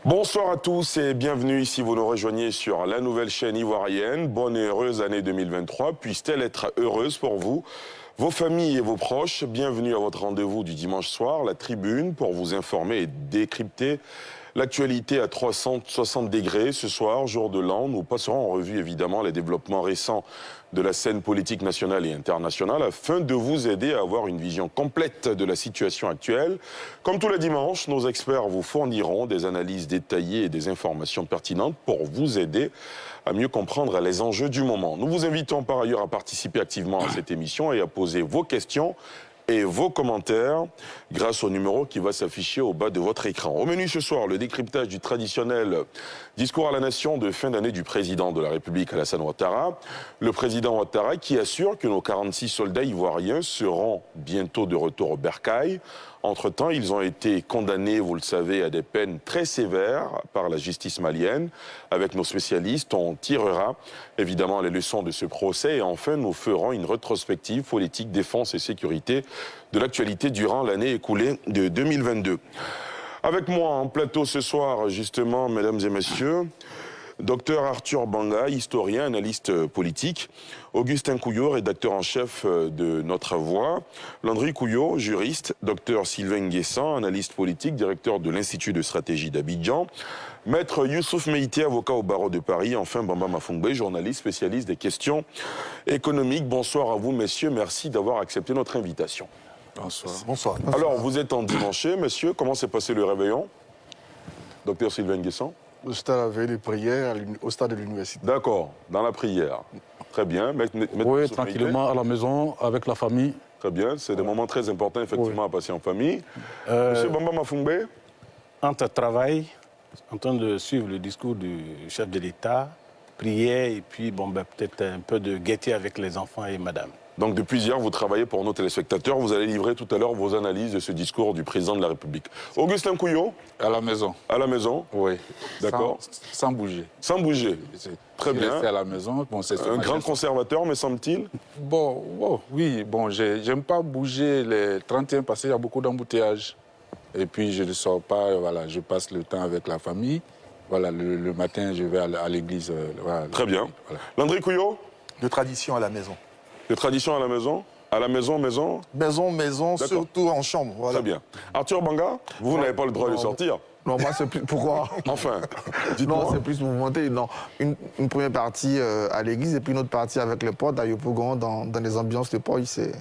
Bonsoir à tous et bienvenue si vous nous rejoignez sur la nouvelle chaîne ivoirienne. Bonne et heureuse année 2023, puisse-t-elle être heureuse pour vous, vos familles et vos proches. Bienvenue à votre rendez-vous du dimanche soir, la Tribune, pour vous informer et décrypter l'actualité à 360 degrés. Ce soir, jour de l'an, nous passerons en revue évidemment les développements récents de la scène politique nationale et internationale afin de vous aider à avoir une vision complète de la situation actuelle. Comme tous les dimanches, nos experts vous fourniront des analyses détaillées et des informations pertinentes pour vous aider à mieux comprendre les enjeux du moment. Nous vous invitons par ailleurs à participer activement à cette émission et à poser vos questions et vos commentaires grâce au numéro qui va s'afficher au bas de votre écran. Au menu ce soir, le décryptage du traditionnel discours à la nation de fin d'année du président de la République, Alassane Ouattara. Le président Ouattara qui assure que nos 46 soldats ivoiriens seront bientôt de retour au bercail. Entre-temps, ils ont été condamnés, vous le savez, à des peines très sévères par la justice malienne. Avec nos spécialistes, on tirera évidemment les leçons de ce procès et enfin, nous ferons une rétrospective politique, défense et sécurité de l'actualité durant l'année écoulée de 2022. Avec moi en plateau ce soir, justement, mesdames et messieurs, Dr Arthur Banga, historien, analyste politique. Augustin Couillot, rédacteur en chef de Notre Voix. Landry Couillot, juriste. Dr Sylvain Nguessan, analyste politique, directeur de l'Institut de stratégie d'Abidjan. Maître Youssouf Meïté, avocat au barreau de Paris. Enfin, Bamba Mafungbe, journaliste spécialiste des questions économiques. Bonsoir à vous, messieurs. Merci d'avoir accepté notre invitation. Bonsoir. Bonsoir. Alors, vous êtes en dimanche, messieurs. Comment s'est passé le réveillon? Dr Sylvain Nguessan. J'étais à la veille des prières au stade de l'université. D'accord, dans la prière. Très bien. Oui, tranquillement à la maison, avec la famille. Très bien, c'est des moments très importants, effectivement, à passer en famille. Monsieur Bamba Mafungbe. Entre travail, en train de suivre le discours du chef de l'État, prière et puis peut-être un peu de gaieté avec les enfants et madame. Donc depuis hier, vous travaillez pour nos téléspectateurs. Vous allez livrer tout à l'heure vos analyses de ce discours du président de la République. Augustin Couillot. À la maison. À la maison. Oui. D'accord. Sans bouger. Sans bouger. Très bien. Rester à la maison. Bon, un grand conservateur, me semble-t-il. Oui. Bon, j'aime pas bouger les 31 parce qu'il y a beaucoup d'embouteillages. Et puis je ne sors pas, voilà, je passe le temps avec la famille. Voilà, le matin, je vais à l'église. Voilà. Très bien. Voilà. Landry Couillot. De tradition à la maison. De tradition à la maison? À la maison, maison? Maison, surtout en chambre. Voilà. Très bien. Arthur Banga, vous n'avez pas le droit de sortir. Non, moi, c'est plus... Pourquoi? Enfin, dites-moi. Non, c'est plus mouvementé. Non, une première partie à l'église et puis une autre partie avec les potes à Yopougon, dans les ambiances de Paul, c'est...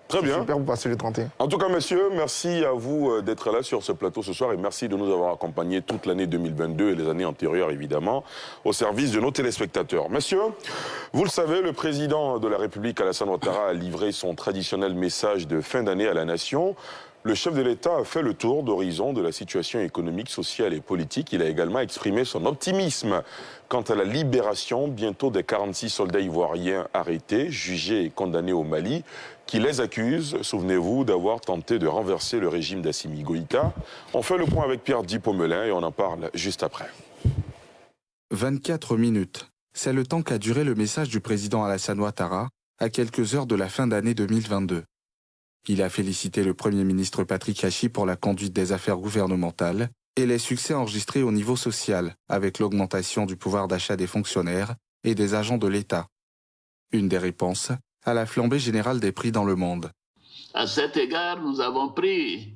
Très bien. Super pour passer le 31. En tout cas, messieurs, merci à vous d'être là sur ce plateau ce soir et merci de nous avoir accompagnés toute l'année 2022 et les années antérieures, évidemment, au service de nos téléspectateurs. Messieurs, vous le savez, le président de la République, Alassane Ouattara, a livré son traditionnel message de fin d'année à la nation. Le chef de l'État a fait le tour d'horizon de la situation économique, sociale et politique. Il a également exprimé son optimisme quant à la libération bientôt des 46 soldats ivoiriens arrêtés, jugés et condamnés au Mali, qui les accusent, souvenez-vous, d'avoir tenté de renverser le régime d'Assimi Goïta. On fait le point avec Pierre Dippomelin et on en parle juste après. 24 minutes. C'est le temps qu'a duré le message du président Alassane Ouattara à quelques heures de la fin d'année 2022. Il a félicité le Premier ministre Patrick Hachi pour la conduite des affaires gouvernementales et les succès enregistrés au niveau social avec l'augmentation du pouvoir d'achat des fonctionnaires et des agents de l'État. Une des réponses à la flambée générale des prix dans le monde. À cet égard, nous avons pris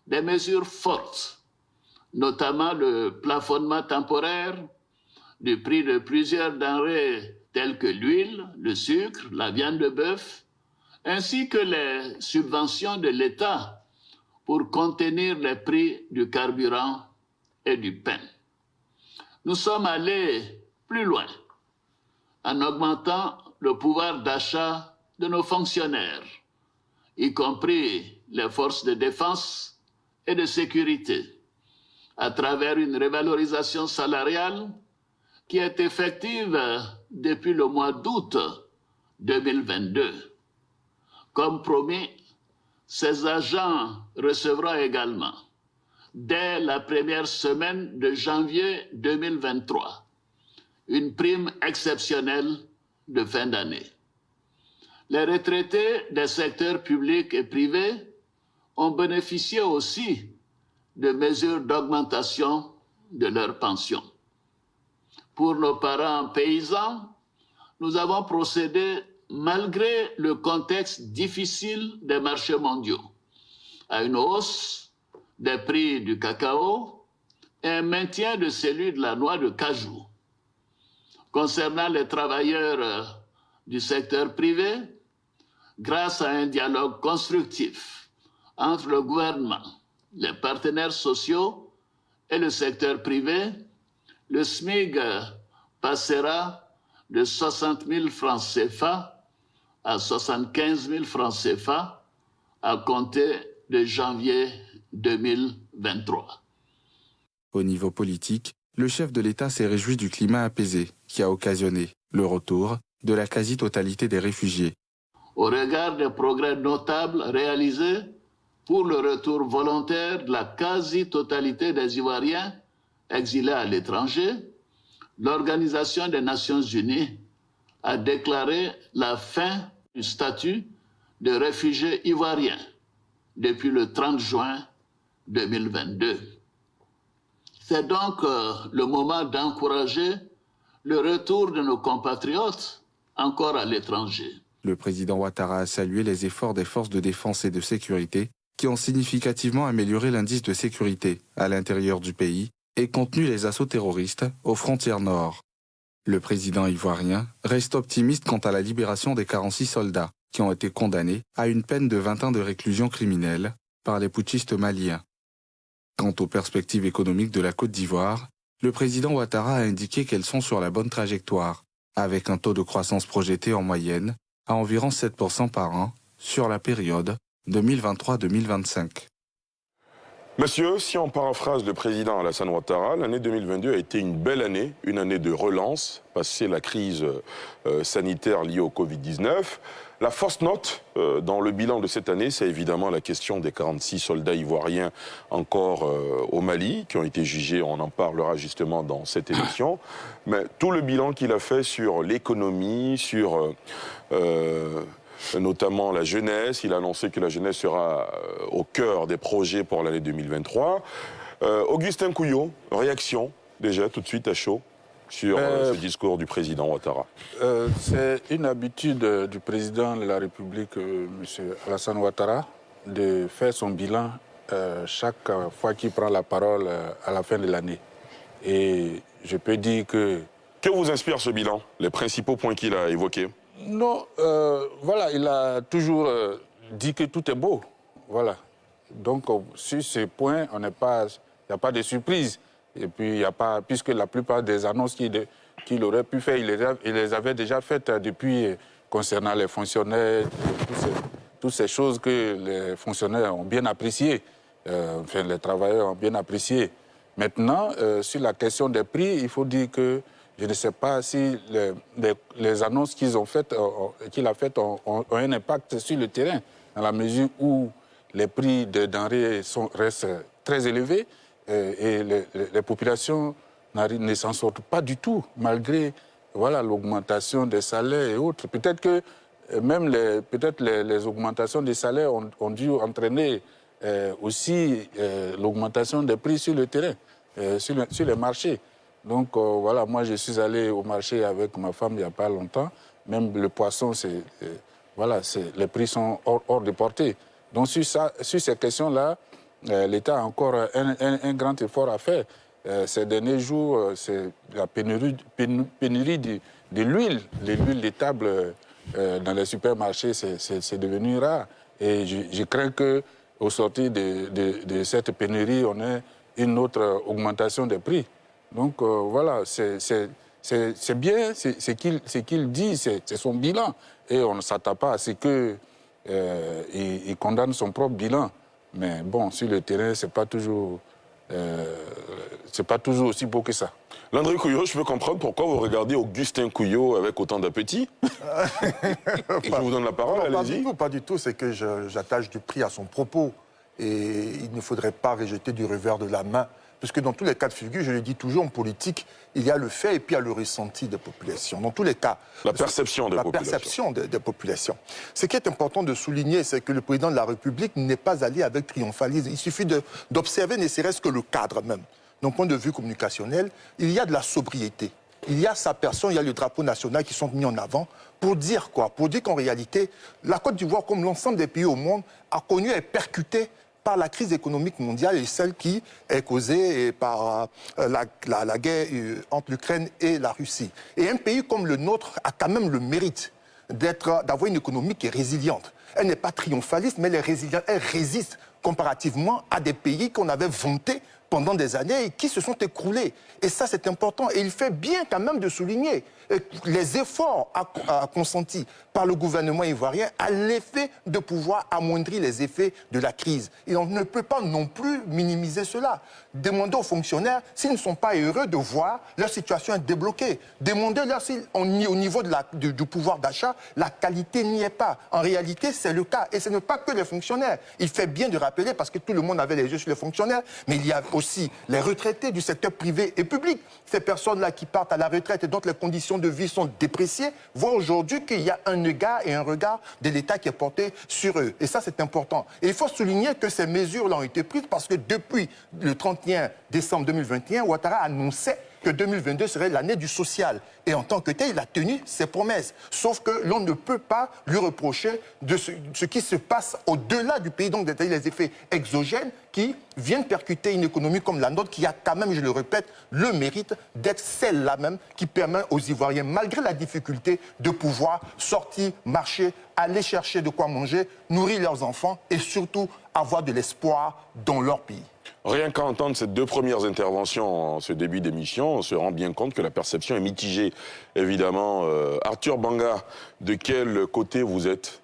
des mesures fortes, notamment le plafonnement temporaire du prix de plusieurs denrées telles que l'huile, le sucre, la viande de bœuf, ainsi que les subventions de l'État pour contenir les prix du carburant et du pain. Nous sommes allés plus loin en augmentant le pouvoir d'achat de nos fonctionnaires, y compris les forces de défense et de sécurité, à travers une revalorisation salariale qui est effective depuis le mois d'août 2022. Comme promis, ces agents recevront également, dès la première semaine de janvier 2023, une prime exceptionnelle de fin d'année. Les retraités des secteurs publics et privés ont bénéficié aussi de mesures d'augmentation de leur pension. Pour nos parents paysans, nous avons procédé, malgré le contexte difficile des marchés mondiaux, à une hausse des prix du cacao et un maintien de celui de la noix de cajou. Concernant les travailleurs du secteur privé, grâce à un dialogue constructif entre le gouvernement, les partenaires sociaux et le secteur privé, le SMIC passera de 60 000 francs CFA à 75 000 francs CFA à compter de janvier 2023. Au niveau politique, le chef de l'État s'est réjoui du climat apaisé qui a occasionné le retour de la quasi-totalité des réfugiés. Au regard des progrès notables réalisés pour le retour volontaire de la quasi-totalité des Ivoiriens exilés à l'étranger, l'Organisation des Nations Unies a déclaré la fin du statut de réfugié ivoirien depuis le 30 juin 2022. C'est donc le moment d'encourager le retour de nos compatriotes encore à l'étranger. Le président Ouattara a salué les efforts des forces de défense et de sécurité qui ont significativement amélioré l'indice de sécurité à l'intérieur du pays et contenu les assauts terroristes aux frontières nord. Le président ivoirien reste optimiste quant à la libération des 46 soldats qui ont été condamnés à une peine de 20 ans de réclusion criminelle par les putschistes maliens. Quant aux perspectives économiques de la Côte d'Ivoire, le président Ouattara a indiqué qu'elles sont sur la bonne trajectoire, avec un taux de croissance projeté en moyenne à environ 7% par an sur la période 2023-2025. Monsieur, si on paraphrase le président Alassane Ouattara, l'année 2022 a été une belle année, une année de relance, passé la crise sanitaire liée au Covid-19. La fausse note dans le bilan de cette année, c'est évidemment la question des 46 soldats ivoiriens encore au Mali, qui ont été jugés, on en parlera justement dans cette émission. Mais tout le bilan qu'il a fait sur l'économie, sur notamment la jeunesse. Il a annoncé que la jeunesse sera au cœur des projets pour l'année 2023. Augustin Couillot, réaction déjà tout de suite à chaud sur ce discours du président Ouattara. C'est une habitude du président de la République, M. Alassane Ouattara, de faire son bilan chaque fois qu'il prend la parole à la fin de l'année. Et je peux dire que... Que vous inspire ce bilan, les principaux points qu'il a évoqués? Non, voilà, il a toujours dit que tout est beau, voilà. Donc, sur ces points, il n'y a pas de surprise. Et puis, il n'y a pas, puisque la plupart des annonces qu'il aurait pu faire, il les avait déjà faites depuis, concernant les fonctionnaires, toutes ces choses que les fonctionnaires ont bien appréciées, enfin, les travailleurs ont bien appréciées. Maintenant, sur la question des prix, il faut dire que je ne sais pas si les annonces qu'il a faites ont un impact sur le terrain, dans la mesure où les prix des denrées restent très élevés et les populations ne s'en sortent pas du tout, malgré voilà, l'augmentation des salaires et autres. Peut-être que même les augmentations des salaires ont dû entraîner aussi l'augmentation des prix sur le terrain, sur les marchés. Donc voilà, moi je suis allé au marché avec ma femme il n'y a pas longtemps. Même le poisson, les prix sont hors de portée. Donc sur ces questions-là, l'État a encore un grand effort à faire. Ces derniers jours, c'est la pénurie de l'huile. L'huile de table dans les supermarchés, c'est devenu rare. Et je crains qu'au sortir de cette pénurie, on ait une autre augmentation des prix. Donc voilà, c'est bien ce qu'il dit, c'est son bilan. Et on ne s'attend pas à ce qu'il condamne son propre bilan. Mais bon, sur le terrain, c'est pas toujours aussi beau que ça. Landry Couillot, je peux comprendre pourquoi vous regardez Augustin Couillot avec autant d'appétit. Je vous donne la parole, allez-y. Pas du tout, c'est que j'attache du prix à son propos. Et il ne faudrait pas rejeter du revers de la main. Parce que dans tous les cas de figure, je le dis toujours, en politique, il y a le fait et puis il y a le ressenti des populations. Dans tous les cas. La perception des populations. La perception des populations. Ce qui est important de souligner, c'est que le président de la République n'est pas allé avec triomphalisme. Il suffit d'observer ne serait-ce que le cadre même. d'un point de vue communicationnel, il y a de la sobriété. Il y a sa personne, il y a le drapeau national qui sont mis en avant pour dire quoi? Pour dire qu'en réalité, la Côte d'Ivoire, comme l'ensemble des pays au monde, a connu et est percutée par la crise économique mondiale et celle qui est causée par la guerre entre l'Ukraine et la Russie. Et un pays comme le nôtre a quand même le mérite d'avoir une économie qui est résiliente. Elle n'est pas triomphaliste, mais elle est résiliente. Elle résiste comparativement à des pays qu'on avait vantés pendant des années et qui se sont écroulés. Et ça, c'est important. Et il fait bien quand même de souligner les efforts consentis par le gouvernement ivoirien à l'effet de pouvoir amoindrir les effets de la crise. Et on ne peut pas non plus minimiser cela. Demandez aux fonctionnaires s'ils ne sont pas heureux de voir leur situation être débloquée. Demandez-leur si au niveau du pouvoir d'achat, la qualité n'y est pas. En réalité, c'est le cas. Et ce n'est pas que les fonctionnaires. Il fait bien de rappeler, parce que tout le monde avait les yeux sur les fonctionnaires, mais il y a aussi les retraités du secteur privé et public. Ces personnes-là qui partent à la retraite et dont les conditions de vie sont dépréciées, voient aujourd'hui qu'il y a un égard et un regard de l'État qui est porté sur eux. Et ça, c'est important. Et il faut souligner que ces mesures-là ont été prises parce que depuis le 31 décembre 2021, Ouattara annonçait que 2022 serait l'année du social. Et en tant que tel, il a tenu ses promesses. Sauf que l'on ne peut pas lui reprocher de ce qui se passe au-delà du pays, donc les effets exogènes qui viennent percuter une économie comme la nôtre, qui a quand même, je le répète, le mérite d'être celle-là même qui permet aux Ivoiriens, malgré la difficulté, de pouvoir sortir, marcher, aller chercher de quoi manger, nourrir leurs enfants et surtout avoir de l'espoir dans leur pays. Rien qu'à entendre ces deux premières interventions en ce début d'émission, on se rend bien compte que la perception est mitigée. Évidemment, Arthur Banga, de quel côté vous êtes?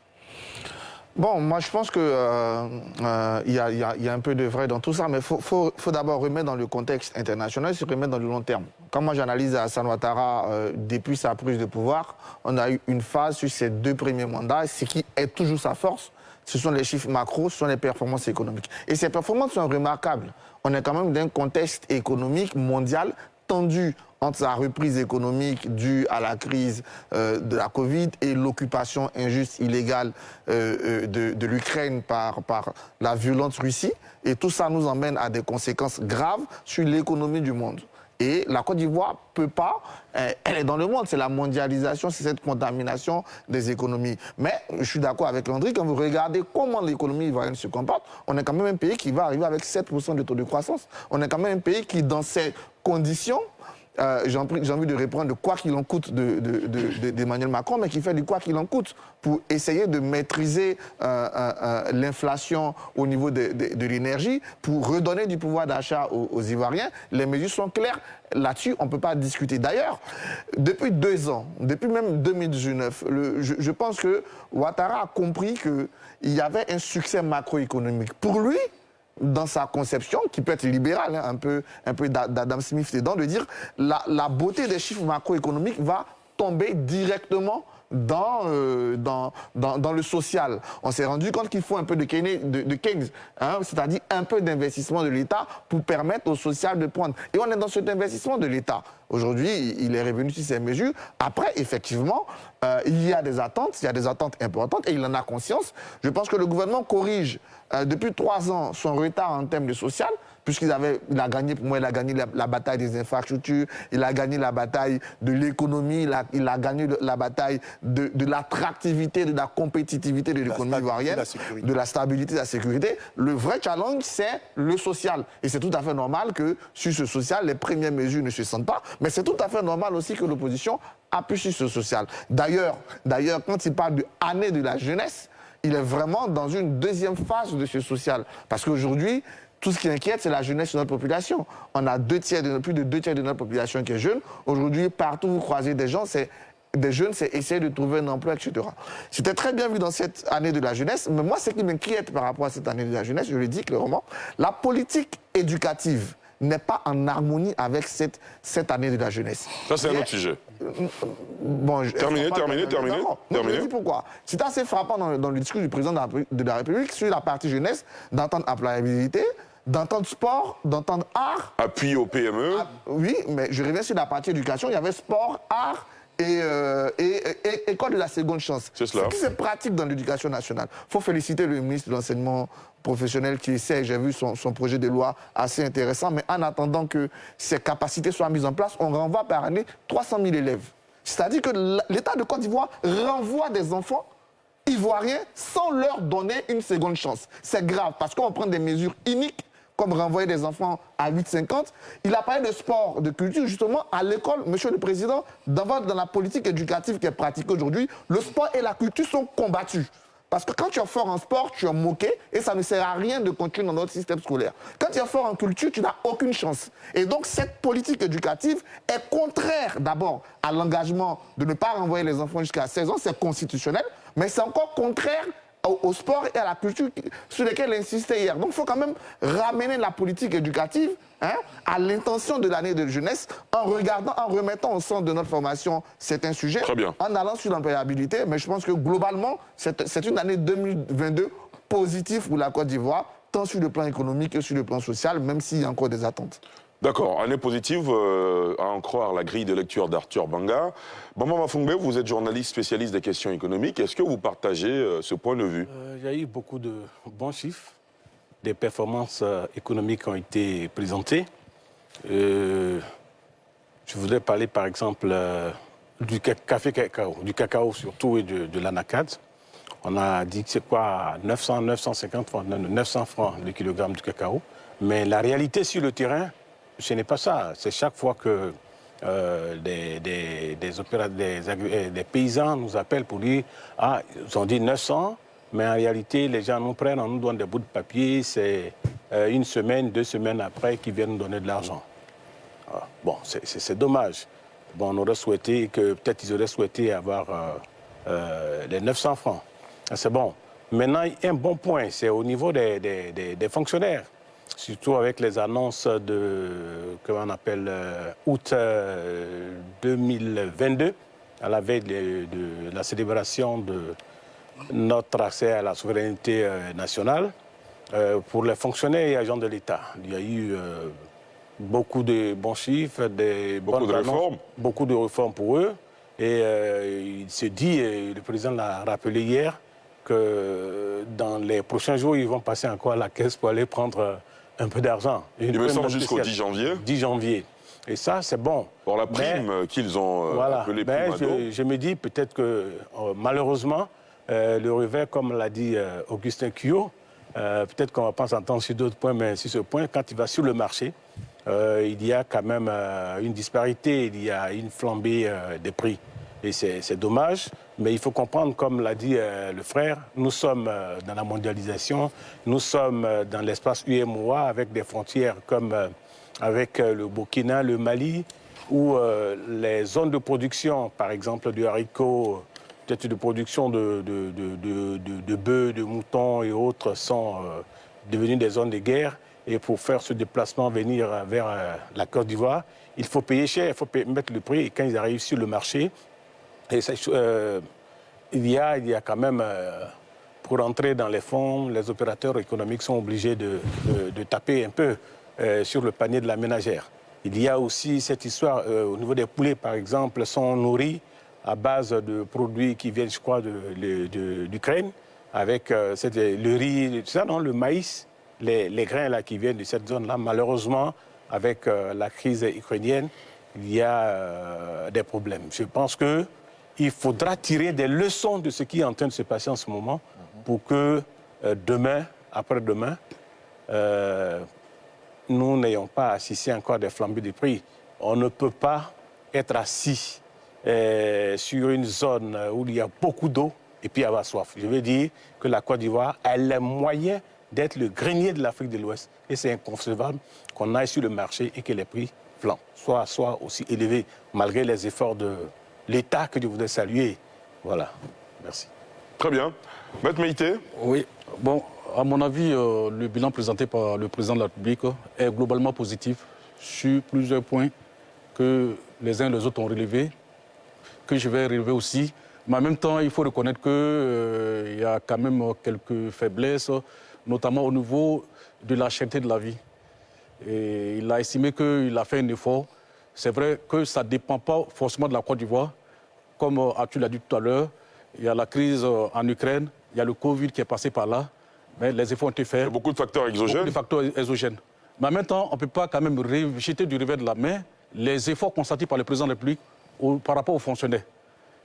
Bon, moi je pense qu'il y a un peu de vrai dans tout ça, mais il faut d'abord remettre dans le contexte international, se remettre dans le long terme. Quand moi j'analyse Alassane Ouattara depuis sa prise de pouvoir, on a eu une phase sur ses 2 premiers mandats, ce qui est toujours sa force. Ce sont les chiffres macro, ce sont les performances économiques. Et ces performances sont remarquables. On est quand même dans un contexte économique mondial tendu entre la reprise économique due à la crise de la Covid et l'occupation injuste, illégale de l'Ukraine par la violente Russie. Et tout ça nous emmène à des conséquences graves sur l'économie du monde. Et la Côte d'Ivoire peut pas, elle est dans le monde, c'est la mondialisation, c'est cette contamination des économies. Mais je suis d'accord avec Landry, quand vous regardez comment l'économie ivoirienne se comporte, on est quand même un pays qui va arriver avec 7% de taux de croissance. On est quand même un pays qui, dans ces conditions, j'ai envie de reprendre le quoi qu'il en coûte d'Emmanuel Macron, mais qui fait du quoi qu'il en coûte pour essayer de maîtriser l'inflation au niveau de l'énergie, pour redonner du pouvoir d'achat aux Ivoiriens. Les mesures sont claires. Là-dessus, on ne peut pas discuter. D'ailleurs, depuis 2 ans, depuis même 2019, je pense que Ouattara a compris qu'il y avait un succès macroéconomique. Pour lui, dans sa conception, qui peut être libérale, hein, un peu d'Adam Smith dedans, de dire la beauté des chiffres macroéconomiques va tomber directement dans le social. On s'est rendu compte qu'il faut un peu de Keynes, hein, c'est-à-dire un peu d'investissement de l'État pour permettre au social de prendre. Et on est dans cet investissement de l'État. Aujourd'hui, il est revenu sur ces mesures. Après, effectivement, il y a des attentes importantes et il en a conscience. Je pense que le gouvernement corrige depuis 3 ans son retard en termes de social, puisqu'il a gagné, pour moi, il a gagné la bataille des infrastructures, il a gagné la bataille de l'économie, il a gagné la bataille de l'attractivité, de la compétitivité de l'économie ivoirienne, de la stabilité, de la sécurité. Le vrai challenge, c'est le social. Et c'est tout à fait normal que sur ce social, les premières mesures ne se sentent pas, mais c'est tout à fait normal aussi que l'opposition appuie sur ce social. D'ailleurs, quand il parle d'année de la jeunesse, il est vraiment dans une deuxième phase de ce social. Parce qu'aujourd'hui, tout ce qui inquiète, c'est la jeunesse de notre population. On a plus de 2 tiers de notre population qui est jeune. Aujourd'hui, partout où vous croisez des gens, des jeunes, c'est essayer de trouver un emploi, etc. C'était très bien vu dans cette année de la jeunesse, mais moi, ce qui m'inquiète par rapport à cette année de la jeunesse, je le dis clairement, la politique éducative n'est pas en harmonie avec cette année de la jeunesse. Ça, c'est un autre sujet. Bon, terminé. Je dis pourquoi. C'est assez frappant dans le discours du président de la République sur la partie jeunesse d'entendre employabilité, d'entendre sport, d'entendre art. Appui aux PME. Oui, mais je reviens sur la partie éducation. Il y avait sport, art et école de la seconde chance. C'est cela. Ce qui se pratique dans l'éducation nationale. Il faut féliciter le ministre de l'enseignement professionnel qui essaie, j'ai vu son projet de loi assez intéressant, mais en attendant que ces capacités soient mises en place, on renvoie par année 300 000 élèves. C'est-à-dire que l'État de Côte d'Ivoire renvoie des enfants ivoiriens sans leur donner une seconde chance. C'est grave parce qu'on prend des mesures iniques comme renvoyer des enfants à 8,50. Il a parlé de sport, de culture, justement, à l'école, Monsieur le Président, dans la politique éducative qui est pratiquée aujourd'hui, le sport et la culture sont combattus. Parce que quand tu es fort en sport, tu es moqué et ça ne sert à rien de continuer dans notre système scolaire. Quand tu es fort en culture, tu n'as aucune chance. Et donc cette politique éducative est contraire d'abord à l'engagement de ne pas renvoyer les enfants jusqu'à 16 ans, c'est constitutionnel, mais c'est encore contraire au sport et à la culture sur lesquels il insistait hier. Donc il faut quand même ramener la politique éducative à l'intention de l'année de jeunesse en remettant au centre de notre formation certains sujets, en allant sur l'employabilité. Mais je pense que globalement, c'est une année 2022 positive pour la Côte d'Ivoire, tant sur le plan économique que sur le plan social, même s'il y a encore des attentes. D'accord, année positive, à en croire la grille de lecture d'Arthur Banga. Bamba Mafungbe, vous êtes journaliste spécialiste des questions économiques. Est-ce que vous partagez ce point de vue? Il y a eu beaucoup de bons chiffres. Des performances économiques ont été présentées. Je voudrais parler par exemple du cacao surtout et de l'anacade. On a dit que c'est quoi 950 francs, 900 francs le kilogramme du cacao. Mais la réalité sur le terrain, ce n'est pas ça. C'est chaque fois que des paysans nous appellent pour dire « Ah, ils ont dit 900 ». Mais en réalité, les gens nous prennent, on nous donne des bouts de papier, c'est une semaine, 2 semaines après qu'ils viennent nous donner de l'argent. Bon, c'est dommage. Bon, on aurait souhaité que, peut-être ils auraient souhaité avoir les 900 francs. C'est bon. Maintenant, un bon point, c'est au niveau des fonctionnaires, surtout avec les annonces de, comment on appelle, août 2022, à la veille de la célébration de notre accès à la souveraineté nationale. Pour les fonctionnaires et agents de l'État, il y a eu beaucoup de bons chiffres, beaucoup de réformes pour eux. Et il se dit, et le président l'a rappelé hier, que dans les prochains jours, ils vont passer encore à la caisse pour aller prendre un peu d'argent. Il me semble jusqu'au 10 janvier. 10 janvier. Et ça, c'est bon. Pour la prime qu'ils ont appelée prime ado. Je me dis peut-être que, malheureusement, le revers, comme l'a dit Augustin Kyo, peut-être qu'on va pas s'entendre sur d'autres points, mais sur ce point, quand il va sur le marché, il y a quand même une disparité, il y a une flambée des prix. Et c'est dommage, mais il faut comprendre, comme l'a dit le frère, nous sommes dans la mondialisation, nous sommes dans l'espace UEMOA avec des frontières comme avec le Burkina, le Mali, où les zones de production, par exemple du haricot, peut-être de production de bœufs, de moutons et autres, sont devenues des zones de guerre. Et pour faire ce déplacement, venir vers la Côte d'Ivoire, il faut payer cher, il faut mettre le prix. Et quand ils arrivent sur le marché, et ça, il y a quand même, pour entrer dans les fonds, les opérateurs économiques sont obligés de taper un peu sur le panier de la ménagère. Il y a aussi cette histoire, au niveau des poulets, par exemple, sont nourris à base de produits qui viennent, je crois, d'Ukraine, avec le riz, tout ça, non, le maïs, les grains là, qui viennent de cette zone-là. Malheureusement, avec la crise ukrainienne, il y a des problèmes. Je pense qu'il faudra tirer des leçons de ce qui est en train de se passer en ce moment pour que demain, après-demain, nous n'ayons pas assisté encore à des flambées de prix. On ne peut pas être assis sur une zone où il y a beaucoup d'eau et puis avoir soif. Je veux dire que la Côte d'Ivoire a les moyens d'être le grenier de l'Afrique de l'Ouest. Et c'est inconcevable qu'on aille sur le marché et que les prix flambent, soient aussi élevés, malgré les efforts de l'État que je voudrais saluer. Voilà. Merci. Très bien. Maître Meïté? Oui. Bon, à mon avis, le bilan présenté par le président de la République est globalement positif sur plusieurs points que les uns et les autres ont relevés, que je vais relever aussi. Mais en même temps, il faut reconnaître qu'il y a quand même quelques faiblesses, notamment au niveau de la cherté de la vie. Et il a estimé qu'il a fait un effort. C'est vrai que ça ne dépend pas forcément de la Côte d'Ivoire, comme tu l'as dit tout à l'heure, il y a la crise en Ukraine, il y a le Covid qui est passé par là, mais les efforts ont été faits. Il y a beaucoup de facteurs exogènes. Beaucoup de facteurs exogènes. Mais en même temps, on ne peut pas quand même jeter du revers de la main les efforts constatés par le président de la République par rapport aux fonctionnaires.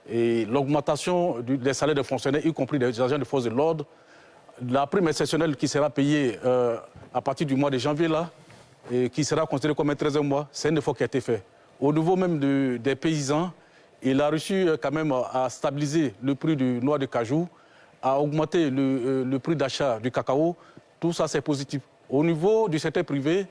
Et l'augmentation des salaires des fonctionnaires, y compris des agents de force de l'ordre, la prime exceptionnelle qui sera payée à partir du mois de janvier, là, et qui sera considérée comme un 13e mois, c'est un effort qui a été fait. Au niveau même des paysans, il a réussi quand même à stabiliser le prix du noix de cajou, à augmenter le prix d'achat du cacao. Tout ça, c'est positif. Au niveau du secteur privé,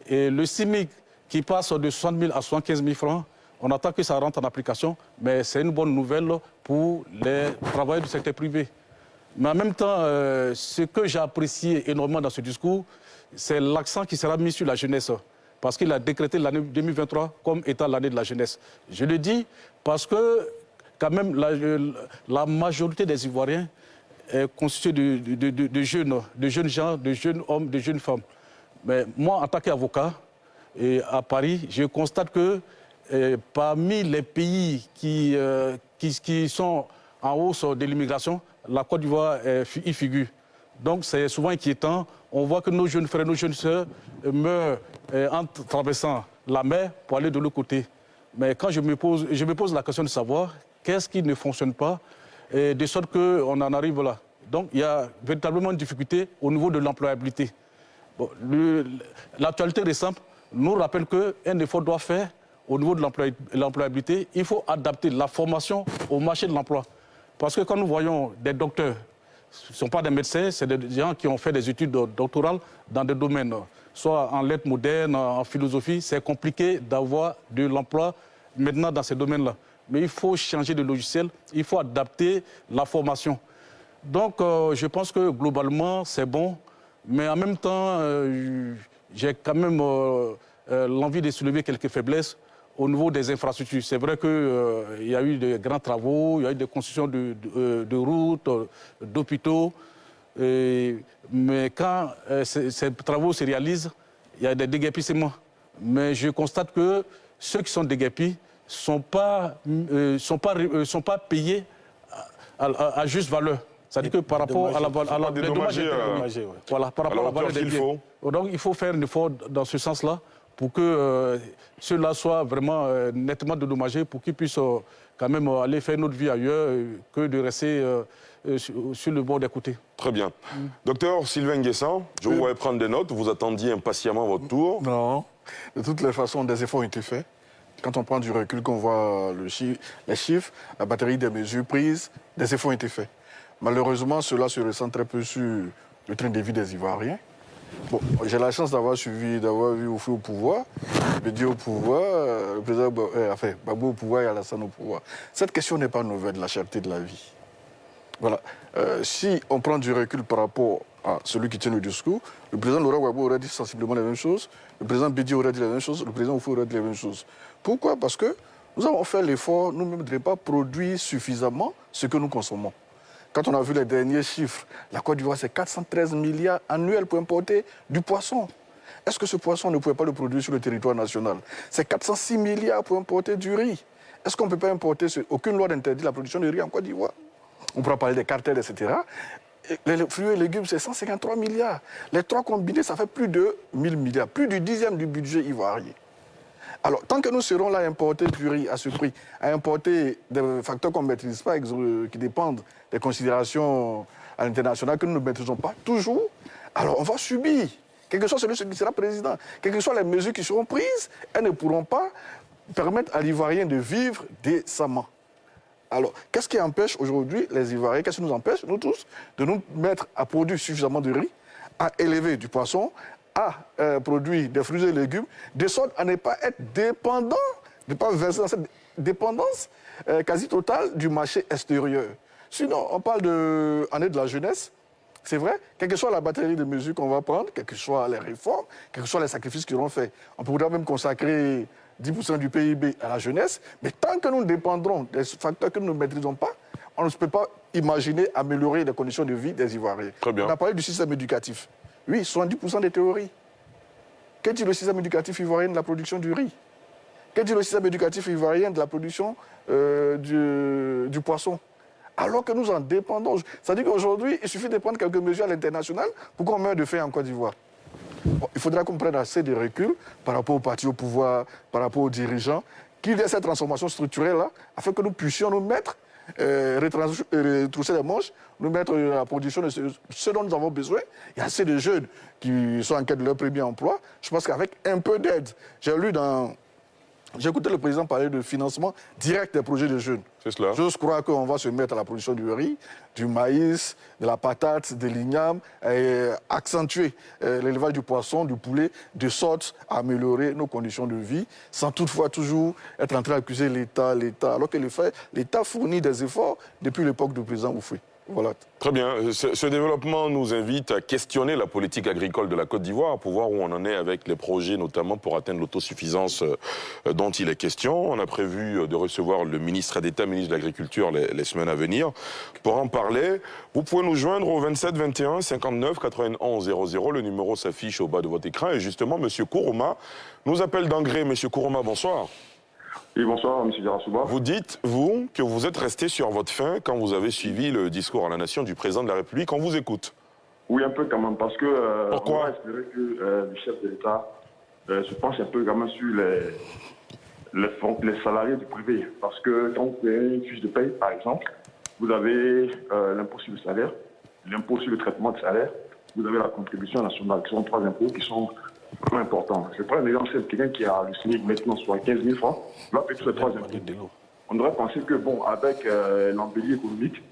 le SMIC qui passe de 60 000 à 75 000 francs, on attend que ça rentre en application, mais c'est une bonne nouvelle pour les travailleurs du secteur privé. Mais en même temps, ce que j'ai apprécié énormément dans ce discours, c'est l'accent qui sera mis sur la jeunesse. Parce qu'il a décrété l'année 2023 comme étant l'année de la jeunesse. Je le dis parce que, quand même, la majorité des Ivoiriens est constituée de jeunes gens, de jeunes hommes, de jeunes femmes. Mais moi, en tant qu'avocat, à Paris, je constate que parmi les pays qui sont en hausse de l'immigration, la Côte d'Ivoire y figure. Donc c'est souvent inquiétant. On voit que nos jeunes frères, nos jeunes sœurs meurent en traversant la mer pour aller de l'autre côté. Mais quand je me pose la question de savoir qu'est-ce qui ne fonctionne pas, de sorte qu'on en arrive là. Donc il y a véritablement une difficulté au niveau de l'employabilité. Bon, l'actualité récente nous rappelle qu'un effort doit faire au niveau de l'employabilité. Il faut adapter la formation au marché de l'emploi. Parce que quand nous voyons des docteurs, ce ne sont pas des médecins, c'est des gens qui ont fait des études doctorales dans des domaines, soit en lettres modernes, en philosophie. C'est compliqué d'avoir de l'emploi maintenant dans ces domaines-là. Mais il faut changer de logiciel, il faut adapter la formation. Donc je pense que globalement, c'est bon. Mais en même temps, j'ai quand même l'envie de soulever quelques faiblesses au niveau des infrastructures. C'est vrai qu'il y a eu de grands travaux, il y a eu des constructions de routes, d'hôpitaux. Mais quand ces travaux se réalisent, il y a des déguerpissements. Mais je constate que ceux qui sont déguerpis ne sont pas payés à juste valeur. C'est-à-dire que par rapport à la valeur des dommages, voilà, par rapport à la valeur des biens. Donc il faut faire un effort dans ce sens-là pour que ceux-là soient vraiment nettement dédommagés, pour qu'ils puissent quand même aller faire notre vie ailleurs que de rester sur le bord des côtés. Très bien. Docteur Sylvain Nguessan, je vous voyais prendre des notes, vous attendiez impatiemment votre tour. Non, de toutes les façons, des efforts ont été faits. Quand on prend du recul, qu'on voit les chiffres, la batterie des mesures prises, des efforts ont été faits. Malheureusement, cela se ressent très peu sur le train de vie des Ivoiriens. Bon, j'ai la chance d'avoir vu Oufou au pouvoir, Bédié au pouvoir, le président Babou au pouvoir et Alassane au pouvoir. Cette question n'est pas nouvelle de la cherté de la vie. Voilà. Si on prend du recul par rapport à celui qui tient le discours, le président Laurent Gbagbo aurait dit sensiblement la même chose, le président Bédié aurait dit la même chose, le président Oufou aurait dit la même chose. Pourquoi? Parce que nous avons fait l'effort, nous-mêmes, de ne pas produire suffisamment ce que nous consommons. Quand on a vu les derniers chiffres, la Côte d'Ivoire, c'est 413 milliards annuels pour importer du poisson. Est-ce que ce poisson ne pouvait pas le produire sur le territoire national? C'est 406 milliards pour importer du riz. Est-ce qu'on ne peut pas importer? Aucune loi n'interdit la production de riz en Côte d'Ivoire. On pourra parler des cartels, etc. Les fruits et légumes, c'est 153 milliards. Les trois combinés, ça fait plus de 1000 milliards, plus du 10e du budget ivoirien. Alors, tant que nous serons là à importer du riz à ce prix, à importer des facteurs qu'on ne maîtrise pas, qui dépendent des considérations à l'international que nous ne maîtrisons pas toujours, alors on va subir. Quel que soit celui qui sera président, quelles que soient les mesures qui seront prises, elles ne pourront pas permettre à l'Ivoirien de vivre décemment. Alors, qu'est-ce qui empêche aujourd'hui les Ivoiriens, qu'est-ce qui nous empêche, nous tous, de nous mettre à produire suffisamment de riz, à élever du poisson, à produire des fruits et légumes, de sorte à ne pas être dépendant, de ne pas verser dans cette dépendance quasi totale du marché extérieur. Sinon, on parle d'année de la jeunesse, c'est vrai, quelle que soit la batterie de mesures qu'on va prendre, quelles que soient les réformes, quels que soient les sacrifices qu'ils ont faits, on pourra même consacrer 10% du PIB à la jeunesse, mais tant que nous dépendrons des facteurs que nous ne maîtrisons pas, on ne peut pas imaginer améliorer les conditions de vie des Ivoiriens. Très bien. On a parlé du système éducatif. Oui, 70% des théories. Qu'est-il le système éducatif ivoirien de la production du riz? Que dit le système éducatif ivoirien de la production du poisson? Alors que nous en dépendons. C'est-à-dire qu'aujourd'hui, il suffit de prendre quelques mesures à l'international pour qu'on meure de faim en Côte d'Ivoire. Bon, il faudra qu'on prenne assez de recul par rapport aux partis au pouvoir, par rapport aux dirigeants, qu'il y ait cette transformation structurelle-là, afin que nous puissions nous mettre, retrousser les manches, nous mettre à la production de ce dont nous avons besoin. Il y a assez de jeunes qui sont en quête de leur premier emploi. Je pense qu'avec un peu d'aide, j'ai écouté le président parler de financement direct des projets de jeunes. C'est cela. J'ose croire qu'on va se mettre à la production du riz, du maïs, de la patate, de l'igname, et accentuer l'élevage du poisson, du poulet, de sorte à améliorer nos conditions de vie, sans toutefois toujours être en train d'accuser l'État, alors que l'État fournit des efforts depuis l'époque du président Oufoué. Voilà. Très bien. Ce développement nous invite à questionner la politique agricole de la Côte d'Ivoire pour voir où on en est avec les projets, notamment pour atteindre l'autosuffisance dont il est question. On a prévu de recevoir le ministre d'État, ministre de l'Agriculture, les semaines à venir. Pour en parler, vous pouvez nous joindre au 27 21 59 91 00. Le numéro s'affiche au bas de votre écran. Et justement, M. Kourouma nous appelle d'Angré. M. Kourouma, bonsoir. Oui, bonsoir, M. Djarasouba. Vous dites, vous, que vous êtes resté sur votre faim quand vous avez suivi le discours à la nation du président de la République. On vous écoute. Oui, un peu quand même, parce que pourquoi? on va espérer que le chef de l'État se penche un peu quand même sur les salariés du privé. Parce que quand vous avez une fiche de paye, par exemple, vous avez l'impôt sur le salaire, l'impôt sur le traitement de salaire, vous avez la contribution nationale, qui sont 3 impôts qui sont vraiment important. Je prends un exemple, c'est quelqu'un qui a le SMIC maintenant soit 15 000 francs, va payer tous les 3 impôts. On devrait penser que, bon, avec l'embellie économique,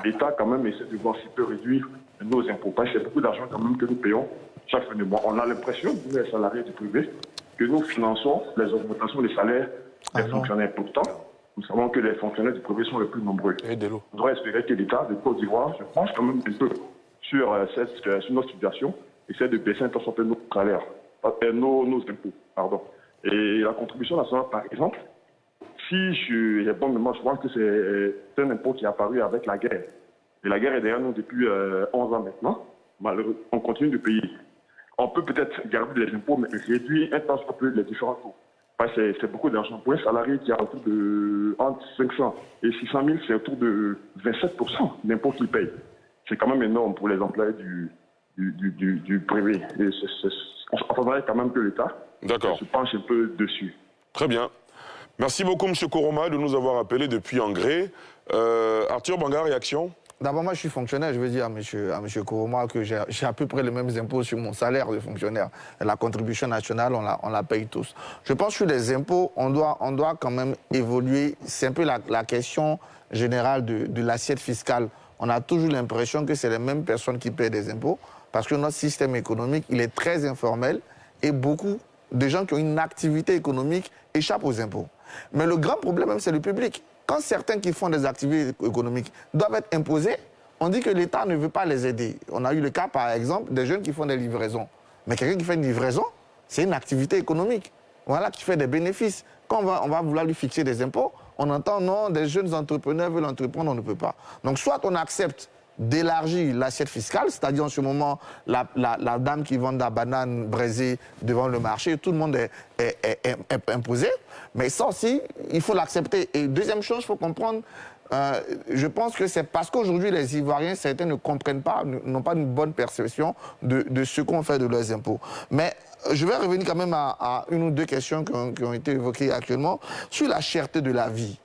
l'État quand même essaie de voir s'il peut réduire nos impôts. Parce que c'est beaucoup d'argent quand même que nous payons chaque fin de mois. On a l'impression, nous les salariés du privé, que nous finançons les augmentations des salaires des fonctionnaires. Pourtant, nous savons que les fonctionnaires du privé sont les plus nombreux. On devrait espérer que l'État de Côte d'Ivoire se penche quand même un peu sur notre situation, essaie de baisser un peu nos salaires. Nos impôts, pardon. Et la contribution nationale, par exemple, si j'ai bonne mémoire, je pense que c'est un impôt qui est apparu avec la guerre. Et la guerre est derrière nous depuis 11 ans maintenant. Malheureusement, on continue de payer. On peut peut-être garder les impôts, mais réduire un tant soit peu les différents taux. Parce que c'est beaucoup d'argent. Pour un salarié qui a autour de entre 500 et 600 000, c'est autour de 27% d'impôts qu'il paye. C'est quand même énorme pour les employés du privé. Et on faudrait quand même que l'État se penche un peu dessus. Très bien. Merci beaucoup, M. Kourouma, de nous avoir appelé depuis Angré. Arthur Banga, réaction? D'abord, moi, je suis fonctionnaire. Je veux dire à M. Kourouma que j'ai à peu près les mêmes impôts sur mon salaire de fonctionnaire. La contribution nationale, on la paye tous. Je pense que sur les impôts, on doit quand même évoluer. C'est un peu la question générale de l'assiette fiscale. On a toujours l'impression que c'est les mêmes personnes qui paient des impôts. Parce que notre système économique, il est très informel et beaucoup de gens qui ont une activité économique échappent aux impôts. Mais le grand problème, c'est le public. Quand certains qui font des activités économiques doivent être imposés, on dit que l'État ne veut pas les aider. On a eu le cas, par exemple, des jeunes qui font des livraisons. Mais quelqu'un qui fait une livraison, c'est une activité économique. Voilà, qui fait des bénéfices. Quand on va vouloir lui fixer des impôts, on entend non, des jeunes entrepreneurs veulent entreprendre, on ne peut pas. Donc soit on accepte d'élargir l'assiette fiscale, c'est-à-dire en ce moment, la dame qui vend de la banane braisée devant le marché, tout le monde est imposé, mais ça aussi, il faut l'accepter. Et deuxième chose, il faut comprendre, je pense que c'est parce qu'aujourd'hui, les Ivoiriens, certains ne comprennent pas, n'ont pas une bonne perception de ce qu'on fait de leurs impôts. Mais je vais revenir quand même à une ou deux questions qui ont été évoquées actuellement. Sur la cherté de la vie,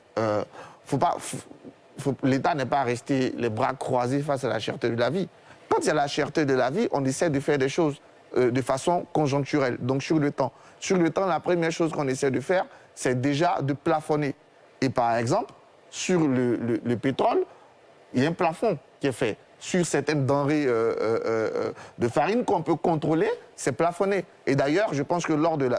l'État n'est pas resté les bras croisés face à la cherté de la vie. Quand il y a la cherté de la vie, on essaie de faire des choses de façon conjoncturelle, donc sur le temps. Sur le temps, la première chose qu'on essaie de faire, c'est déjà de plafonner. Et par exemple, sur le pétrole, il y a un plafond qui est fait. Sur certaines denrées de farine qu'on peut contrôler, c'est plafonné. Et d'ailleurs, je pense que lors de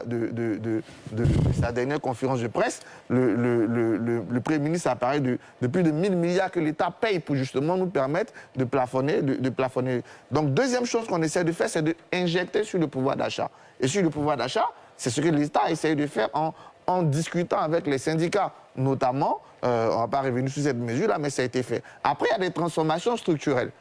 sa dernière conférence de presse, le Premier ministre a parlé de plus de 1 000 milliards que l'État paye pour justement nous permettre de plafonner. Donc, deuxième chose qu'on essaie de faire, c'est d'injecter sur le pouvoir d'achat. Et sur le pouvoir d'achat, c'est ce que l'État essaie de faire en discutant avec les syndicats, notamment, on ne va pas revenir sur cette mesure-là, mais ça a été fait. Après, il y a des transformations structurelles.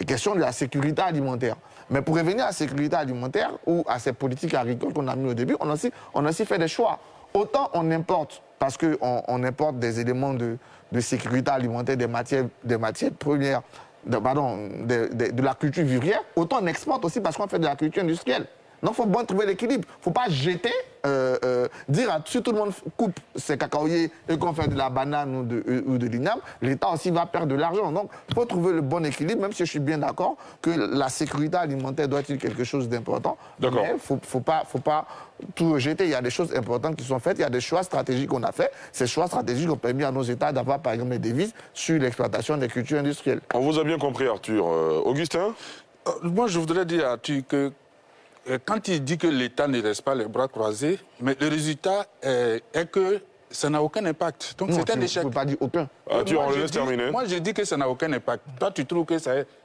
Les questions de la sécurité alimentaire. Mais pour revenir à la sécurité alimentaire ou à ces politiques agricoles qu'on a mis au début, on a aussi fait des choix. autant on importe, parce qu'on importe des éléments de sécurité alimentaire, des matières premières, de la culture vivrière, autant on exporte aussi parce qu'on fait de la culture industrielle. Donc il faut bien trouver l'équilibre. Il ne faut pas jeter, dire si tout le monde coupe ses cacaoyers et qu'on fait de la banane ou de l'igname, l'État aussi va perdre de l'argent. Donc il faut trouver le bon équilibre, même si je suis bien d'accord que la sécurité alimentaire doit être quelque chose d'important. Mais il ne faut pas tout rejeter. Il y a des choses importantes qui sont faites, il y a des choix stratégiques qu'on a faits. Ces choix stratégiques ont permis à nos États d'avoir par exemple des devises sur l'exploitation des cultures industrielles. On vous a bien compris, Arthur. Augustin? Moi, je voudrais dire à Arthur que quand il dit que l'État ne reste pas les bras croisés, mais le résultat est que ça n'a aucun impact. Donc c'est un échec. Je ne peux pas dire aucun. Arthur, on le laisse terminer. Moi, je dis que ça n'a aucun impact. Toi, tu trouves qu'il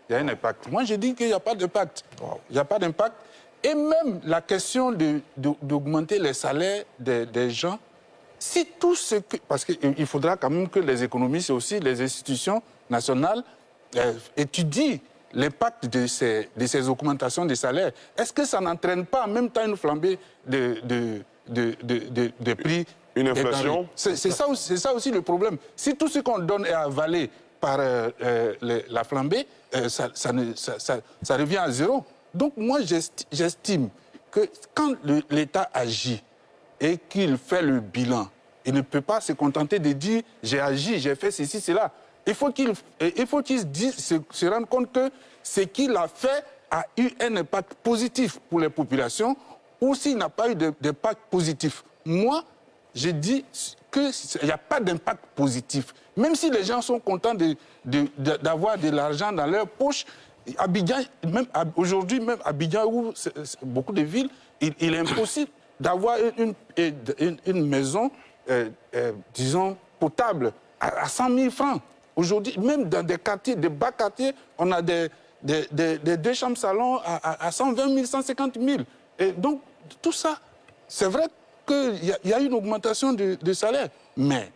y a un impact. Moi, je dis qu'il n'y a pas d'impact. Il n'y a pas d'impact. Et même la question d'augmenter les salaires des gens, si tout ce que... Parce qu'il faudra quand même que les économistes et aussi les institutions nationales étudient l'impact de ces augmentations de salaires. Est-ce que ça n'entraîne pas en même temps une flambée de prix? Une inflation? C'est ça aussi le problème. Si tout ce qu'on donne est avalé par la flambée, ça revient à zéro. Donc moi, j'estime que quand l'État agit et qu'il fait le bilan, il ne peut pas se contenter de dire « j'ai agi, j'ai fait ceci, cela ». Il faut qu'il se rende compte que ce qu'il a fait a eu un impact positif pour les populations ou s'il n'a pas eu d'impact positif. Moi, je dis qu'il n'y a pas d'impact positif. Même si les gens sont contents d'avoir de l'argent dans leur poche, Abidjan, aujourd'hui, même Abidjan ou beaucoup de villes, il est impossible d'avoir une maison, disons, potable à 100 000 francs. Aujourd'hui, même dans des quartiers, des bas quartiers, on a des 2 chambres salon à 120 000, 150 000. Et donc, tout ça, c'est vrai qu'il y a une augmentation de salaire. Mais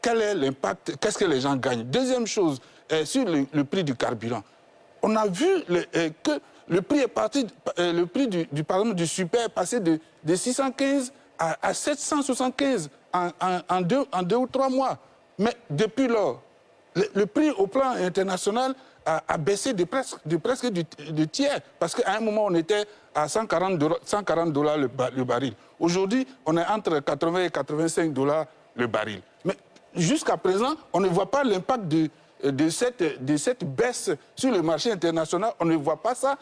quel est l'impact? Qu'est-ce que les gens gagnent? Deuxième chose, sur le prix du carburant. On a vu que le prix est parti, le prix par exemple, du super est passé de 615 à 775 en 2 ou 3 mois. Mais depuis lors, le prix au plan international a baissé de presque du tiers. Parce qu'à un moment, on était à 140 $ le baril. Aujourd'hui, on est entre 80 et 85 $ le baril. Mais jusqu'à présent, on ne voit pas l'impact de cette baisse sur le marché international. On ne voit pas ça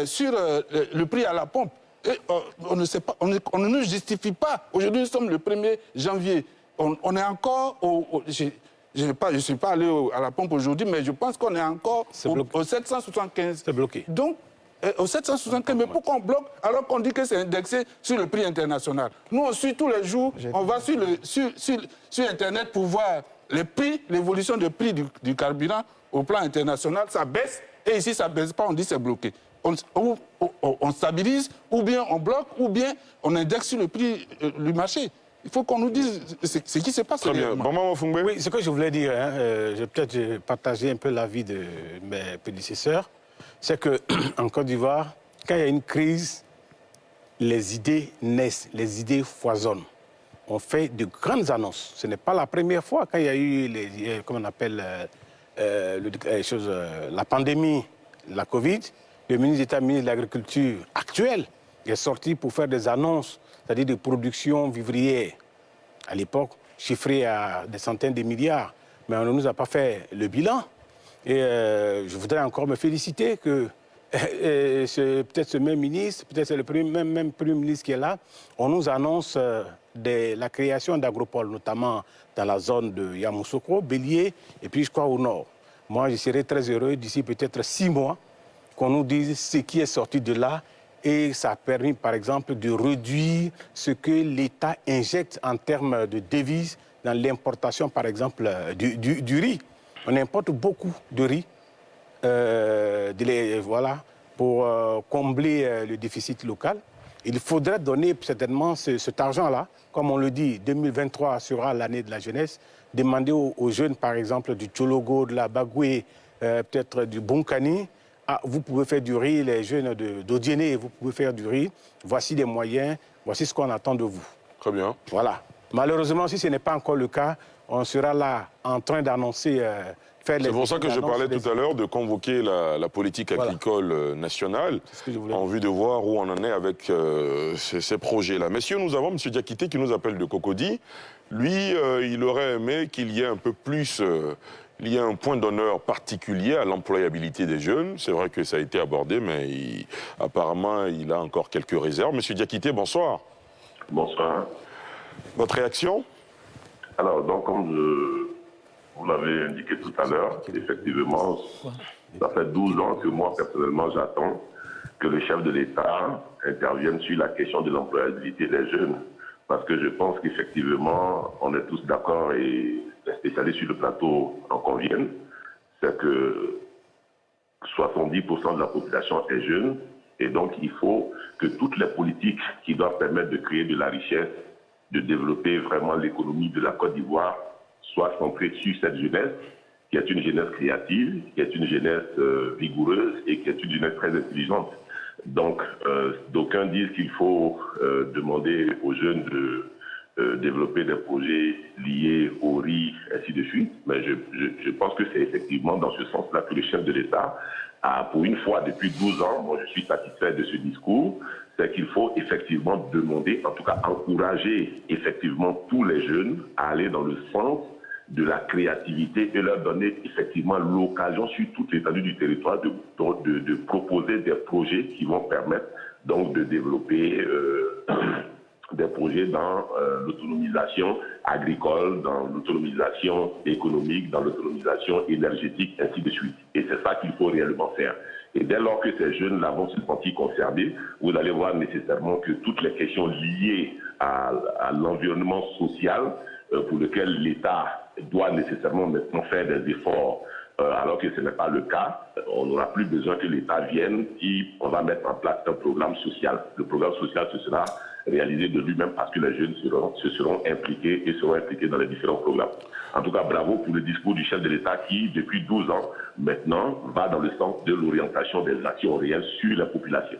sur le prix à la pompe. Et, on ne sait pas, on ne justifie pas. Aujourd'hui, nous sommes le 1er janvier. On est encore je ne suis pas allé à la pompe aujourd'hui, mais je pense qu'on est encore au 775. C'est bloqué. Donc, au 775, mais pourquoi on bloque alors qu'on dit que c'est indexé sur le prix international? Nous, on suit tous les jours, on va sur Internet pour voir les prix, l'évolution des prix du carburant au plan international. Ça baisse, et ici, ça ne baisse pas, on dit c'est bloqué. On stabilise, ou bien on bloque, ou bien on indexe sur le prix du marché. Il faut qu'on nous dise ce qui se passe. Très bien. Oui, ce que je voulais dire, je vais peut-être partager un peu l'avis de mes prédécesseurs, c'est qu'en Côte d'Ivoire, quand il y a une crise, les idées naissent, les idées foisonnent. On fait de grandes annonces. Ce n'est pas la première fois quand il y a eu, comment on appelle, la pandémie, la Covid. Le ministre d'État, ministre de l'Agriculture actuel, est sorti pour faire des annonces, c'est-à-dire de production vivrière, à l'époque, chiffrée à des centaines de milliards. Mais on ne nous a pas fait le bilan. Et je voudrais encore me féliciter que peut-être ce même ministre, peut-être c'est le même Premier ministre qui est là, on nous annonce la création d'agropoles, notamment dans la zone de Yamoussoukro, Bélier, et puis je crois au nord. Moi, je serais très heureux d'ici peut-être 6 mois qu'on nous dise ce qui est sorti de là. Et ça a permis, par exemple, de réduire ce que l'État injecte en termes de devises dans l'importation, par exemple, du riz. On importe beaucoup de riz voilà, pour combler le déficit local. Il faudrait donner certainement cet argent-là, comme on le dit, 2023 sera l'année de la jeunesse, demander aux jeunes, par exemple, du Tchologo, de la Bagoué, peut-être du Bonkani. Ah, vous pouvez faire du riz, les jeunes d'Odiéné, vous pouvez faire du riz. Voici les moyens, voici ce qu'on attend de vous. Très bien. Voilà. Malheureusement, si ce n'est pas encore le cas, on sera là en train d'annoncer... C'est pour ça que je parlais tout à l'heure de convoquer la politique agricole nationale en vue de voir où on en est avec ces projets-là. Messieurs, nous avons M. Diakité qui nous appelle de Cocody. Lui, il aurait aimé qu'il y ait un peu plus... il y a un point d'honneur particulier à l'employabilité des jeunes. C'est vrai que ça a été abordé, mais apparemment, il a encore quelques réserves. Monsieur Diakité, bonsoir. Bonsoir. Votre réaction? Alors, donc, comme vous l'avez indiqué tout à l'heure, effectivement, ça fait 12 ans que moi, personnellement, j'attends que le chef de l'État intervienne sur la question de l'employabilité des jeunes. Parce que je pense qu'effectivement, on est tous d'accord et les spécialistes sur le plateau en conviennent, c'est que 70% de la population est jeune et donc il faut que toutes les politiques qui doivent permettre de créer de la richesse, de développer vraiment l'économie de la Côte d'Ivoire soient centrées sur cette jeunesse, qui est une jeunesse créative, qui est une jeunesse vigoureuse et qui est une jeunesse très intelligente. Donc, d'aucuns disent qu'il faut demander aux jeunes de développer des projets liés au riz, ainsi de suite. Mais je pense que c'est effectivement dans ce sens-là que le chef de l'État a, pour une fois depuis 12 ans, moi je suis satisfait de ce discours, c'est qu'il faut effectivement demander, en tout cas encourager effectivement tous les jeunes à aller dans le sens de la créativité et leur donner effectivement l'occasion sur toute l'étendue du territoire de proposer des projets qui vont permettre donc de développer des projets dans l'autonomisation agricole, dans l'autonomisation économique, dans l'autonomisation énergétique, ainsi de suite. Et c'est ça qu'il faut réellement faire. Et dès lors que ces jeunes-là vont se sentir concernés, vous allez voir nécessairement que toutes les questions liées à l'environnement social, pour lequel l'État doit nécessairement maintenant faire des efforts, alors que ce n'est pas le cas, on n'aura plus besoin que l'État vienne et on va mettre en place un programme social. Le programme social, ce sera réalisé de lui-même parce que les jeunes se seront impliqués et seront impliqués dans les différents programmes. En tout cas, bravo pour le discours du chef de l'État qui, depuis 12 ans, maintenant, va dans le sens de l'orientation des actions réelles sur la population.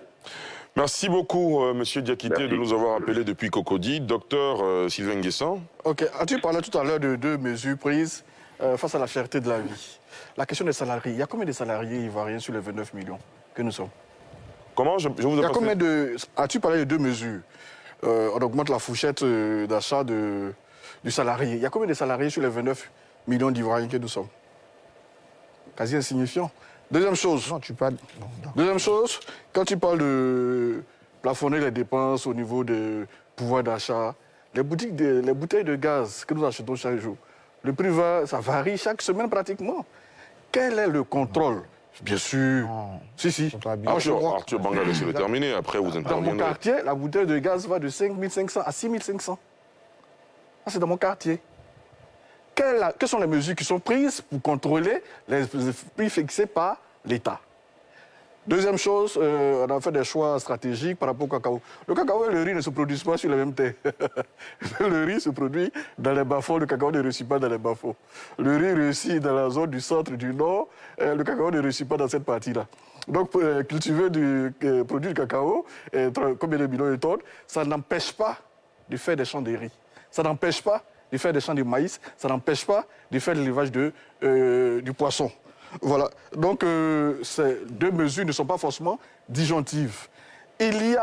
Merci beaucoup, Monsieur Diakité, de nous avoir appelé depuis Cocody. Docteur Sylvain Nguessan. Ok, as-tu parlé tout à l'heure de deux mesures prises face à la cherté de la vie? La question des salariés, il y a combien de salariés ivoiriens sur les 29 millions que nous sommes? Comment je vous ai il y a combien de... As-tu parlé de deux mesures? On augmente la fourchette d'achat du salarié. Il y a combien de salariés sur les 29 millions d'Ivoiriens que nous sommes? Quasi insignifiant. Deuxième chose, Deuxième chose, quand tu parles de plafonner les dépenses au niveau du pouvoir d'achat, les bouteilles de gaz que nous achetons chaque jour, le prix ça varie chaque semaine pratiquement. Quel est le contrôle? Bien sûr. Si. Arthur Banga, laissez-le terminer, après vous interviendrez. Dans mon quartier, la bouteille de gaz va de 5 500 à 6 500. Ça, c'est dans mon quartier. Quelles sont les mesures qui sont prises pour contrôler les prix fixés par l'État? Deuxième chose, on a fait des choix stratégiques par rapport au cacao. Le cacao et le riz ne se produisent pas sur les mêmes terres. Le riz se produit dans les bas-fonds, le cacao ne réussit pas dans les bas-fonds. Le riz réussit dans la zone du centre, du nord, le cacao ne réussit pas dans cette partie-là. Donc, cultiver produire du cacao, combien de millions de tonnes, ça n'empêche pas de faire des champs de riz. Ça n'empêche pas de faire des champs de maïs, ça n'empêche pas de faire de l'élevage du poisson. Voilà. Donc, ces deux mesures ne sont pas forcément disjonctives. Il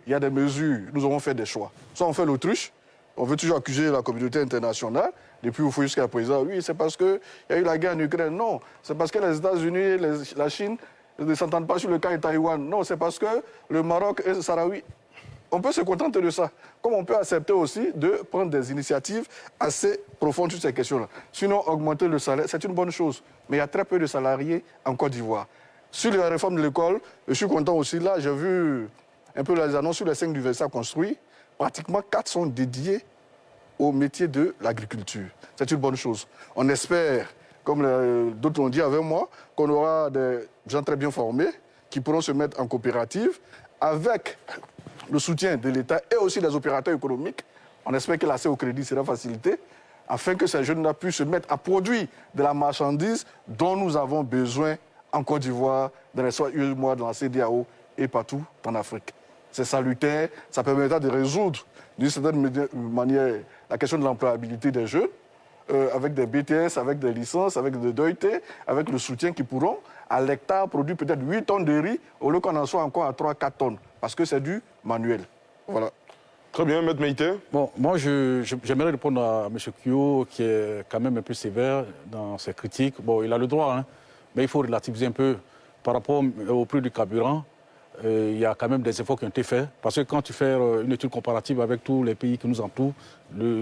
y a des mesures, nous avons fait des choix. Soit on fait l'autruche, on veut toujours accuser la communauté internationale, depuis au jusqu'à présent, oui, c'est parce qu'il y a eu la guerre en Ukraine. Non, c'est parce que les États-Unis et la Chine ne s'entendent pas sur le cas de Taïwan. Non, c'est parce que le Maroc et le Sahraoui. On peut se contenter de ça. Comme on peut accepter aussi de prendre des initiatives assez profondes sur ces questions-là. Sinon, augmenter le salaire, c'est une bonne chose. Mais il y a très peu de salariés en Côte d'Ivoire. Sur la réforme de l'école, je suis content aussi. Là, j'ai vu un peu les annonces sur les 5 universités construites. Pratiquement 4 sont dédiés au métier de l'agriculture. C'est une bonne chose. On espère, comme d'autres l'ont dit avec moi, qu'on aura des gens très bien formés qui pourront se mettre en coopérative avec le soutien de l'État et aussi des opérateurs économiques. On espère que l'accès au crédit sera facilité afin que ces jeunes-là puissent se mettre à produire de la marchandise dont nous avons besoin en Côte d'Ivoire, dans les 8 mois, dans la CEDEAO et partout en Afrique. c'est salutaire, ça permettra de résoudre d'une certaine manière la question de l'employabilité des jeunes, avec des BTS, avec des licences, avec des DEUT, avec le soutien qu'ils pourront, à l'hectare produire peut-être 8 tonnes de riz, au lieu qu'on en soit encore à 3-4 tonnes, parce que c'est du manuel. Voilà. Très bien, Maître Meïté. Bon, moi, j'aimerais répondre à M. Kyo, qui est quand même un peu sévère dans ses critiques. Bon, il a le droit, hein, mais il faut relativiser un peu par rapport au prix du carburant. Il y a quand même des efforts qui ont été faits. Parce que quand tu fais une étude comparative avec tous les pays qui nous entourent,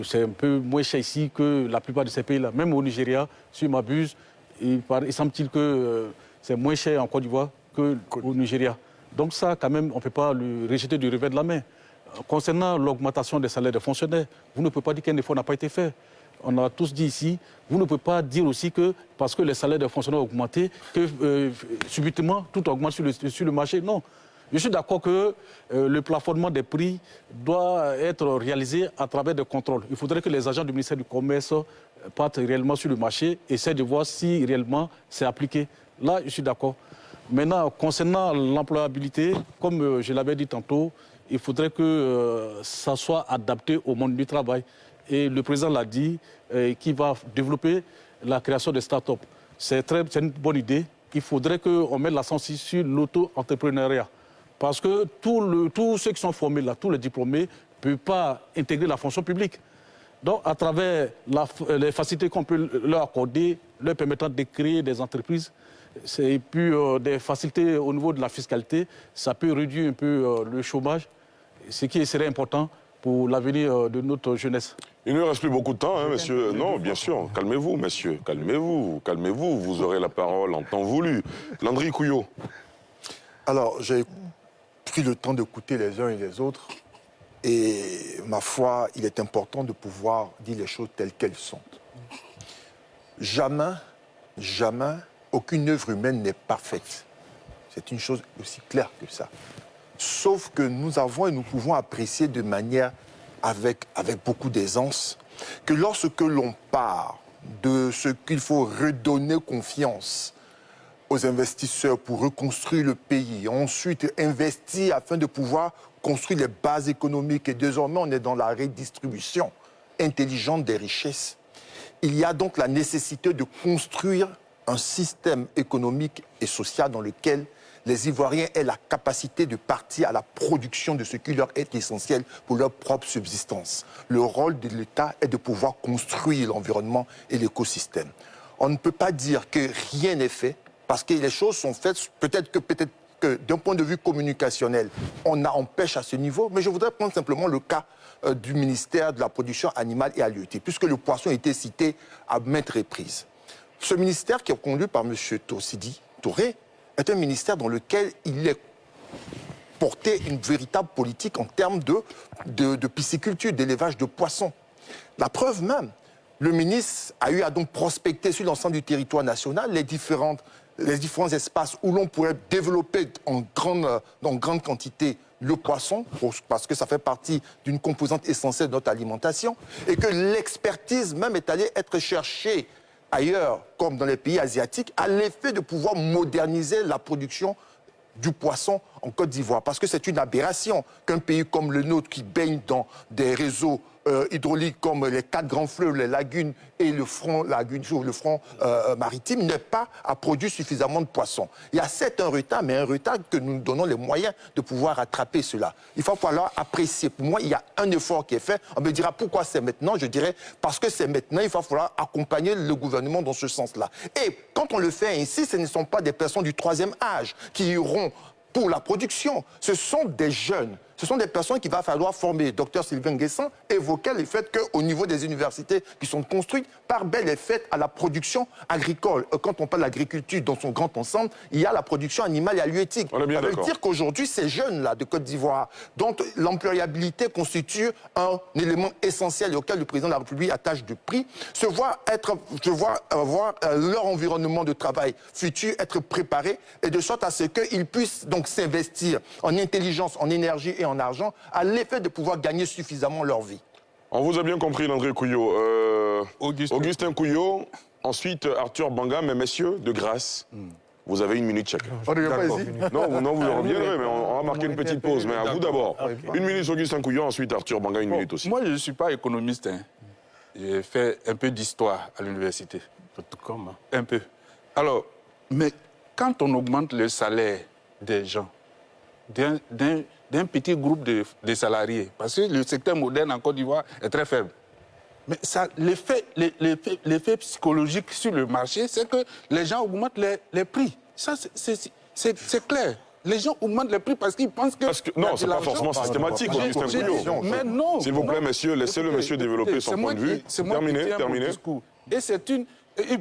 c'est un peu moins cher ici que la plupart de ces pays-là. Même au Nigeria, si je m'abuse, il semble-t-il que c'est moins cher en Côte d'Ivoire qu'au Nigeria. Donc ça, quand même, on ne peut pas le rejeter du revers de la main. Concernant l'augmentation des salaires des fonctionnaires, vous ne pouvez pas dire qu'un effort n'a pas été fait. On a tous dit ici, vous ne pouvez pas dire aussi que parce que les salaires des fonctionnaires ont augmenté, que subitement tout augmente sur le marché. Non. Je suis d'accord que le plafonnement des prix doit être réalisé à travers des contrôles. Il faudrait que les agents du ministère du Commerce partent réellement sur le marché et essaient de voir si réellement c'est appliqué. Là, je suis d'accord. Maintenant, concernant l'employabilité, comme je l'avais dit tantôt, il faudrait que ça soit adapté au monde du travail. Et le président l'a dit, qu'il va développer la création de start-up. C'est une bonne idée. Il faudrait qu'on mette l'accent sur l'auto-entrepreneuriat. Parce que tous ceux qui sont formés là, tous les diplômés, ne peuvent pas intégrer la fonction publique. Donc, à travers les facilités qu'on peut leur accorder, leur permettant de créer des entreprises, et puis des facilités au niveau de la fiscalité, ça peut réduire un peu le chômage, ce qui serait important pour l'avenir de notre jeunesse. Il ne reste plus beaucoup de temps, hein, monsieur. Non, bien sûr. Calmez-vous, monsieur. Calmez-vous. Calmez-vous. Vous aurez la parole en temps voulu. Landry Couillot. Alors, j'ai pris le temps d'écouter les uns et les autres. Et ma foi, il est important de pouvoir dire les choses telles qu'elles sont. Jamais, jamais, aucune œuvre humaine n'est parfaite. C'est une chose aussi claire que ça. Sauf que nous avons et nous pouvons apprécier de manière avec beaucoup d'aisance que lorsque l'on part de ce qu'il faut redonner confiance aux investisseurs pour reconstruire le pays, ensuite investir afin de pouvoir construire les bases économiques et désormais on est dans la redistribution intelligente des richesses. Il y a donc la nécessité de construire un système économique et social dans lequel les Ivoiriens aient la capacité de partir à la production de ce qui leur est essentiel pour leur propre subsistance. Le rôle de l'État est de pouvoir construire l'environnement et l'écosystème. On ne peut pas dire que rien n'est fait, parce que les choses sont faites, peut-être que d'un point de vue communicationnel, on pêche à ce niveau, mais je voudrais prendre simplement le cas du ministère de la Production animale et halieutique, puisque le poisson a été cité à maintes reprises. Ce ministère qui est conduit par M. Tossidi Touré est un ministère dans lequel il est porté une véritable politique en termes de pisciculture, d'élevage de poissons. La preuve même, le ministre a eu à donc prospecter sur l'ensemble du territoire national les différents espaces où l'on pourrait développer en grande quantité le poisson, parce que ça fait partie d'une composante essentielle de notre alimentation, et que l'expertise même est allée être cherchée ailleurs, comme dans les pays asiatiques, à l'effet de pouvoir moderniser la production du poisson en Côte d'Ivoire. Parce que c'est une aberration qu'un pays comme le nôtre, qui baigne dans des réseaux hydrauliques comme les 4 grands fleuves, les lagunes et le front maritime, n'ait pas à produire suffisamment de poissons. Il y a certes un retard, mais un retard que nous nous donnons les moyens de pouvoir rattraper cela. Il faut falloir apprécier. Pour moi, il y a un effort qui est fait. On me dira pourquoi c'est maintenant. Je dirais parce que c'est maintenant. Il va falloir accompagner le gouvernement dans ce sens-là. Et quand on le fait ainsi, ce ne sont pas des personnes du 3e âge qui iront pour la production. Ce sont des jeunes. Ce sont des personnes qu'il va falloir former. Dr Sylvain Guessan évoquait le fait qu'au niveau des universités qui sont construites, part belle est faite à la production agricole. Quand on parle d'agriculture dans son grand ensemble, il y a la production animale et halieutique. Ça veut dire qu'aujourd'hui, ces jeunes-là de Côte d'Ivoire, dont l'employabilité constitue un élément essentiel auquel le président de la République attache de prix, se voient avoir leur environnement de travail futur être préparé et de sorte à ce qu'ils puissent donc s'investir en intelligence, en énergie et en argent à l'effet de pouvoir gagner suffisamment leur vie. On vous a bien compris, Landry Couillot. Augustin Couillot, ensuite Arthur Banga, mais messieurs, de grâce, Vous avez 1 minute chacun. On ne vient pas ici. Non, vous reviendrez, mais on va marquer une petite pause. Mais à vous d'abord. 1 minute Augustin Couillon, ensuite Arthur Banga, 1 minute aussi. Moi, je ne suis pas économiste. Hein. J'ai fait un peu d'histoire à l'université. Comment? Un peu. Alors, mais quand on augmente le salaire des gens, d'un petit groupe de salariés, parce que le secteur moderne en Côte d'Ivoire est très faible, mais l'effet psychologique sur le marché, c'est que les gens augmentent les prix. Ça, c'est clair. Les gens augmentent les prix parce qu'ils pensent que... Non, ce n'est pas forcément systématique, Augustin Couillon. Mais non. S'il vous plaît, messieurs, laissez le monsieur développer son point de vue. Terminé. Et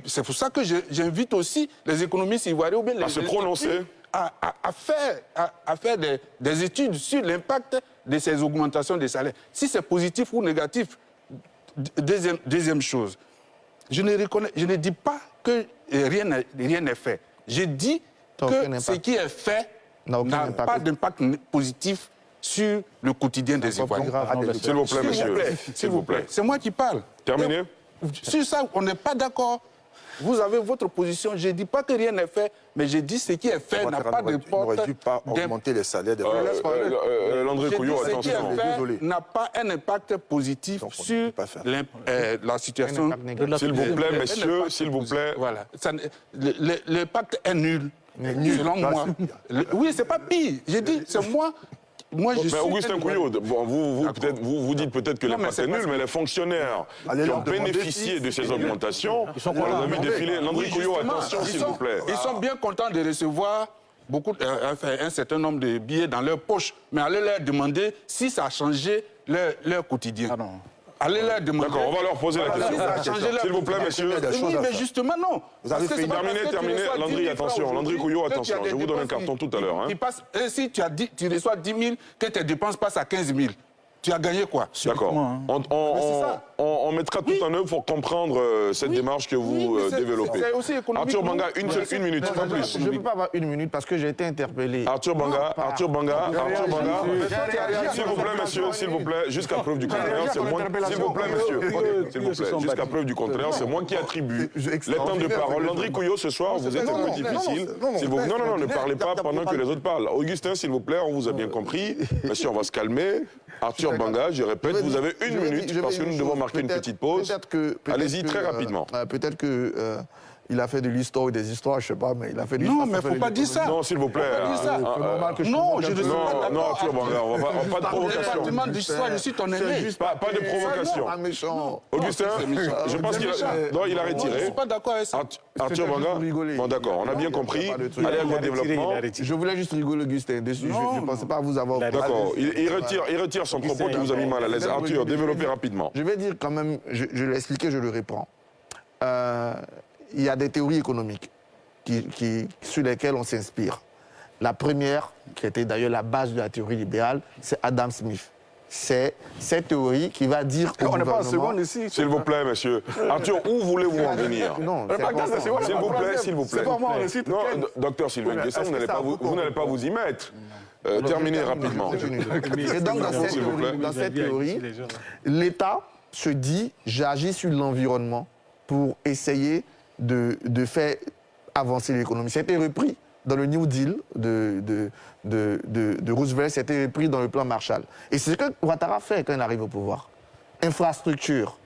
c'est pour ça que j'invite aussi les économistes ivoiriens à se prononcer. À faire des études sur l'impact de ces augmentations des salaires. Si c'est positif ou négatif. Deuxième chose, je ne dis pas que rien n'est fait. Je dis que ce qui est fait n'a pas d'impact positif sur le quotidien des Ivoiriens. S'il vous plaît, monsieur. S'il vous plaît. C'est moi qui parle. Terminé. Sur ça, on n'est pas d'accord. Vous avez votre position. Je ne dis pas que rien n'est fait, mais je dis ce qui est fait n'a pas de porte. On n'aurait dû pas augmenter les salaires des Landry Couillon, attention. Ce qui est fait n'a pas un impact positif sur la situation. S'il vous plaît, messieurs, s'il vous plaît. Voilà. L'impact est nul, selon moi. Oui, c'est pas pire. J'ai dit, c'est moi. Mais Augustin Couillon, vous dites peut-être que l'impact est nul, mais les fonctionnaires qui ont bénéficié de ces augmentations, on les a vu défiler. Landry Couillon, attention, s'il vous plaît. Ils sont bien contents de recevoir un certain nombre de billets dans leur poche, mais allez leur demander si ça a changé leur quotidien. Allez leur demander. D'accord, on va leur poser la question. S'il vous plaît, messieurs. Oui, mais justement, non. Vous avez fait terminé. Landry, attention. Landry Couillon, attention. Je vous donne un carton tout à l'heure. Si tu reçois 10 000, que tes dépenses passent à 15 000, tu as gagné quoi? D'accord. On mettra tout en œuvre pour comprendre cette démarche que vous développez. Arthur Banga, une minute, pas plus. Je ne peux pas avoir 1 minute parce que j'ai été interpellé. Arthur Banga. S'il vous plaît, monsieur, s'il vous plaît, jusqu'à preuve du contraire, c'est moi. S'il vous plaît, monsieur, s'il vous plaît, jusqu'à preuve du contraire, c'est moi qui attribue les temps de parole. Landry Couillon, ce soir, vous êtes un peu difficile. Non, ne parlez pas pendant que les autres parlent. Augustin, s'il vous plaît, on vous a bien compris. Monsieur, on va se calmer. Arthur Banga, je répète, vous avez 1 minute parce que nous devons marquer une petite pause. Allez-y très rapidement. Peut-être qu'il a fait de l'histoire ou des histoires, je ne sais pas, mais il a fait de l'histoire. Non, mais il ne faut pas dire ça. Non, s'il vous plaît. Non, je ne suis pas d'accord. Non, Arthur Banga, pas de provocation. Je demande d'histoire, je suis ton aîné. Pas de provocation. Augustin, je pense qu'il a retiré. Je ne suis pas d'accord avec ça. Arthur Banga, bon d'accord, on a bien compris. Allez à votre développement. Je voulais juste rigoler, Augustin, dessus. Je ne pensais pas vous avoir... D'accord, il retire son propos qui vous a mis mal à l'aise. Arthur, développez rapidement. Je vais dire quand même, je l'ai expliqué, je le reprends. Il y a des théories économiques sur lesquelles on s'inspire. La première, qui était d'ailleurs la base de la théorie libérale, c'est Adam Smith. C'est cette théorie qui va dire au gouvernement... On n'est pas en seconde ici. S'il vous plaît, monsieur. Arthur, où voulez-vous en venir? Non, s'il vous plaît. Non, docteur Sylvain Guessant, vous n'allez pas vous y mettre. Terminez rapidement. Et donc, dans cette théorie, l'État se dit, j'agis sur l'environnement pour essayer de faire avancer l'économie. C'était repris dans le New Deal de Roosevelt, c'était repris dans le plan Marshall. Et c'est ce que Ouattara fait quand il arrive au pouvoir. Infrastructure,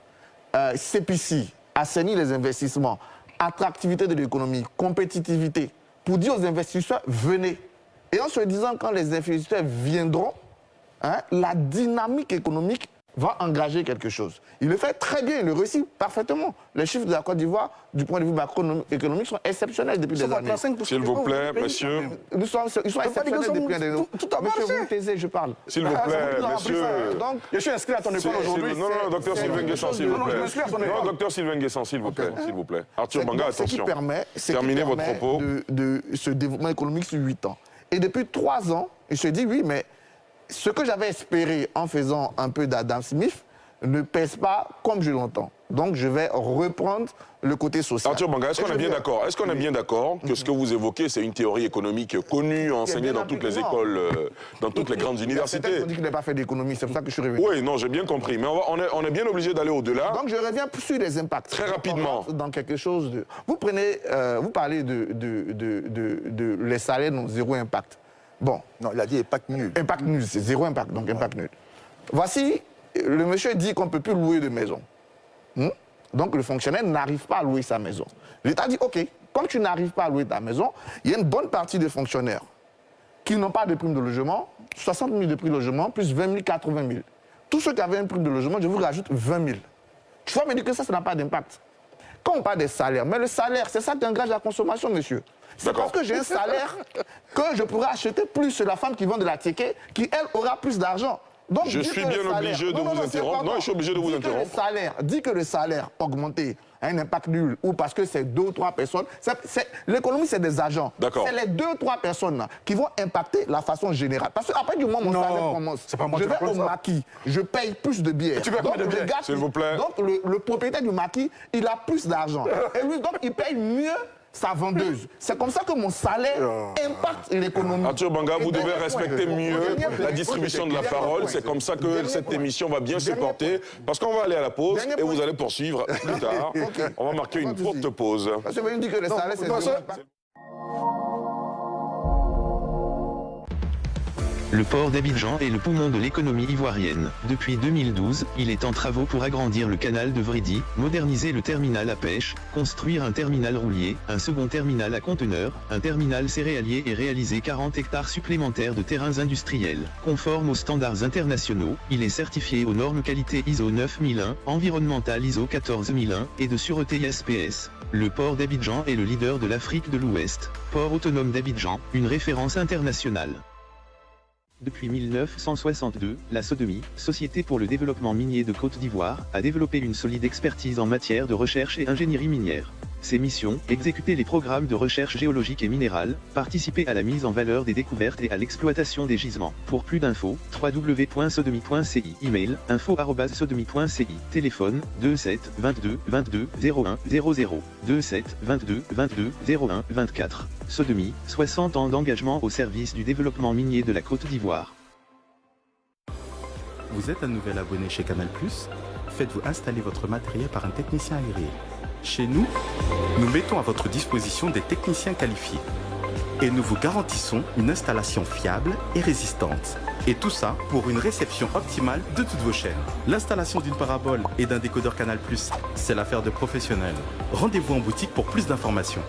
CPC, assainir les investissements, attractivité de l'économie, compétitivité, pour dire aux investisseurs, venez. Et en se disant, quand les investisseurs viendront, la dynamique économique va engager quelque chose. Il le fait très bien, il le réussit parfaitement. Les chiffres de la Côte d'Ivoire, du point de vue macroéconomique, sont exceptionnels depuis des années. S'il vous plaît, monsieur. Ils sont exceptionnels depuis des années. Tout a marché. Monsieur, vous taisez, je parle. S'il vous plaît, monsieur. Donc, je suis inscrit à ton école aujourd'hui. Non, docteur Sylvain Guessant, s'il vous plaît. Non, docteur Sylvain Guessant, s'il vous plaît. S'il vous plaît. Arthur Banga, attention. Terminez votre propos. De ce développement économique sur 8 ans. Et depuis 3 ans, il se dit, oui, mais ce que j'avais espéré en faisant un peu d'Adam Smith, ne pèse pas comme je l'entends. Donc je vais reprendre le côté social. Arthur Banga, est-ce qu'on est bien d'accord? Est-ce qu'on est bien d'accord que ce que vous évoquez, c'est une théorie économique connue, enseignée dans toutes les écoles, dans toutes les grandes universités? On dit qu'il n'a pas fait d'économie, c'est pour ça que je suis revenu. Oui, non, j'ai bien compris. Mais on est bien obligé d'aller au-delà. Donc je reviens sur les impacts. Très rapidement. Dans quelque chose de... Vous parlez de les salaires n'ont zéro impact. Bon. Non, il a dit impact nul. Impact nul, c'est zéro impact, donc impact nul. Voici, le monsieur dit qu'on ne peut plus louer de maison. Donc le fonctionnaire n'arrive pas à louer sa maison. L'État dit, OK, comme tu n'arrives pas à louer ta maison, il y a une bonne partie des fonctionnaires qui n'ont pas de prime de logement, 60 000 de prime de logement, plus 20 000, 80 000. Tous ceux qui avaient une prime de logement, je vous rajoute 20 000. Tu vas me dire que ça n'a pas d'impact. Quand on parle des salaires, mais le salaire, c'est ça qui engage la consommation, monsieur. C'est parce que j'ai un salaire que je pourrais acheter plus la femme qui vend de la ticket, qui, elle, aura plus d'argent. Donc, je suis bien obligé de vous interrompre. Non, je suis obligé de vous interrompre. Dit que le salaire augmenté a un impact nul, ou parce que c'est 2 ou 3 personnes. L'économie, c'est des agents. C'est les 2 ou 3 personnes là, qui vont impacter la façon générale. Parce qu'après du moment où mon salaire commence, je vais au maquis, je paye plus de bière. Tu donc, de bière, s'il vous plaît. Donc le propriétaire du maquis, il a plus d'argent. Et lui, donc, il paye mieux sa vendeuse. C'est comme ça que mon salaire impacte l'économie. Arthur Banga, vous devez respecter mieux la distribution de la parole. C'est comme ça que cette émission va bien se porter. Parce qu'on va aller à la pause et vous allez poursuivre plus tard. On va marquer une courte pause. Parce que vous dites que le salaire, c'est... Le port d'Abidjan est le poumon de l'économie ivoirienne. Depuis 2012, il est en travaux pour agrandir le canal de Vridi, moderniser le terminal à pêche, construire un terminal roulier, un second terminal à conteneurs, un terminal céréalier et réaliser 40 hectares supplémentaires de terrains industriels. Conforme aux standards internationaux, il est certifié aux normes qualité ISO 9001, environnemental ISO 14001 et de sûreté SPS. Le port d'Abidjan est le leader de l'Afrique de l'Ouest. Port autonome d'Abidjan, une référence internationale. Depuis 1962, la SODEMI, Société pour le développement minier de Côte d'Ivoire, a développé une solide expertise en matière de recherche et ingénierie minière. Ses missions, exécuter les programmes de recherche géologique et minérale, participer à la mise en valeur des découvertes et à l'exploitation des gisements. Pour plus d'infos, www.sodemi.ci, email, info@sodemi.ci, téléphone, 27 22 22 01 00, 27 22 22 01 24. SODEMI, 60 ans d'engagement au service du développement minier de la Côte d'Ivoire. Vous êtes un nouvel abonné chez Canal+, faites-vous installer votre matériel par un technicien agréé. Chez nous, nous mettons à votre disposition des techniciens qualifiés. Et nous vous garantissons une installation fiable et résistante. Et tout ça pour une réception optimale de toutes vos chaînes. L'installation d'une parabole et d'un décodeur Canal+, c'est l'affaire de professionnels. Rendez-vous en boutique pour plus d'informations.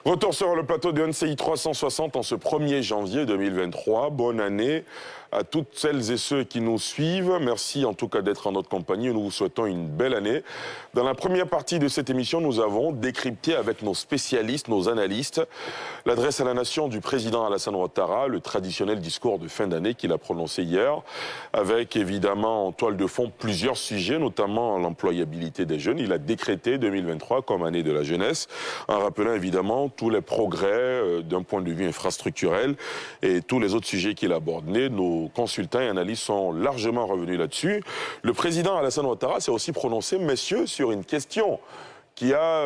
Retour sur le plateau de NCI 360 en ce 1er janvier 2023. Bonne année à toutes celles et ceux qui nous suivent. Merci en tout cas d'être en notre compagnie. Nous vous souhaitons une belle année. Dans la première partie de cette émission, nous avons décrypté avec nos spécialistes, nos analystes, l'adresse à la nation du président Alassane Ouattara, le traditionnel discours de fin d'année qu'il a prononcé hier, avec évidemment en toile de fond plusieurs sujets, notamment l'employabilité des jeunes. Il a décrété 2023 comme année de la jeunesse, en rappelant évidemment tous les progrès d'un point de vue infrastructurel et tous les autres sujets qu'il a abordés. Nos consultants et analystes sont largement revenus là-dessus. Le président Alassane Ouattara s'est aussi prononcé, messieurs, sur une question qui a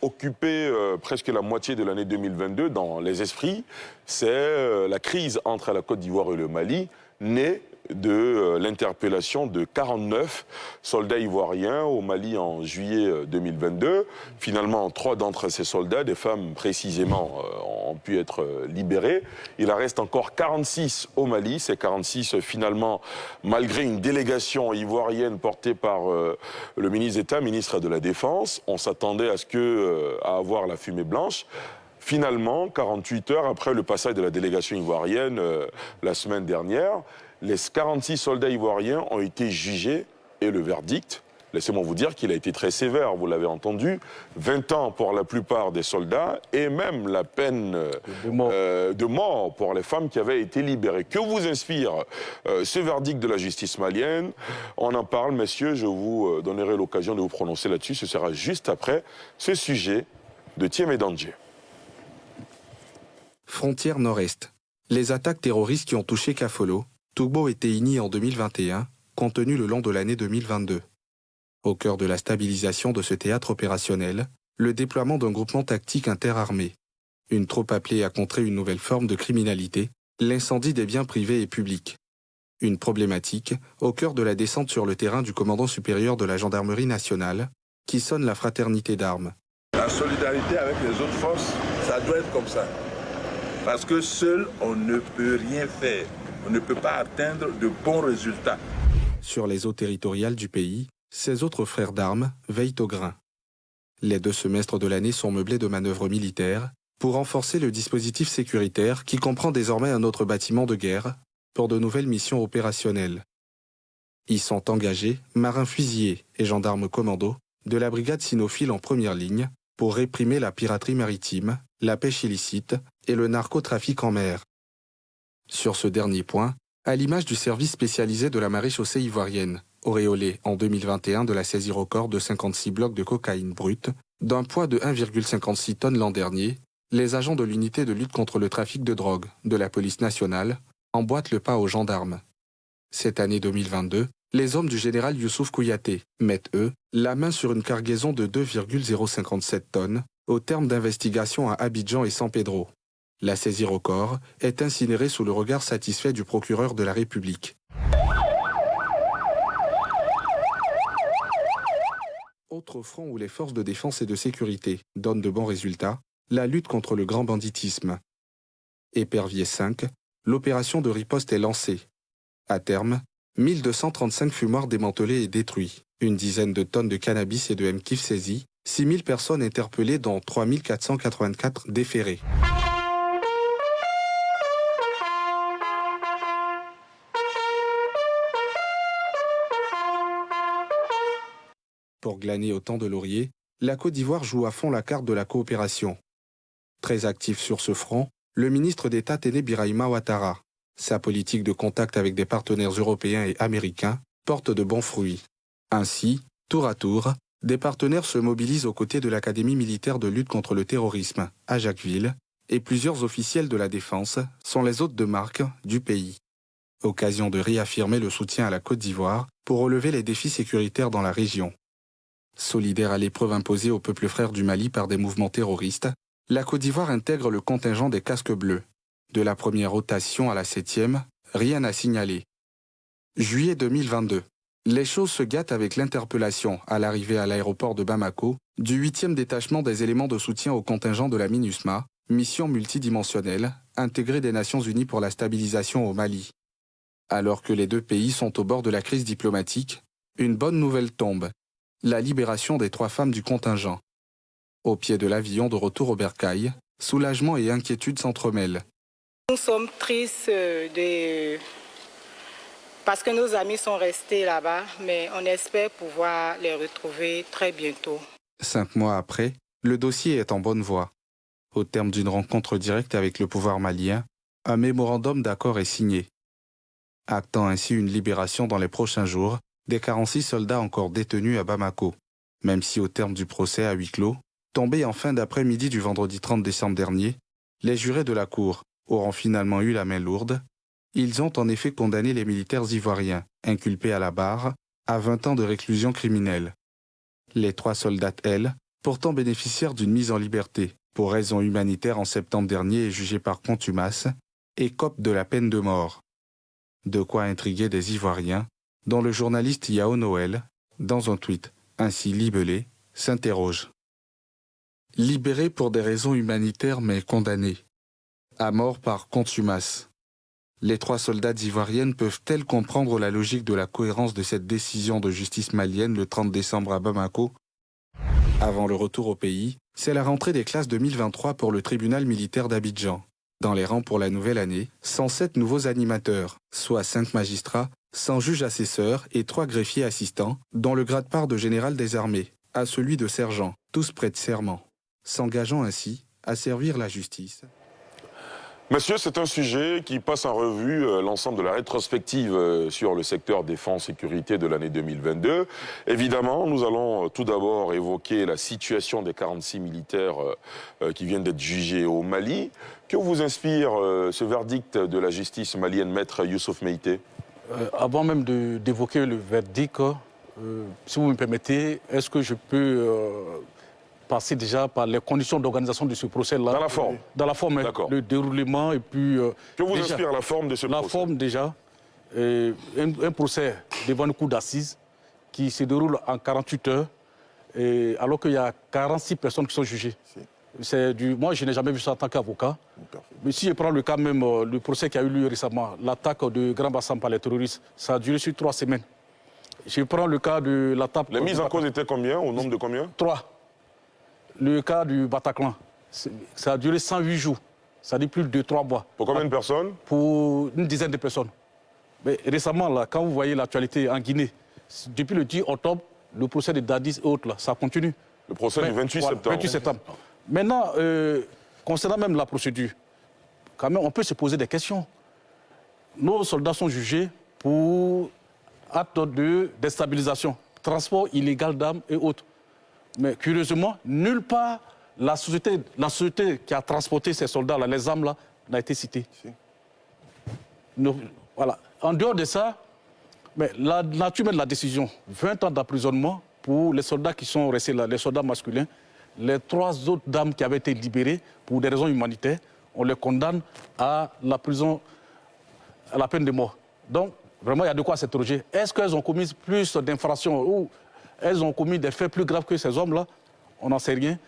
occupé presque la moitié de l'année 2022 dans les esprits. C'est la crise entre la Côte d'Ivoire et le Mali, née de l'interpellation de 49 soldats ivoiriens au Mali en juillet 2022. Finalement, 3 d'entre ces soldats, des femmes précisément, ont pu être libérés. Il en reste encore 46 au Mali. Ces 46, finalement, malgré une délégation ivoirienne portée par le ministre d'État, ministre de la Défense, on s'attendait à avoir la fumée blanche. Finalement, 48 heures après le passage de la délégation ivoirienne la semaine dernière, les 46 soldats ivoiriens ont été jugés et le verdict laissez-moi vous dire qu'il a été très sévère, vous l'avez entendu. 20 ans pour la plupart des soldats et même la peine de mort pour les femmes qui avaient été libérées. Que vous inspire ce verdict de la justice malienne? On en parle, messieurs, je vous donnerai l'occasion de vous prononcer là-dessus. Ce sera juste après ce sujet de Thiemé Dandje. Frontière nord-est. Les attaques terroristes qui ont touché Kafolo, Tougbo et Teini en 2021, contenues le long de l'année 2022. Au cœur de la stabilisation de ce théâtre opérationnel, le déploiement d'un groupement tactique interarmé. Une troupe appelée à contrer une nouvelle forme de criminalité, l'incendie des biens privés et publics. Une problématique au cœur de la descente sur le terrain du commandant supérieur de la gendarmerie nationale, qui sonne la fraternité d'armes. La solidarité avec les autres forces, ça doit être comme ça. Parce que seul, on ne peut rien faire. On ne peut pas atteindre de bons résultats. Sur les eaux territoriales du pays, ses autres frères d'armes veillent au grain. Les 2 semestres de l'année sont meublés de manœuvres militaires pour renforcer le dispositif sécuritaire qui comprend désormais un autre bâtiment de guerre pour de nouvelles missions opérationnelles. Y sont engagés marins fusiliers et gendarmes commandos de la brigade cynophile en première ligne pour réprimer la piraterie maritime, la pêche illicite et le narcotrafic en mer. Sur ce dernier point, à l'image du service spécialisé de la maréchaussée ivoirienne, auréolé en 2021 de la saisie record de 56 blocs de cocaïne brute, d'un poids de 1,56 tonnes l'an dernier, les agents de l'unité de lutte contre le trafic de drogue de la police nationale emboîtent le pas aux gendarmes. Cette année 2022, les hommes du général Youssouf Kouyaté mettent, eux, la main sur une cargaison de 2,057 tonnes au terme d'investigations à Abidjan et San Pedro. La saisie record est incinérée sous le regard satisfait du procureur de la République. Autre front où les forces de défense et de sécurité donnent de bons résultats, la lutte contre le grand banditisme. Épervier 5, l'opération de riposte est lancée. À terme, 1235 fumoirs démantelés et détruits, une dizaine de tonnes de cannabis et de MKIF saisis, 6000 personnes interpellées dont 3484 déférées. Pour glaner autant de lauriers, la Côte d'Ivoire joue à fond la carte de la coopération. Très actif sur ce front, le ministre d'État Téné Birahima Ouattara. Sa politique de contact avec des partenaires européens et américains porte de bons fruits. Ainsi, tour à tour, des partenaires se mobilisent aux côtés de l'Académie militaire de lutte contre le terrorisme, à Jacquesville, et plusieurs officiels de la défense sont les hôtes de marque du pays. Occasion de réaffirmer le soutien à la Côte d'Ivoire pour relever les défis sécuritaires dans la région. Solidaire à l'épreuve imposée au peuple frère du Mali par des mouvements terroristes, la Côte d'Ivoire intègre le contingent des casques bleus. De la première rotation à la 7e, rien à signaler. Juillet 2022. Les choses se gâtent avec l'interpellation, à l'arrivée à l'aéroport de Bamako, du 8e détachement des éléments de soutien au contingent de la MINUSMA, mission multidimensionnelle, intégrée des Nations Unies pour la stabilisation au Mali. Alors que les 2 pays sont au bord de la crise diplomatique, une bonne nouvelle tombe. La libération des 3 femmes du contingent. Au pied de l'avion de retour au bercail, soulagement et inquiétude s'entremêlent. Nous sommes tristes parce que nos amis sont restés là-bas, mais on espère pouvoir les retrouver très bientôt. 5 mois après, le dossier est en bonne voie. Au terme d'une rencontre directe avec le pouvoir malien, un mémorandum d'accord est signé. Actant ainsi une libération dans les prochains jours des 46 soldats encore détenus à Bamako, même si au terme du procès à huis clos, tombé en fin d'après-midi du vendredi 30 décembre dernier, les jurés de la Cour auront finalement eu la main lourde. Ils ont en effet condamné les militaires ivoiriens, inculpés à la barre, à 20 ans de réclusion criminelle. Les 3 soldates, elles, pourtant bénéficiaires d'une mise en liberté pour raisons humanitaires en septembre dernier et jugées par contumace, écopent de la peine de mort. De quoi intriguer des Ivoiriens, dont le journaliste Yao Noël, dans un tweet ainsi libellé, s'interroge. Libérés pour des raisons humanitaires mais condamnés. À mort par contumace. Les 3 soldats ivoiriennes peuvent-elles comprendre la logique de la cohérence de cette décision de justice malienne le 30 décembre à Bamako? Avant le retour au pays, c'est la rentrée des classes 2023 pour le tribunal militaire d'Abidjan. Dans les rangs pour la nouvelle année, 107 nouveaux animateurs, soit 5 magistrats, 100 juges assesseurs et 3 greffiers assistants, dont le grade-part de général des armées, à celui de sergent, tous prêtent serment, s'engageant ainsi à servir la justice. Monsieur, c'est un sujet qui passe en revue l'ensemble de la rétrospective sur le secteur défense-sécurité de l'année 2022. Évidemment, nous allons tout d'abord évoquer la situation des 46 militaires qui viennent d'être jugés au Mali. Que vous inspire ce verdict de la justice malienne, maître Youssouf Meïté? Avant même d'évoquer le verdict, si vous me permettez, est-ce que je peux passer déjà par les conditions d'organisation de ce procès-là? Dans la forme. Dans la forme, le déroulement et puis... que vous inspire la forme de ce procès? La forme déjà, un procès devant une cour d'assises qui se déroule en 48 heures, alors qu'il y a 46 personnes qui sont jugées. Moi, je n'ai jamais vu ça en tant qu'avocat. Mais si je prends le cas même, le procès qui a eu lieu récemment, l'attaque de Grand Bassam par les terroristes, ça a duré sur 3 semaines. Je prends le cas de l'attaque... Les mises en cause étaient combien? Au nombre de combien? 3. Le cas du Bataclan, ça a duré 108 jours. Ça dit plus de 3 mois. Pour combien de personnes? Pour une dizaine de personnes. Mais récemment, là, quand vous voyez l'actualité en Guinée, depuis le 10 octobre, le procès de Dadis et autres, là, ça continue. Le procès du 28 septembre. 28 septembre. Maintenant, concernant même la procédure, quand même, on peut se poser des questions. Nos soldats sont jugés pour acte de déstabilisation, transport illégal d'armes et autres. Mais curieusement, nulle part la société qui a transporté ces soldats-là, les armes-là, n'a été citée. Si. Voilà. En dehors de ça, mais la nature même de la décision, 20 ans d'emprisonnement pour les soldats qui sont restés là, les soldats masculins, les 3 autres dames qui avaient été libérées pour des raisons humanitaires, on les condamne à la prison, à la peine de mort. Donc, vraiment, il y a de quoi s'interroger. Est-ce qu'elles ont commis plus d'infractions ou elles ont commis des faits plus graves que ces hommes-là? On n'en sait rien.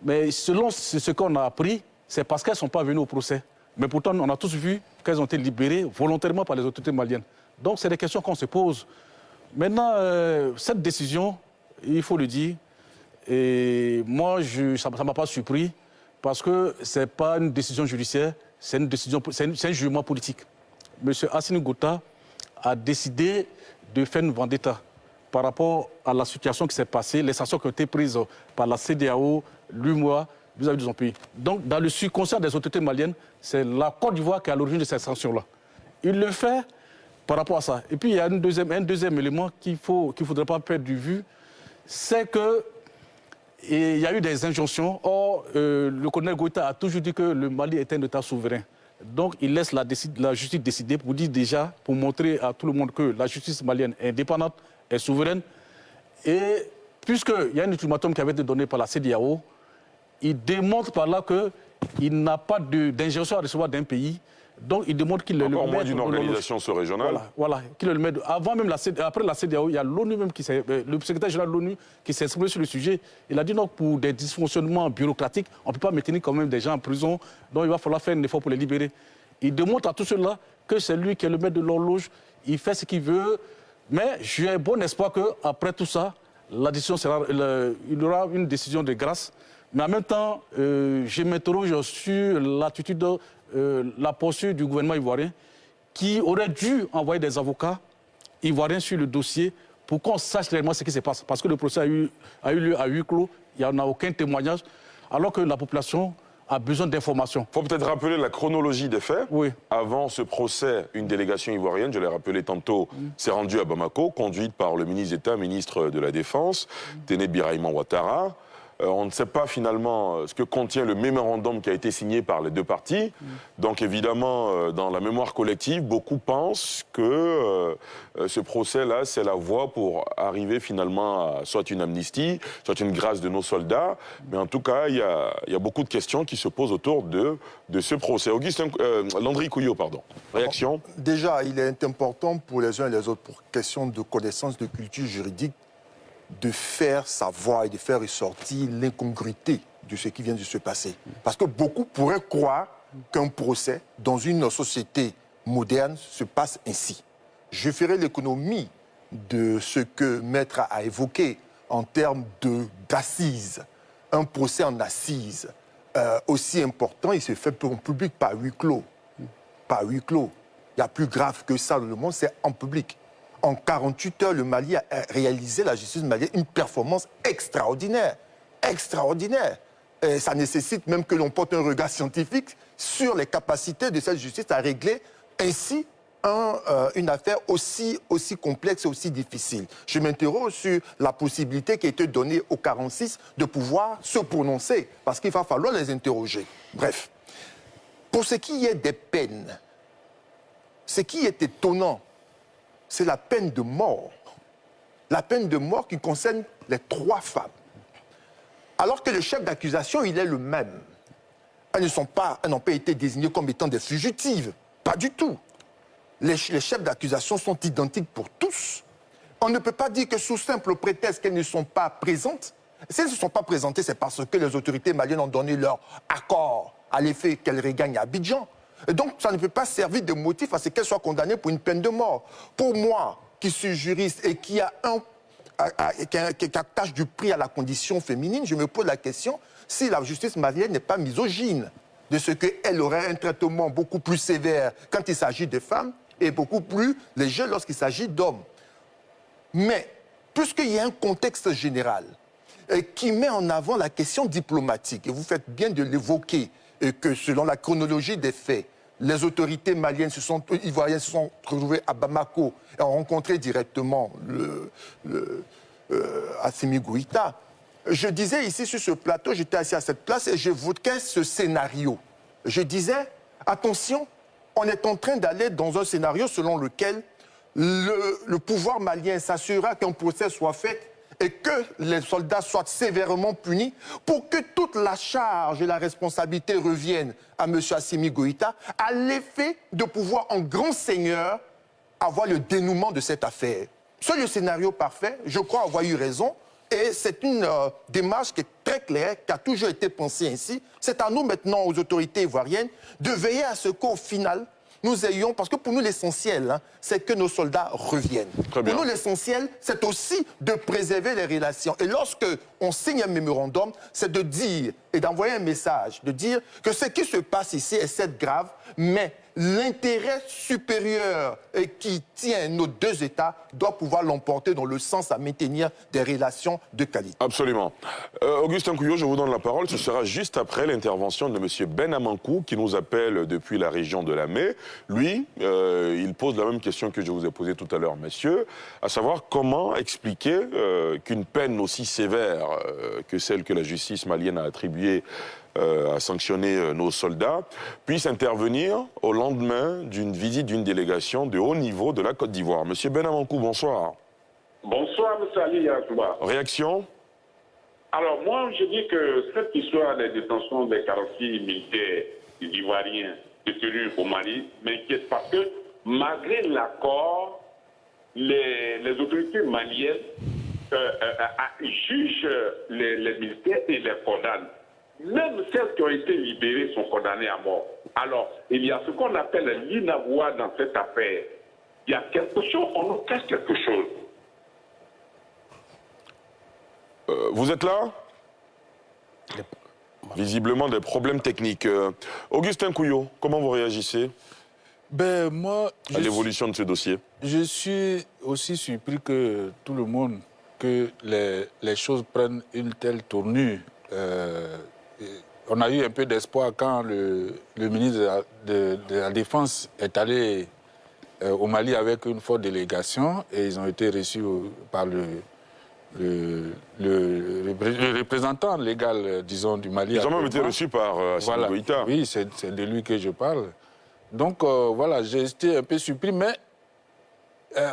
Mais selon ce qu'on a appris, c'est parce qu'elles ne sont pas venues au procès. Mais pourtant, on a tous vu qu'elles ont été libérées volontairement par les autorités maliennes. Donc, c'est des questions qu'on se pose. Maintenant, cette décision, il faut le dire, et moi, ça ne m'a pas surpris, parce que ce n'est pas une décision judiciaire, c'est un jugement politique. M. Assimi Goïta a décidé de faire une vendetta par rapport à la situation qui s'est passée, les sanctions qui ont été prises par la CEDEAO, l'UMOA, vis-à-vis de son pays. Donc, dans le subconscient des autorités maliennes, c'est la Côte d'Ivoire qui est à l'origine de ces sanctions-là. Il le fait par rapport à ça. Et puis, il y a un deuxième élément qu'il ne faudrait pas perdre de vue, c'est qu'il y a eu des injonctions. Or, le colonel Goïta a toujours dit que le Mali est un État souverain. Donc, il laisse la justice décider pour dire déjà, pour montrer à tout le monde que la justice malienne est indépendante, est souveraine. Et puisqu'il y a un ultimatum qui avait été donné par la CEDEAO, il démontre par là qu'il n'a pas d'injonction à recevoir d'un pays. Donc, il démontre qu'il le met... Encore moins d'une organisation sous-régionale. Voilà, qu'il le met... Avant même après la CEDEAO, il y a l'ONU même le secrétaire général de l'ONU qui s'est exprimé sur le sujet. Il a dit non, pour des dysfonctionnements bureaucratiques, on ne peut pas maintenir quand même des gens en prison, donc il va falloir faire un effort pour les libérer. Il démontre à tous ceux-là que c'est lui qui est le maître de l'horloge, il fait ce qu'il veut, mais j'ai bon espoir qu'après tout ça, la décision il y aura une décision de grâce. Mais en même temps, je m'interroge sur l'attitude, la posture du gouvernement ivoirien qui aurait dû envoyer des avocats ivoiriens sur le dossier pour qu'on sache réellement ce qui se passe. Parce que le procès a eu lieu à huis clos, il n'y en a aucun témoignage, alors que la population a besoin d'informations. Il faut peut-être rappeler la chronologie des faits. Oui. Avant ce procès, une délégation ivoirienne, je l'ai rappelé tantôt, s'est rendue à Bamako, conduite par le ministre d'État, ministre de la Défense, Téné Birahima Ouattara. On ne sait pas finalement ce que contient le mémorandum qui a été signé par les deux parties. Donc évidemment, dans la mémoire collective, beaucoup pensent que ce procès-là, c'est la voie pour arriver finalement à soit une amnistie, soit une grâce de nos soldats. Mais en tout cas, il y a beaucoup de questions qui se posent autour de ce procès. Landry Couillot, pardon. Réaction? Déjà, il est important pour les uns et les autres, pour question de connaissance de culture juridique, de faire savoir et de faire ressortir l'incongruité de ce qui vient de se passer. Parce que beaucoup pourraient croire qu'un procès dans une société moderne se passe ainsi. Je ferai l'économie de ce que Maître a évoqué en termes d'assises. Un procès en assises aussi important, il se fait en public par huis clos. Par huis clos. Il y a plus grave que ça dans le monde, c'est en public. En 48 heures, le Mali a réalisé, la justice malienne, une performance extraordinaire. Extraordinaire. Et ça nécessite même que l'on porte un regard scientifique sur les capacités de cette justice à régler ainsi une affaire aussi complexe et aussi difficile. Je m'interroge sur la possibilité qui a été donnée aux 46 de pouvoir se prononcer, parce qu'il va falloir les interroger. Bref, pour ce qui est des peines, ce qui est étonnant, c'est la peine de mort. La peine de mort qui concerne les 3 femmes. Alors que le chef d'accusation, il est le même. Elles n'ont pas été désignées comme étant des fugitives. Pas du tout. Les chefs d'accusation sont identiques pour tous. On ne peut pas dire que sous simple prétexte qu'elles ne sont pas présentes, si elles ne se sont pas présentées, c'est parce que les autorités maliennes ont donné leur accord à l'effet qu'elles regagnent à Abidjan. Et donc, ça ne peut pas servir de motif à ce qu'elles soient condamnées pour une peine de mort. Pour moi, qui suis juriste et qui attache du prix à la condition féminine, je me pose la question si la justice malienne n'est pas misogyne, de ce qu'elle aurait un traitement beaucoup plus sévère quand il s'agit de femmes et beaucoup plus léger lorsqu'il s'agit d'hommes. Mais, puisqu'il y a un contexte général qui met en avant la question diplomatique, et vous faites bien de l'évoquer, que selon la chronologie des faits, les autorités maliennes ivoiriennes se sont retrouvées à Bamako et ont rencontré directement Assimi Goïta. Je disais ici sur ce plateau, j'étais assis à cette place et j'évoquais ce scénario. Je disais, attention, on est en train d'aller dans un scénario selon lequel le pouvoir malien s'assurera qu'un procès soit fait et que les soldats soient sévèrement punis pour que toute la charge et la responsabilité reviennent à M. Assimi Goïta, à l'effet de pouvoir, en grand seigneur, avoir le dénouement de cette affaire. C'est le scénario parfait, je crois avoir eu raison, et c'est une démarche qui est très claire, qui a toujours été pensée ainsi. C'est à nous maintenant, aux autorités ivoiriennes, de veiller à ce qu'au final, nous ayons, parce que pour nous l'essentiel, c'est que nos soldats reviennent. Pour nous l'essentiel, c'est aussi de préserver les relations. Et lorsque on signe un mémorandum, c'est de dire et d'envoyer un message, de dire que ce qui se passe ici est certes grave, mais l'intérêt supérieur qui tient nos 2 États doit pouvoir l'emporter dans le sens à maintenir des relations de qualité. Absolument. Augustin Couillot, je vous donne la parole. Ce sera juste après l'intervention de M. Ben Amankou, qui nous appelle depuis la région de Lamé. Lui, il pose la même question que je vous ai posée tout à l'heure, messieurs, à savoir comment expliquer qu'une peine aussi sévère que celle que la justice malienne a attribuée à sanctionner nos soldats, puisse intervenir au lendemain d'une visite d'une délégation de haut niveau de la Côte d'Ivoire. Monsieur Ben Amankou, bonsoir. Bonsoir, M. Ali Yacouba. Réaction? Alors, moi, je dis que cette histoire des détentions des 46 militaires ivoiriens détenus au Mali m'inquiète parce que, malgré l'accord, les autorités maliennes jugent les militaires et les condamnent. Même celles qui ont été libérées sont condamnées à mort. Alors, il y a ce qu'on appelle l'inavoua dans cette affaire. Il y a quelque chose, on nous cache quelque chose. Vous êtes là? Visiblement des problèmes techniques. Augustin Couillot, comment vous réagissez à l'évolution de ce dossier? Je suis aussi surpris que tout le monde, que les choses prennent une telle tournure. On a eu un peu d'espoir quand le ministre de la Défense est allé au Mali avec une forte délégation et ils ont été reçus par le représentant légal, disons, du Mali. Ils ont même été reçus par Assimi Goïta. Oui, c'est de lui que je parle. Donc, voilà, j'ai été un peu surpris, mais...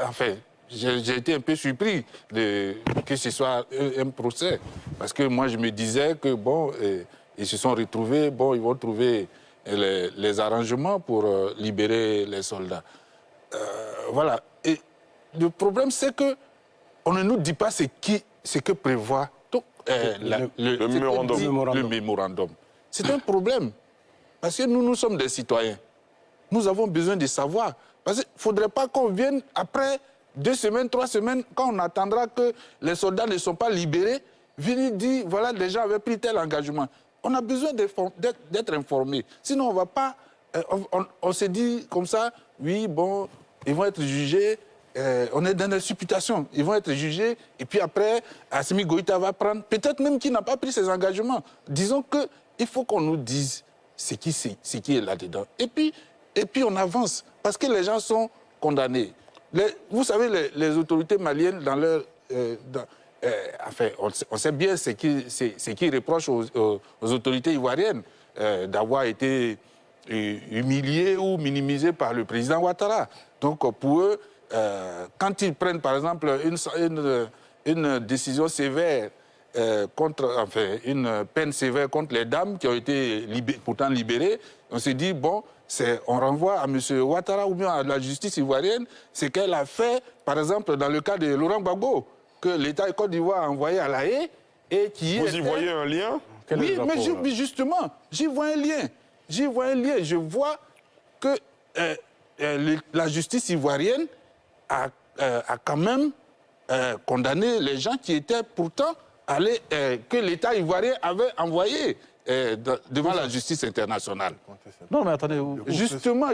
enfin, j'ai été un peu surpris que ce soit un procès. Parce que moi, je me disais que, bon, ils se sont retrouvés, bon, ils vont trouver les arrangements pour libérer les soldats. Voilà. Et le problème, c'est que on ne nous dit pas ce que prévoit le mémorandum. C'est un problème. Parce que nous sommes des citoyens. Nous avons besoin de savoir. Parce qu'il ne faudrait pas qu'on vienne après 2 semaines, 3 semaines, quand on attendra que les soldats ne sont pas libérés, venir dire, voilà, les gens avaient pris tel engagement. On a besoin d'être informés. Sinon, on ne va pas... on se dit comme ça, oui, bon, ils vont être jugés on est dans la supputation. Ils vont être jugés, et puis après, Assimi Goïta va prendre, peut-être même qu'il n'a pas pris ses engagements. Disons qu'il faut qu'on nous dise ce qui est là-dedans. Et puis on avance, parce que les gens sont condamnés. Vous savez, les autorités maliennes, dans leur... enfin, on sait bien ce qui reproche aux autorités ivoiriennes d'avoir été humiliés ou minimisés par le président Ouattara. Donc pour eux, quand ils prennent par exemple une décision sévère, une peine sévère contre les dames qui ont été pourtant libérées, on s'est dit, bon, on renvoie à M. Ouattara ou bien à la justice ivoirienne ce qu'elle a fait, par exemple, dans le cas de Laurent Gbagbo, que l'État de Côte d'Ivoire a envoyé à La Haye et qui... Vous y voyez un lien? Oui, mais justement, j'y vois un lien. Je vois que la justice ivoirienne a quand même condamné les gens qui étaient pourtant que l'État ivoirien avait envoyés devant la justice internationale. Non, mais attendez... Justement,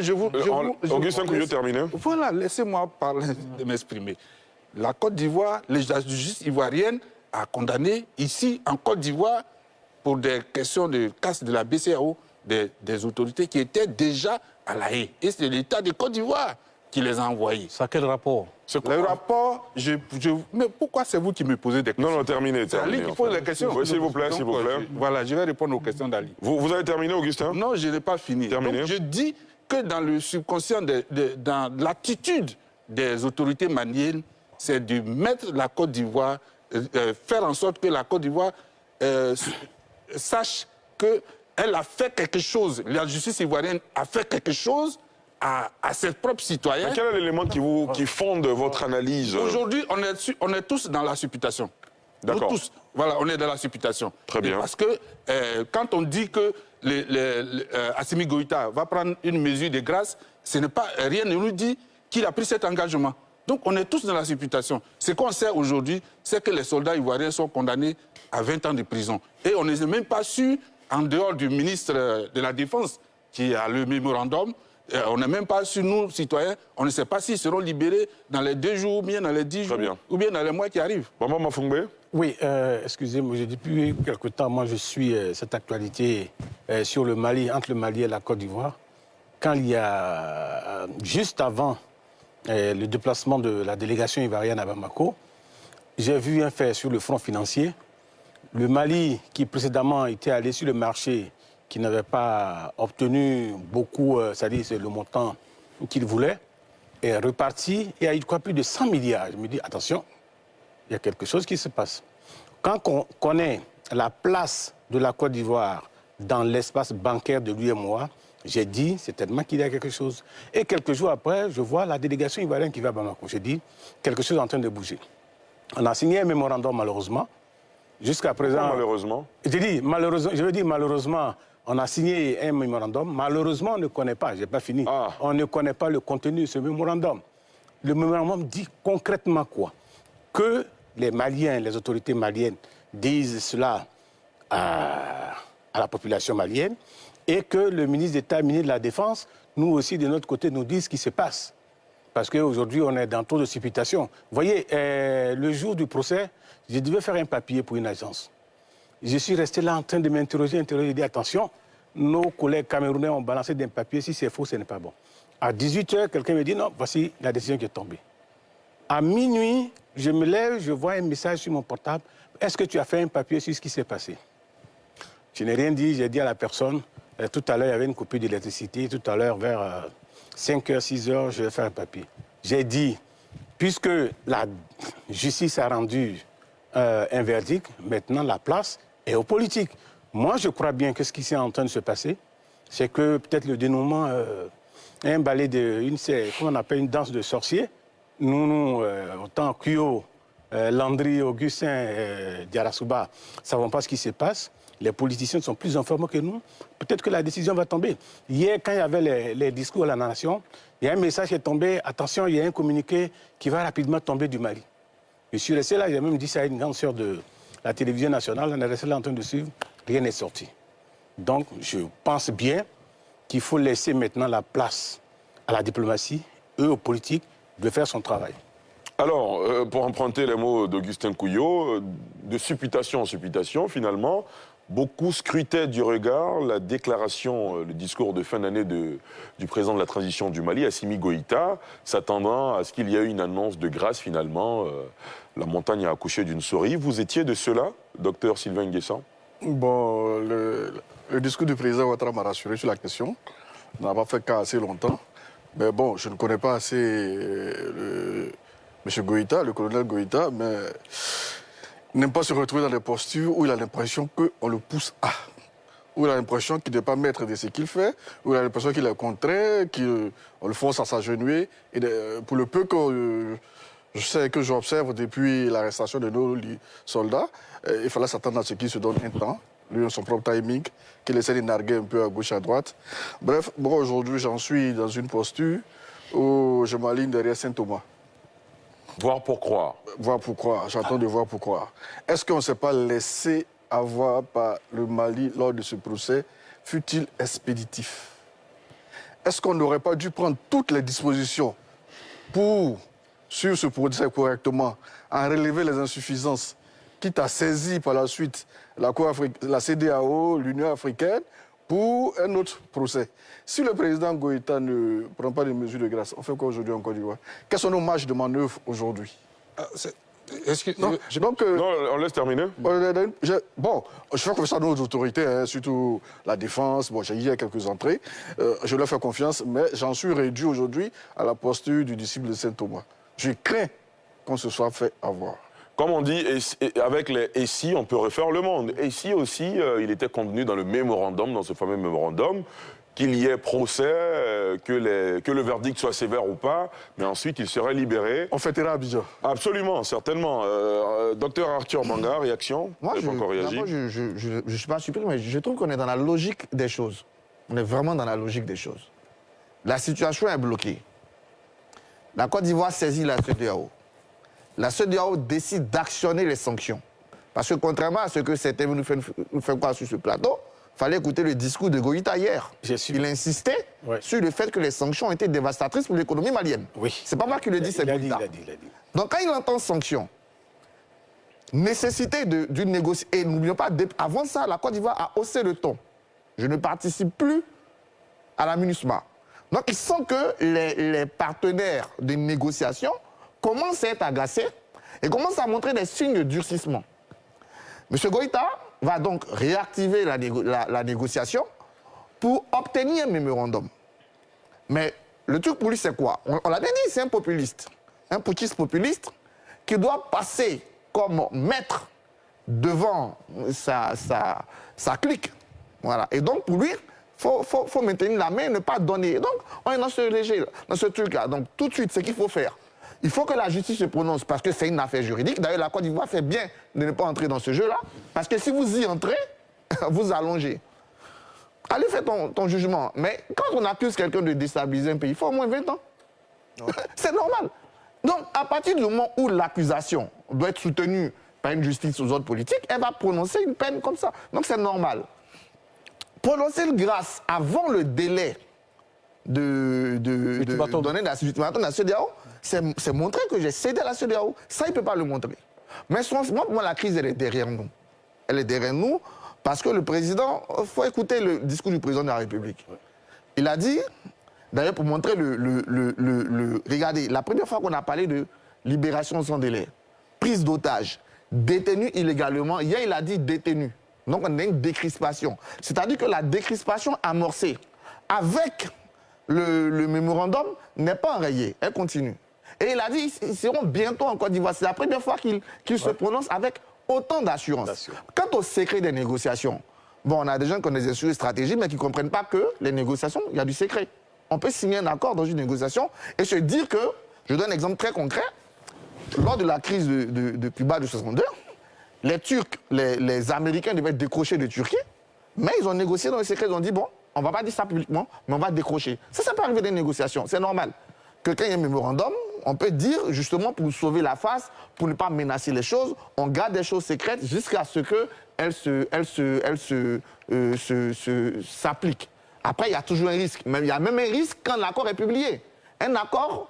Augustin Couillot, terminé. Voilà, laissez-moi parler, de m'exprimer. La Côte d'Ivoire, la justice ivoirienne a condamné ici, en Côte d'Ivoire, pour des questions de casse de la BCAO, des autorités qui étaient déjà à La Haye. Et c'est l'État de Côte d'Ivoire qui les a envoyés. Ça, quel rapport? Le rapport, mais pourquoi c'est vous qui me posez des questions? Non, terminé. C'est Ali qui pose les questions. Oui, s'il vous plaît, s'il vous plaît. Voilà, je vais répondre aux questions d'Ali. Vous avez terminé, Augustin? Non, je n'ai pas fini. Terminé. Donc, je dis que dans le subconscient, dans l'attitude des autorités maliennes, c'est de mettre la Côte d'Ivoire, faire en sorte que la Côte d'Ivoire sache qu'elle a fait quelque chose, la justice ivoirienne a fait quelque chose à ses propres citoyens. Mais quel est l'élément qui fonde votre analyse? Aujourd'hui, on est tous dans la supputation. D'accord. Nous tous, voilà, on est dans la supputation. Très bien. Parce que quand on dit que Assimi Goïta va prendre une mesure de grâce, rien ne nous dit qu'il a pris cet engagement. Donc on est tous dans la supputation. Ce qu'on sait aujourd'hui, c'est que les soldats ivoiriens sont condamnés à 20 ans de prison. Et on n'est même pas sûr, en dehors du ministre de la Défense, qui a le mémorandum, on n'est même pas sûr, nous, citoyens, on ne sait pas s'ils seront libérés dans les 2 jours, ou bien dans les 10 jours, ou bien dans les mois qui arrivent. Maman Mafungbe? Oui, excusez-moi, depuis quelque temps, moi je suis cette actualité sur le Mali, entre le Mali et la Côte d'Ivoire. Quand il y a, juste avant le déplacement de la délégation ivoirienne à Bamako, j'ai vu un fait sur le front financier. Le Mali, qui précédemment était allé sur le marché, qui n'avait pas obtenu beaucoup, c'est-à-dire le montant qu'il voulait, est reparti et a eu quoi, plus de 100 milliards. Je me dis, attention, il y a quelque chose qui se passe. Quand on connaît la place de la Côte d'Ivoire dans l'espace bancaire de l'UEMOA, j'ai dit certainement qu'il y a quelque chose. Et quelques jours après, je vois la délégation ivoirienne qui va à Bamako. J'ai dit, quelque chose est en train de bouger. On a signé un mémorandum, malheureusement. Jusqu'à présent... Pourquoi malheureusement? J'ai dit, malheureusement, je veux dire malheureusement, on a signé un mémorandum. Malheureusement, on ne connaît pas, je n'ai pas fini. On ne connaît pas le contenu de ce mémorandum. Le mémorandum dit concrètement quoi? Que les Maliens, les autorités maliennes disent cela à la population malienne et que le ministre d'État, ministre de la Défense, nous aussi, de notre côté, nous disent ce qui se passe. Parce qu'aujourd'hui, on est dans trop de supputation. Vous voyez, le jour du procès, je devais faire un papier pour une agence. Je suis resté là en train de m'interroger, j'ai dit attention, nos collègues camerounais ont balancé des papiers, si c'est faux, ce n'est pas bon. À 18h, quelqu'un me dit non, voici la décision qui est tombée. À minuit, je me lève, je vois un message sur mon portable. Est-ce que tu as fait un papier sur ce qui s'est passé? Je n'ai rien dit, j'ai dit à la personne, tout à l'heure, il y avait une coupure d'électricité, tout à l'heure, vers 5h, 6h, je vais faire un papier. J'ai dit, puisque la justice a rendu un verdict, maintenant la place est aux politiques. Moi, je crois bien que ce qui est en train de se passer, c'est que peut-être le dénouement, un ballet comment on appelle une danse de sorciers. Nous, autant Kuyo, Landry, Augustin, Diarasuba, ne savons pas ce qui se passe. Les politiciens sont plus informés que nous. Peut-être que la décision va tomber. Hier, quand il y avait les discours à la nation, il y a un message qui est tombé. Attention, il y a un communiqué qui va rapidement tomber du Mali. Je suis resté là, j'ai même dit ça à une grande sœur de la télévision nationale. On est resté là en train de suivre. Rien n'est sorti. Donc, je pense bien qu'il faut laisser maintenant la place à la diplomatie et aux politiques de faire son travail. Alors, pour emprunter les mots d'Augustin Couillot, de supputation en supputation, finalement, beaucoup scrutaient du regard la déclaration, le discours de fin d'année du président de la transition du Mali, Assimi Goïta, s'attendant à ce qu'il y ait une annonce de grâce, finalement. La montagne a accouché d'une souris. Vous étiez de cela, docteur Sylvain Nguessan? Bon, le discours du président Ouattara m'a rassuré sur la question. On n'a pas fait cas assez longtemps. Mais bon, je ne connais pas assez M. Goïta, le colonel Goïta, mais il n'aime pas se retrouver dans des postures où il a l'impression qu'on le pousse à. Où il a l'impression qu'il n'est pas maître de ce qu'il fait, où il a l'impression qu'il est contraint, qu'on le force à s'agenouiller. Et pour le peu que je sais que j'observe depuis l'arrestation de nos soldats, il fallait s'attendre à ce qu'il se donne un temps, lui, son propre timing, qu'il essaie de narguer un peu à gauche, à droite. Bref, moi aujourd'hui, j'en suis dans une posture où je m'aligne derrière Saint-Thomas. Voir pour croire. Voir pour croire, j'attends de voir pour croire. Est-ce qu'on ne s'est pas laissé avoir par le Mali lors de ce procès, fut-il expéditif? Est-ce qu'on n'aurait pas dû prendre toutes les dispositions pour suivre ce procès correctement, en relever les insuffisances, quitte à saisir par la suite la CEDEAO, l'Union africaine, pour un autre procès? Si le président Goïta ne prend pas des mesures de grâce, on fait quoi aujourd'hui en Côte d'Ivoire? Quelles sont nos marges de manœuvre aujourd'hui? Non, on laisse terminer. Bon, je fais confiance à nos autorités, hein, surtout la défense. Bon, j'ai eu quelques entrées. Je leur fais confiance, mais j'en suis réduit aujourd'hui à la posture du disciple de Saint-Thomas. Je crains qu'on se soit fait avoir. Comme on dit, avec les « et si », on peut refaire le monde. Et si aussi, il était contenu dans le mémorandum, dans ce fameux mémorandum, qu'il y ait procès, que le verdict soit sévère ou pas, mais ensuite il serait libéré. On fêtera Abidjan. Absolument, certainement. Docteur Arthur Banga, réaction? Moi, je ne suis pas surpris, mais je trouve qu'on est dans la logique des choses. On est vraiment dans la logique des choses. La situation est bloquée. La Côte d'Ivoire saisit la CEDEAO. La CEDEAO décide d'actionner les sanctions. Parce que contrairement à ce que certains nous font croire sur ce plateau, il fallait écouter le discours de Goïta hier. Il insistait sur le fait que les sanctions étaient dévastatrices pour l'économie malienne. Oui. C'est pas moi qui le dis, c'est Goïta. Donc quand il entend sanctions, nécessité d'une négociation, et n'oublions pas, avant ça, la Côte d'Ivoire a haussé le ton. Je ne participe plus à la MINUSMA. Donc il sent que les partenaires de négociation commencent à être agacés et commencent à montrer des signes de durcissement. M. Goïta va donc réactiver la négociation pour obtenir un mémorandum. Mais le truc pour lui, c'est quoi? On l'a bien dit, c'est un populiste. Un putschiste populiste qui doit passer comme maître devant sa clique. Voilà. Et donc, pour lui, il faut maintenir la main et ne pas donner. Et donc, on est dans ce truc-là. Donc, tout de suite, ce qu'il faut faire, il faut que la justice se prononce parce que c'est une affaire juridique. D'ailleurs, la Côte d'Ivoire fait bien de ne pas entrer dans ce jeu-là. Parce que si vous y entrez, vous allongez. Allez faire ton jugement. Mais quand on accuse quelqu'un de déstabiliser un pays, il faut au moins 20 ans. C'est normal. Donc, à partir du moment où l'accusation doit être soutenue par une justice aux ordres politiques, elle va prononcer une peine comme ça. Donc, c'est normal. Prononcer une grâce avant le délai de donner la CEDEAO, c'est montrer que j'ai cédé à la CEDEAO. Ça, il ne peut pas le montrer. Mais pour moi, la crise, elle est derrière nous. Elle est derrière nous parce que le président, il faut écouter le discours du président de la République. Il a dit, d'ailleurs pour montrer regardez, la première fois qu'on a parlé de libération sans délai, prise d'otages, détenus illégalement, hier il a dit détenus. Donc on a une décrispation. C'est-à-dire que la décrispation amorcée avec le mémorandum n'est pas enrayée, elle continue. Et il a dit qu'ils seront bientôt en Côte d'Ivoire. C'est la première fois qu'il se prononce avec autant d'assurance. Quant au secret des négociations, bon, on a des gens qui ont des assurances stratégiques, mais qui ne comprennent pas que les négociations, il y a du secret. On peut signer un accord dans une négociation et se dire que, je donne un exemple très concret, lors de la crise de Cuba de 62, les Turcs, les Américains devaient décrocher de Turquie, mais ils ont négocié dans le secret, ils ont dit, bon, on ne va pas dire ça publiquement, mais on va décrocher. Ça peut arriver des négociations, c'est normal. Que quand il y a un mémorandum, on peut dire, justement, pour sauver la face, pour ne pas menacer les choses, on garde des choses secrètes jusqu'à ce qu'elles s'appliquent. Après, il y a toujours un risque. Mais il y a même un risque quand l'accord est publié. Un accord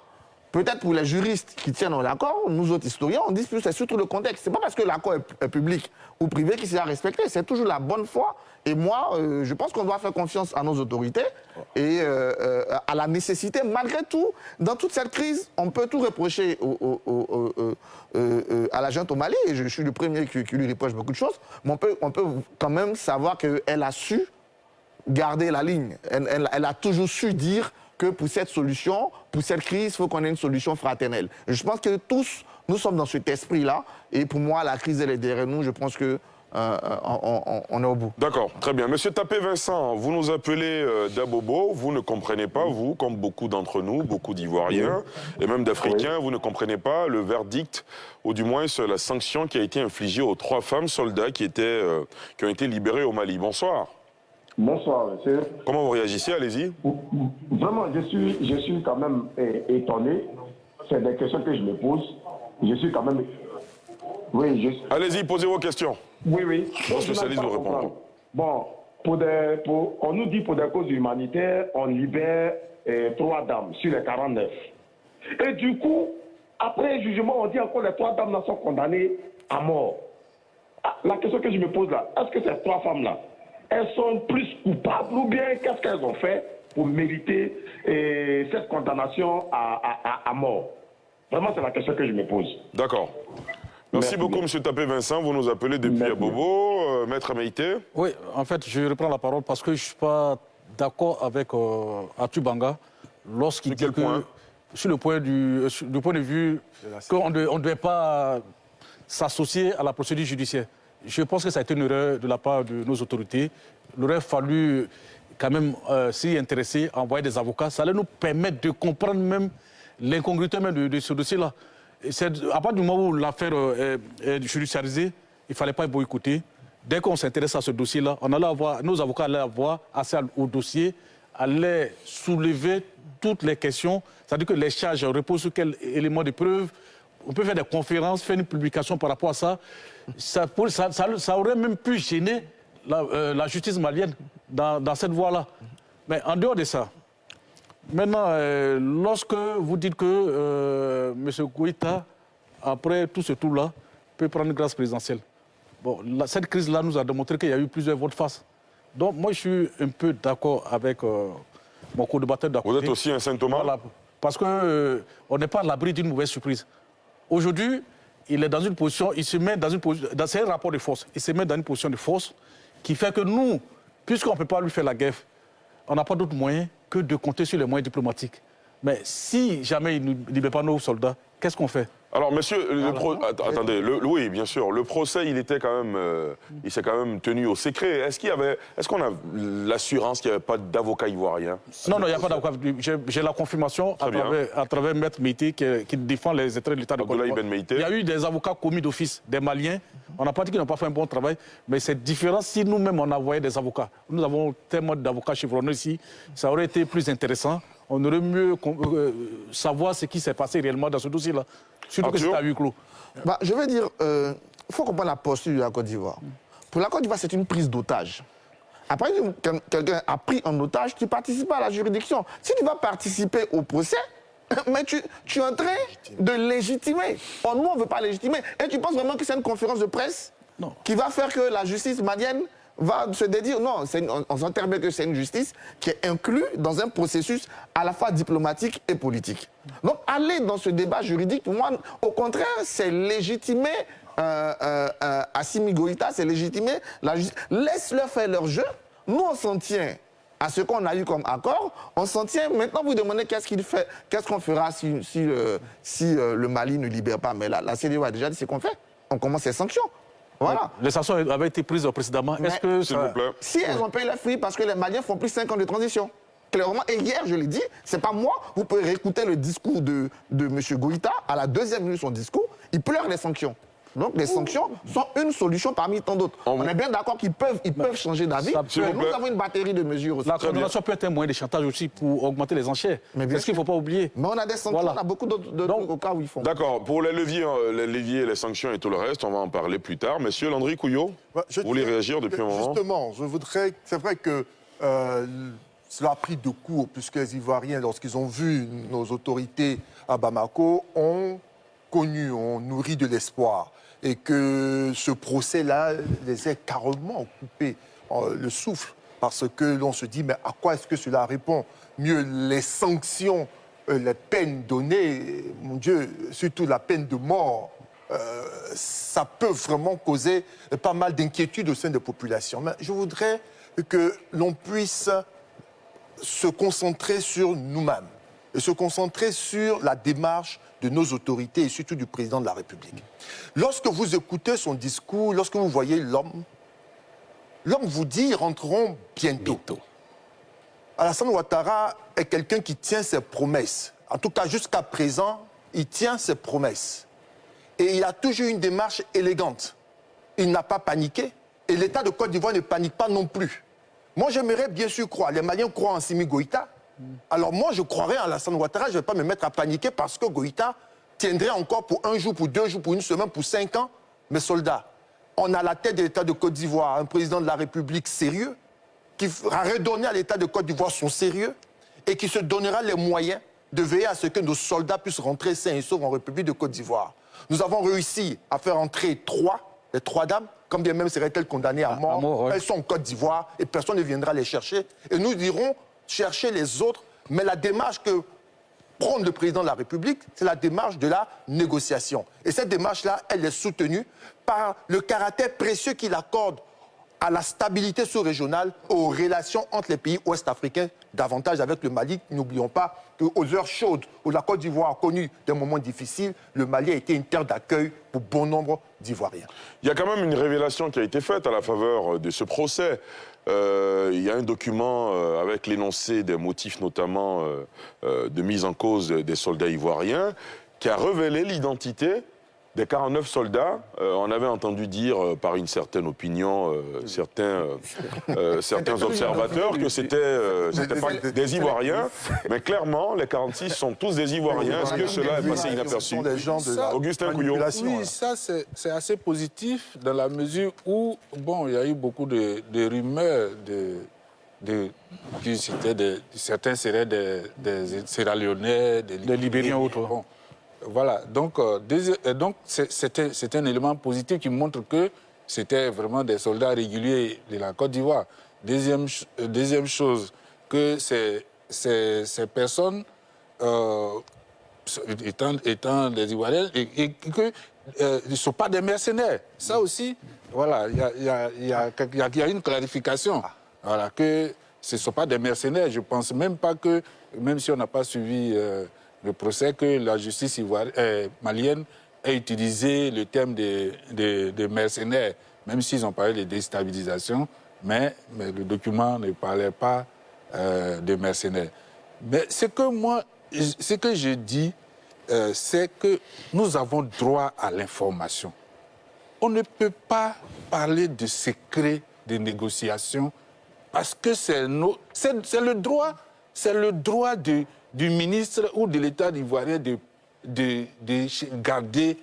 peut-être pour les juristes qui tiennent à l'accord, nous autres historiens, on dit que c'est surtout le contexte. C'est pas parce que l'accord est public ou privé qu'il sera respecté, c'est toujours la bonne foi. Et moi, je pense qu'on doit faire confiance à nos autorités et à la nécessité, malgré tout, dans toute cette crise, on peut tout reprocher à la junte au Mali, et je suis le premier qui lui reproche beaucoup de choses, mais on peut quand même savoir qu'elle a su garder la ligne. Elle a toujours su dire que pour cette solution, pour cette crise, il faut qu'on ait une solution fraternelle. Je pense que tous, nous sommes dans cet esprit-là, et pour moi, la crise, elle est derrière nous, je pense que on est au bout. D'accord, très bien. Monsieur Tapé Vincent, vous nous appelez d'Abobo, vous ne comprenez pas, vous, comme beaucoup d'entre nous, beaucoup d'Ivoiriens et même d'Africains, vous ne comprenez pas le verdict, ou du moins la sanction qui a été infligée aux 3 femmes soldats qui ont été libérées au Mali. Bonsoir. Bonsoir, monsieur. Comment vous réagissez? Allez-y. Vraiment, je suis quand même étonné. C'est des questions que je me pose. Je suis quand même... Oui, Allez-y, posez vos questions. Oui. Vos spécialistes vous répondront. Bon, on nous dit pour des causes humanitaires, on libère 3 dames sur les 49. Et du coup, après le jugement, on dit encore les 3 dames là sont condamnées à mort. La question que je me pose là, est-ce que ces 3 femmes-là, elles sont plus coupables ou bien qu'est-ce qu'elles ont fait pour mériter cette condamnation à mort? Vraiment, c'est la question que je me pose. D'accord. Merci beaucoup, M. Tapé Vincent. Vous nous appelez depuis Abobo. Maître Meïté. Oui, en fait, je reprends la parole parce que je ne suis pas d'accord avec Atubanga lorsqu'il dit que... Sur le point du point de vue qu'on ne devait pas s'associer à la procédure judiciaire. Je pense que ça a été une erreur de la part de nos autorités. Il aurait fallu quand même s'y intéresser, envoyer des avocats. Ça allait nous permettre de comprendre même l'incongruité même de ce dossier-là. À partir du moment où l'affaire est judiciarisée, il ne fallait pas boycotter. Dès qu'on s'intéresse à ce dossier-là, nos avocats allaient avoir accès au dossier, allaient soulever toutes les questions. C'est-à-dire que les charges reposent sur quel élément de preuve. On peut faire des conférences, faire une publication par rapport à ça. Ça aurait même pu gêner la justice malienne dans cette voie-là. Mais en dehors de ça, maintenant, lorsque vous dites que M. Goïta, après tout ce tour-là, peut prendre une grâce présidentielle, bon, cette crise-là nous a démontré qu'il y a eu plusieurs votes face. Donc moi, je suis un peu d'accord avec mon co-débatteur d'à côté. Vous êtes aussi un Saint-Thomas? Voilà, parce qu'on n'est pas à l'abri d'une mauvaise surprise. Aujourd'hui, il est dans une position, il se met dans une position, c'est un rapport de force, il se met dans une position de force qui fait que nous, puisqu'on ne peut pas lui faire la guerre, on n'a pas d'autre moyen que de compter sur les moyens diplomatiques. Mais si jamais il ne libère pas nos soldats, qu'est-ce qu'on fait? Alors, monsieur, attendez, oui, bien sûr, le procès, il s'est quand même tenu au secret. Est-ce qu'on a l'assurance qu'il n'y avait pas d'avocat ivoirien? Non, il n'y a pas d'avocat. J'ai la confirmation à travers Maître Meïté qui défend les intérêts de l'État de Côte d'Ivoire. Il y a eu des avocats commis d'office, des Maliens. On n'a pas dit qu'ils n'ont pas fait un bon travail, mais c'est différent si nous-mêmes on envoyait des avocats. Nous avons tellement d'avocats chevronnés ici, ça aurait été plus intéressant. On aurait mieux savoir ce qui s'est passé réellement dans ce dossier-là. Surtout que c'est à huis clos. Je veux dire, il faut comprendre la posture de la Côte d'Ivoire. Pour la Côte d'Ivoire, c'est une prise d'otage. Après, quelqu'un a pris en otage, tu participes à la juridiction. Si tu vas participer au procès, mais tu es en train de légitimer. Or, nous, on ne veut pas légitimer. Et tu penses vraiment que c'est une conférence de presse qui va faire que la justice malienne va se dédire? Non, on s'entend bien que c'est une justice qui est inclue dans un processus à la fois diplomatique et politique. Donc, aller dans ce débat juridique, pour moi, au contraire, c'est légitimer Assimi Goïta, c'est légitimer la justice. Laisse-leur faire leur jeu. Nous, on s'en tient à ce qu'on a eu comme accord. On s'en tient. Maintenant, vous demandez qu'est-ce qu'on fera si le Mali ne libère pas. Mais la CEDEAO a déjà dit ce qu'on fait. On commence les sanctions. Voilà. Les sanctions avaient été prises précédemment. Est-ce que s'il vous plaît. Si elles ont payé leur fruit parce que les Maliens font plus de 5 ans de transition. Clairement, et hier, je l'ai dit, c'est pas moi, vous pouvez réécouter le discours de M. Goïta, à la 2e minute de son discours, il pleure les sanctions. Donc les sanctions sont une solution parmi tant d'autres. On est bien d'accord qu'ils peuvent changer d'avis. Nous avons une batterie de mesures aussi. La condamnation peut être un moyen de chantage aussi pour augmenter les enchères. C'est ce qu'il ne faut pas oublier. Mais on a des sanctions, on a beaucoup d'autres cas où ils font. D'accord, pour les leviers, les sanctions et tout le reste, on va en parler plus tard. Monsieur Landry Couillot, vous voulez réagir depuis un moment? Justement, je voudrais... C'est vrai que cela a pris de court, puisque les Ivoiriens, lorsqu'ils ont vu nos autorités à Bamako, ont connu, ont nourri de l'espoir. Et que ce procès-là les a carrément coupé le souffle. Parce que l'on se dit, mais à quoi est-ce que cela répond? Mieux les sanctions, les peines données, mon Dieu, surtout la peine de mort, ça peut vraiment causer pas mal d'inquiétudes au sein des populations. Mais je voudrais que l'on puisse se concentrer sur nous-mêmes et se concentrer sur la démarche de nos autorités et surtout du président de la République. Lorsque vous écoutez son discours, lorsque vous voyez l'homme vous dit, ils rentreront bientôt. Alassane Ouattara est quelqu'un qui tient ses promesses. En tout cas, jusqu'à présent, il tient ses promesses. Et il a toujours une démarche élégante. Il n'a pas paniqué. Et l'État de Côte d'Ivoire ne panique pas non plus. Moi, j'aimerais bien sûr croire. Les Maliens croient en Simi Goïta. Alors moi, je croirais en Alassane Ouattara. Je ne vais pas me mettre à paniquer parce que Goïta tiendrait encore pour 1 jour, pour 2 jours, pour 1 semaine, pour 5 ans mes soldats. On a la tête de l'État de Côte d'Ivoire, un président de la République sérieux, qui va redonner à l'État de Côte d'Ivoire son sérieux et qui se donnera les moyens de veiller à ce que nos soldats puissent rentrer sains et saufs en République de Côte d'Ivoire. Nous avons réussi à faire entrer les 3 dames, quand bien même seraient-elles condamnées à mort. Elles sont en Côte d'Ivoire et personne ne viendra les chercher. Et nous irons chercher les autres. Mais la démarche que prend le président de la République, c'est la démarche de la négociation. Et cette démarche-là, elle est soutenue par le caractère précieux qu'il accorde à la stabilité sous-régionale, aux relations entre les pays ouest-africains, davantage avec le Mali. N'oublions pas qu'aux heures chaudes, où la Côte d'Ivoire a connu des moments difficiles, le Mali a été une terre d'accueil pour bon nombre d'Ivoiriens. Il y a quand même une révélation qui a été faite à la faveur de ce procès. Il y a un document avec l'énoncé des motifs notamment de mise en cause des soldats ivoiriens qui a révélé l'identité des 49 soldats. On avait entendu dire par une certaine opinion, certains observateurs que c'était pas des Ivoiriens, mais clairement les 46 sont tous des Ivoiriens. Est-ce que cela est passé inaperçu? Augustin Couillot. Oui, ça c'est assez positif dans la mesure où, bon, il y a eu beaucoup de rumeurs qui citaient certains seraient des Sierra-Léonais, des Libériens autres. Bon. Voilà, donc c'est un élément positif qui montre que c'était vraiment des soldats réguliers de la Côte d'Ivoire. Deuxième chose, que ces personnes, étant des Ivoiriens, et qu'ils ne sont pas des mercenaires. Ça aussi, voilà, il y a une clarification. Voilà, que ce ne sont pas des mercenaires. Je ne pense même pas que, même si on n'a pas suivi le procès, que la justice malienne ait utilisé le terme de mercenaires, même s'ils ont parlé de déstabilisation, mais le document ne parlait pas de mercenaires. Mais ce que je dis, c'est que nous avons droit à l'information. On ne peut pas parler de secret de négociation parce que c'est le droit du ministre ou de l'État ivoirien de garder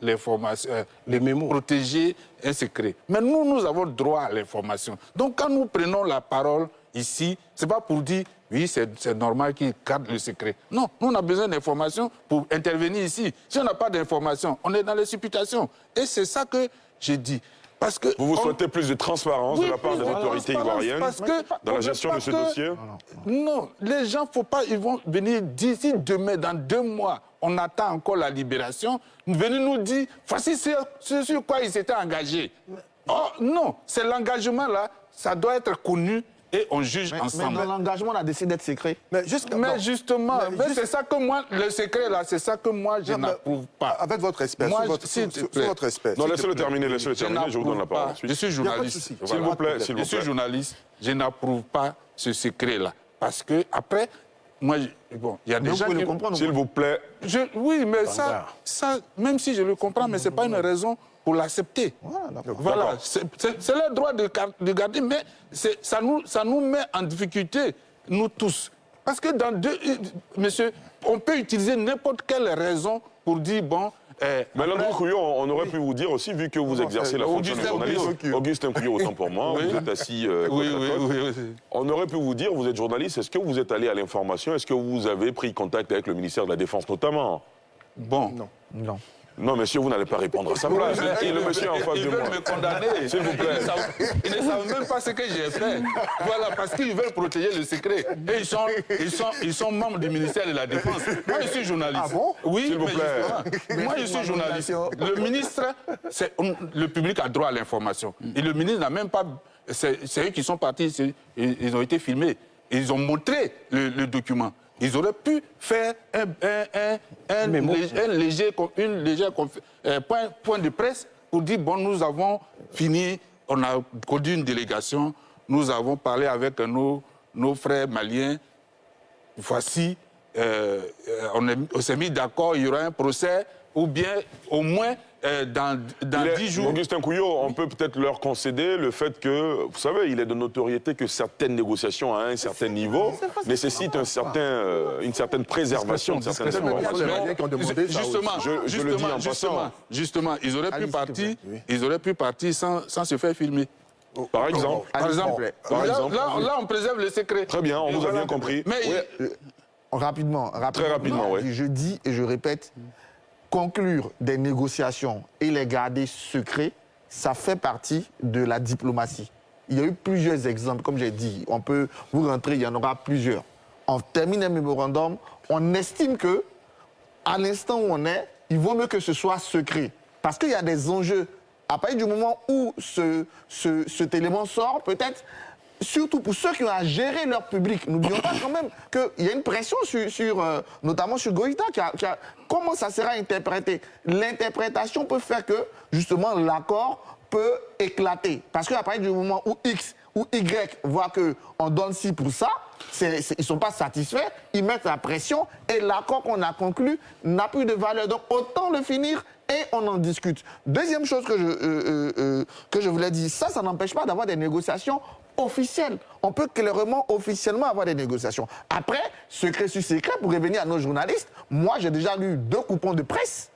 l'information, de protéger un secret. Mais nous avons droit à l'information. Donc quand nous prenons la parole ici, ce n'est pas pour dire oui, c'est normal qu'ils gardent le secret. Non, nous on a besoin d'informations pour intervenir ici. Si on n'a pas d'informations, on est dans les supputations. Et c'est ça que j'ai dit. Parce que vous souhaitez plus de transparence de la part des autorités ivoiriennes dans la gestion de ce dossier? Non, les gens, ils vont venir d'ici demain, dans 2 mois, on attend encore la libération, venir nous dire, voici ce sur quoi ils s'étaient engagés. Oh non, c'est l'engagement-là, ça doit être connu et on juge ensemble. Mais l'engagement a décidé d'être secret. Mais justement, c'est ça que moi, le secret là, c'est ça que moi je n'approuve pas. Avec votre respect, moi, votre respect. Non, laissez-le terminer, je vous donne la parole. Je suis journaliste. S'il vous plaît, s'il vous plaît. Je suis journaliste, je n'approuve pas ce secret là. Parce que après, moi, bon, il y a des gens qui... S'il vous plaît. Oui, mais ça, même si je le comprends, mais ce n'est pas une raison pour l'accepter. Voilà, c'est leur droit de garder, mais ça nous met en difficulté, nous tous. Parce que monsieur, on peut utiliser n'importe quelle raison pour dire, bon, Mais Landry Couillon, on aurait pu vous dire aussi, vu que vous exercez la fonction de journaliste, Augustin Couillon, autant pour moi, vous êtes assis côte à côte. On aurait pu vous dire, vous êtes journaliste, est-ce que vous êtes allé à l'information, est-ce que vous avez pris contact avec le ministère de la Défense notamment? Bon. Non. Non, monsieur, vous n'allez pas répondre à sa place. Et le monsieur en face de moi. Ils veulent me condamner. S'il vous plaît. Ils ne savent même pas ce que j'ai fait. Voilà, parce qu'ils veulent protéger le secret. Et ils sont membres du ministère de la Défense. Moi, je suis journaliste. Ah bon? Oui, S'il vous plaît. Mais moi, je suis journaliste. Le ministre, le public a droit à l'information. Et le ministre n'a même pas... C'est eux qui sont partis, ils ont été filmés. Ils ont montré le document. Ils auraient pu faire un léger point de presse pour dire, bon, nous avons fini, on a conduit une délégation, nous avons parlé avec nos frères maliens, voici, on s'est mis d'accord, il y aura un procès, ou bien au moins dans 10 jours. Augustin Couillon, on peut peut-être leur concéder le fait que, vous savez, il est de notoriété que certaines négociations à un certain niveau nécessitent une certaine préservation de certaines informations. Justement, ils auraient pu partir sans se faire filmer. Par exemple. Là, on préserve le secret. Très bien, on vous a bien compris. Mais rapidement. Très rapidement, oui. Je dis et je répète, conclure des négociations et les garder secrets, ça fait partie de la diplomatie. Il y a eu plusieurs exemples, comme j'ai dit. On peut vous rentrer, il y en aura plusieurs. On termine un mémorandum, on estime que, à l'instant où on est, il vaut mieux que ce soit secret. Parce qu'il y a des enjeux. À partir du moment où cet élément sort, peut-être, surtout pour ceux qui ont à gérer leur public, n'oublions pas quand même qu'il y a une pression notamment sur Goïta. Comment ça sera interprété? L'interprétation peut faire que, justement, l'accord peut éclater. Parce qu'à partir du moment où X ou Y voient qu'on donne ci pour ça, ils ne sont pas satisfaits, ils mettent la pression et l'accord qu'on a conclu n'a plus de valeur. Donc autant le finir et on en discute. Deuxième chose que je voulais dire, ça n'empêche pas d'avoir des négociations officielles. On peut clairement, officiellement avoir des négociations. Après, secret sur secret, pour revenir à nos journalistes, moi j'ai déjà lu 2 coupons de presse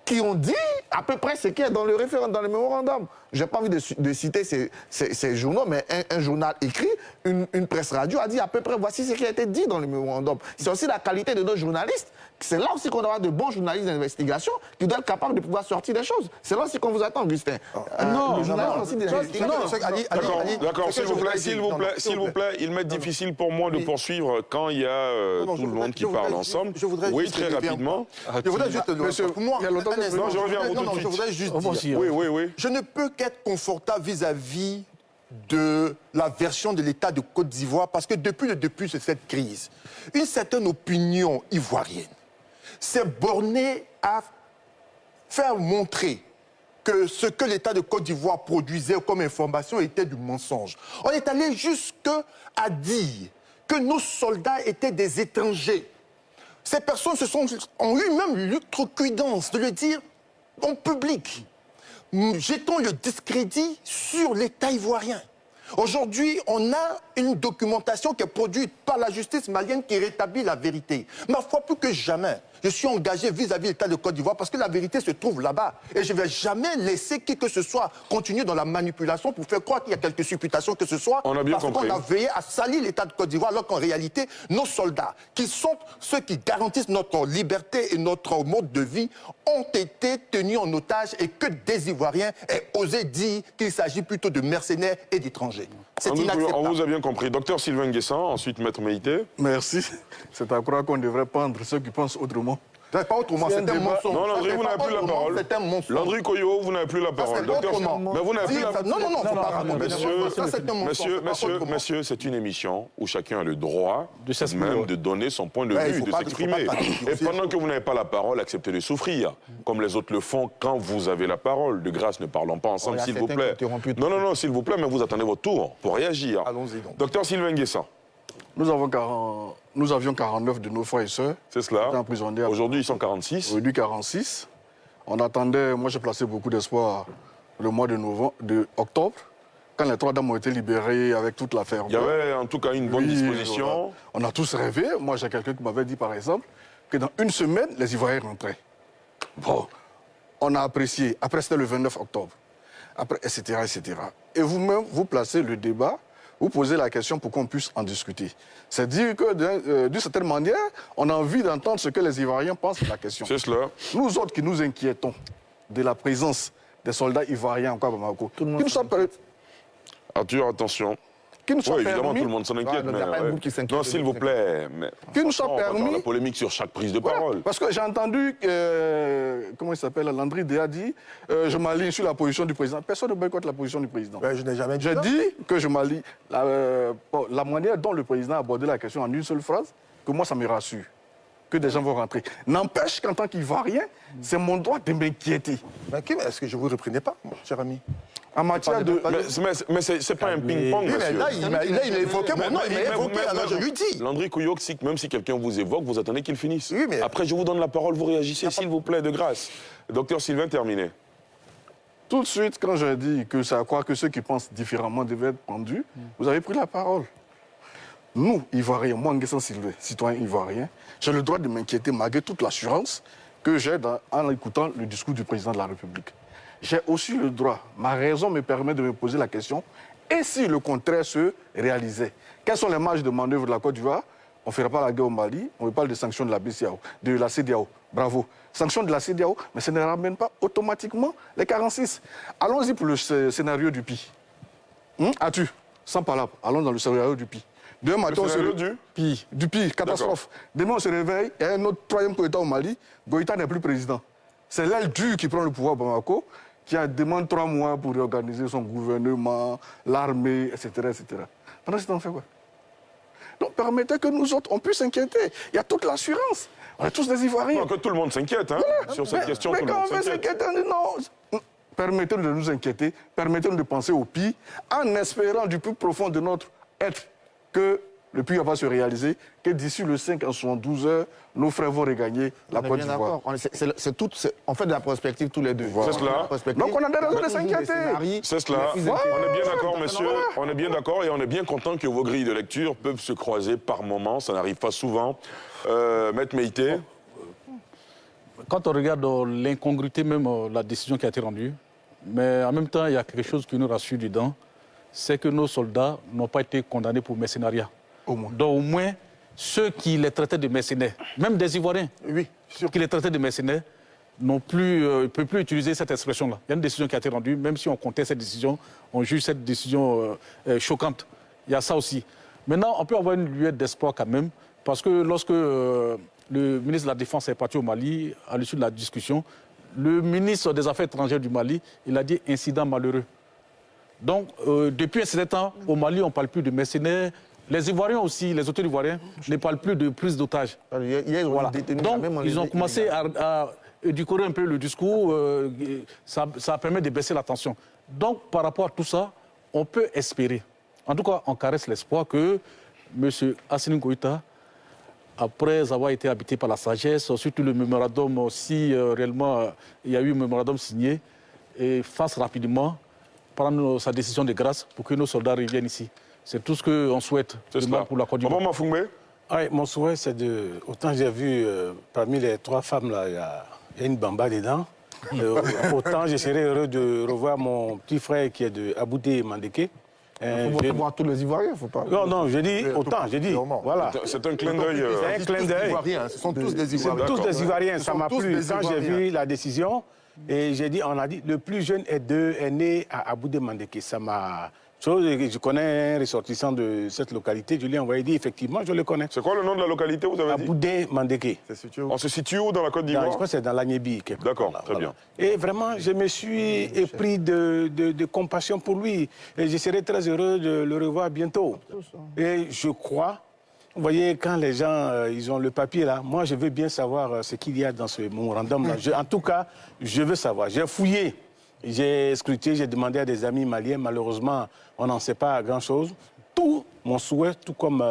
qui ont dit à peu près ce qui est dans le référendum, dans le mémorandum. Je n'ai pas envie de citer ces journaux, mais un journal écrit, une presse radio a dit à peu près voici ce qui a été dit dans le mémorandum. C'est aussi la qualité de nos journalistes. C'est là aussi qu'on doit avoir de bons journalistes d'investigation qui doivent être capables de pouvoir sortir des choses. C'est là aussi qu'on vous attend, Augustin. Non, d'accord, s'il vous plaît, il m'est difficile pour moi de poursuivre quand il y a tout le monde qui parle ensemble. Oui, très rapidement. Je voudrais juste... Pour moi, non, je reviens à vous tout de suite. Je voudrais juste dire, oui. Je ne peux qu'être confortable vis-à-vis de la version de l'État de Côte d'Ivoire parce que depuis le début de cette crise, une certaine opinion ivoirienne s'est bornée à faire montrer que ce que l'État de Côte d'Ivoire produisait comme information était du mensonge. On est allé jusqu'à dire que nos soldats étaient des étrangers. Ces personnes ont eu même l'outrecuidance de le dire en public. Jetons le discrédit sur l'État ivoirien. Aujourd'hui, on a une documentation qui est produite par la justice malienne qui rétablit la vérité. Ma foi, plus que jamais, je suis engagé vis-à-vis de l'État de Côte d'Ivoire parce que la vérité se trouve là-bas. Et je ne vais jamais laisser qui que ce soit continuer dans la manipulation pour faire croire qu'il y a quelques supputations que ce soit. On a bien compris. Parce qu'on a veillé à salir l'État de Côte d'Ivoire alors qu'en réalité, nos soldats, qui sont ceux qui garantissent notre liberté et notre mode de vie, ont été tenus en otage et que des Ivoiriens aient osé dire qu'il s'agit plutôt de mercenaires et d'étrangers. C'est inacceptable. On vous a bien compris. Docteur Sylvain Guessant, ensuite Maître Meïté. Merci. C'est à croire qu'on devrait prendre ceux qui pensent autrement. C'est pas autrement, c'est un mensonge. Non, Landry, vous n'avez plus la parole. C'est un mensonge. Landry Couillon, vous n'avez plus la parole. Mais vous n'avez plus la parole. Non, faut pas raconter. Monsieur, c'est une émission où chacun a le droit même de donner son point de vue, de s'exprimer. Et pendant que vous n'avez pas la parole, acceptez de souffrir, comme les autres le font quand vous avez la parole. De grâce, ne parlons pas ensemble, s'il vous plaît. Non, s'il vous plaît, mais vous attendez votre tour pour réagir. Allons-y donc. Docteur Sylvain Guessant. Nous avions 49 de nos frères et sœurs. C'est cela. Emprisonnés. Aujourd'hui, ils sont 46. Aujourd'hui, 46. On attendait, moi j'ai placé beaucoup d'espoir le mois de octobre, quand les 3 dames ont été libérées avec toute la ferveur. Il y avait en tout cas une bonne disposition. On a tous rêvé. Moi j'ai quelqu'un qui m'avait dit par exemple que dans 1 semaine, les Ivoiriens rentraient. Bon, on a apprécié. Après, c'était le 29 octobre. Après, etc., etc. Et vous-même, vous placez le débat, vous posez la question pour qu'on puisse en discuter. C'est dire que, d'une certaine manière, on a envie d'entendre ce que les Ivoiriens pensent de la question. C'est cela. Nous autres qui nous inquiétons de la présence des soldats ivoiriens encore à Bamako, qui nous sont Arthur, attention. Qui nous sont évidemment, permis... tout le monde s'en inquiète, Il n'y a pas un groupe qui s'inquiète. Non, s'il vous plaît. Mais... Qui nous sont on va faire permis... la polémique sur chaque prise de parole. Parce que j'ai entendu, comment il s'appelle, Landry Déa dit, je m'aligne sur la position du président. Personne ne boycotte la position du président. Je n'ai jamais dit J'ai ça. dit que je m'aligne. La manière dont le président a abordé la question en une seule phrase, que moi, ça me rassure. Que des gens vont rentrer. N'empêche qu'en tant qu'Ivoirien, c'est mon droit de m'inquiéter. Mais est-ce que je ne vous reprenais pas, mon cher ami? En matière de... Mais c'est pas un ping-pong, monsieur. Là, il a évoqué mon nom, il m'a évoqué, alors je lui dis. Landry Couillot, même si quelqu'un vous évoque, vous attendez qu'il finisse. Oui, mais... Après, je vous donne la parole, vous réagissez, s'il vous plaît, de grâce. Docteur Sylvain, terminé. Tout de suite, quand j'ai dit que c'est à croire que ceux qui pensent différemment devaient être pendus, vous avez pris la parole. Nous, Ivoiriens, moi, Nguessan Sylvain, citoyen ivoirien, j'ai le droit de m'inquiéter malgré toute l'assurance que j'ai en écoutant le discours du président de la République. J'ai aussi le droit, ma raison me permet de me poser la question, et si le contraire se réalisait? Quelles sont les marges de manœuvre de la Côte d'Ivoire? On ne fera pas la guerre au Mali, on parle de sanctions de la BCEAO, de la CEDEAO. Bravo. Sanctions de la CEDEAO, mais ça ne ramène pas automatiquement les 46. Allons-y pour le scénario du PI. As-tu? Sans palabre, allons dans le scénario du PI. Demain matin, on se réveille. Du PI, catastrophe. Demain, on se réveille, il y a un autre troisième coup d'État au Mali, Goïta n'est plus président. C'est l'aile dure qui prend le pouvoir à Bamako, qui demande 3 mois pour réorganiser son gouvernement, l'armée, etc., etc. Pendant ce temps, on fait quoi? Donc, permettez que nous autres, on puisse s'inquiéter. Il y a toute l'assurance. On est tous des Ivoiriens. Non, que tout le monde s'inquiète, hein, sur cette question. Mais tout le quand monde on veut s'inquiéter, non. Permettez-nous de nous inquiéter, permettez-nous de penser au pire, en espérant du plus profond de notre être que le pire va se réaliser, que d'ici le 5 en 72 heures, nos frères vont regagner la Côte d'Ivoire. On fait de la prospective tous les deux. C'est cela. Donc on a des raisons de s'inquiéter. C'est cela. On est bien d'accord, messieurs. On est bien d'accord et on est bien content que vos grilles de lecture peuvent se croiser par moments. Ça n'arrive pas souvent. Maître Meïté. Quand on regarde l'incongruité même de la décision qui a été rendue, mais en même temps, il y a quelque chose qui nous rassure dedans, c'est que nos soldats n'ont pas été condamnés pour mercenariat. Donc au moins, ceux qui les traitaient de mercenaires, même des Ivoiriens, qui les traitaient de mercenaires, ne peuvent plus utiliser cette expression-là. Il y a une décision qui a été rendue, même si on conteste cette décision, on juge cette décision choquante. Il y a ça aussi. Maintenant, on peut avoir une luette d'espoir quand même, parce que lorsque le ministre de la Défense est parti au Mali, à l'issue de la discussion, le ministre des Affaires étrangères du Mali, il a dit incident malheureux. Donc, depuis un certain temps, au Mali, on ne parle plus de mercenaires. Les Ivoiriens aussi, les autorités ivoiriennes, ne parlent plus de prise d'otages. Voilà. Donc, ils ont commencé à édulcorer un peu le discours. Ça permet de baisser la tension. Donc, par rapport à tout ça, on peut espérer. En tout cas, on caresse l'espoir que M. Assimi Goïta, après avoir été habité par la sagesse, surtout le mémorandum, si réellement il y a eu un mémorandum signé, et fasse rapidement prendre sa décision de grâce pour que nos soldats reviennent ici. C'est tout ce qu'on souhaite pour la Côte d'Ivoire. Mon souhait, c'est de... Autant j'ai vu, parmi les 3 femmes, là, il y a une bamba dedans. Autant je serais heureux de revoir mon petit frère qui est de Aboudé Mandeke. Il faut voir tous les Ivoiriens, il ne faut pas... Non, je dis autant, je dis, voilà. C'est un clin d'œil. C'est un clin d'œil. Ce sont tous des Ivoiriens. Ce sont tous des Ivoiriens, ça m'a plu. Quand j'ai vu la décision, et j'ai dit, on a dit, le plus jeune est né à Aboudé Mandeke. Ça m'a... Je connais un ressortissant de cette localité, je lui ai envoyé, dit effectivement, je le connais. C'est quoi le nom de la localité, vous avez dit? Aboudé Mandeke. On se situe où dans la Côte d'Ivoire? Je crois que c'est dans l'Agnébi. D'accord, très bien. Et vraiment, je me suis épris de compassion pour lui. Et je serai très heureux de le revoir bientôt. Et je crois, vous voyez, quand les gens ils ont le papier là, moi je veux bien savoir ce qu'il y a dans ce mémorandum là. En tout cas, je veux savoir. J'ai fouillé. J'ai scruté, j'ai demandé à des amis maliens. Malheureusement, on n'en sait pas grand-chose. Tout mon souhait, tout comme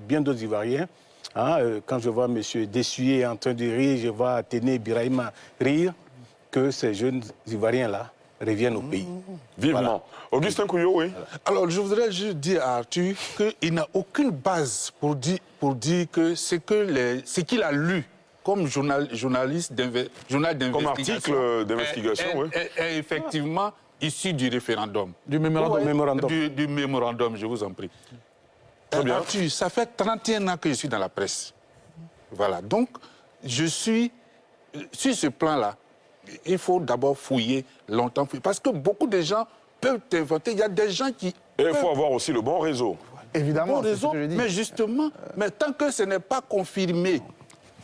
bien d'autres Ivoiriens, quand je vois M. Dessuyer en train de rire, je vois Téné Birahima rire, que ces jeunes Ivoiriens-là reviennent au pays. Vivement. Voilà. Augustin Couillot, oui. Alors, je voudrais juste dire à Arthur qu'il n'a aucune base pour dire que ce qu'il a lu comme journaliste journal d'investigation. Comme article d'investigation, oui. Est effectivement issu du référendum. Du mémorandum. Du mémorandum, je vous en prie. Très bien. Arthur, ça fait 31 ans que je suis dans la presse. Voilà. Donc, je suis... Sur ce plan-là, il faut d'abord fouiller longtemps. Parce que beaucoup de gens peuvent inventer. Il y a des gens qui... Et il faut avoir aussi le bon réseau. Évidemment, Bon réseau, ce que je dis. mais justement, mais tant que ce n'est pas confirmé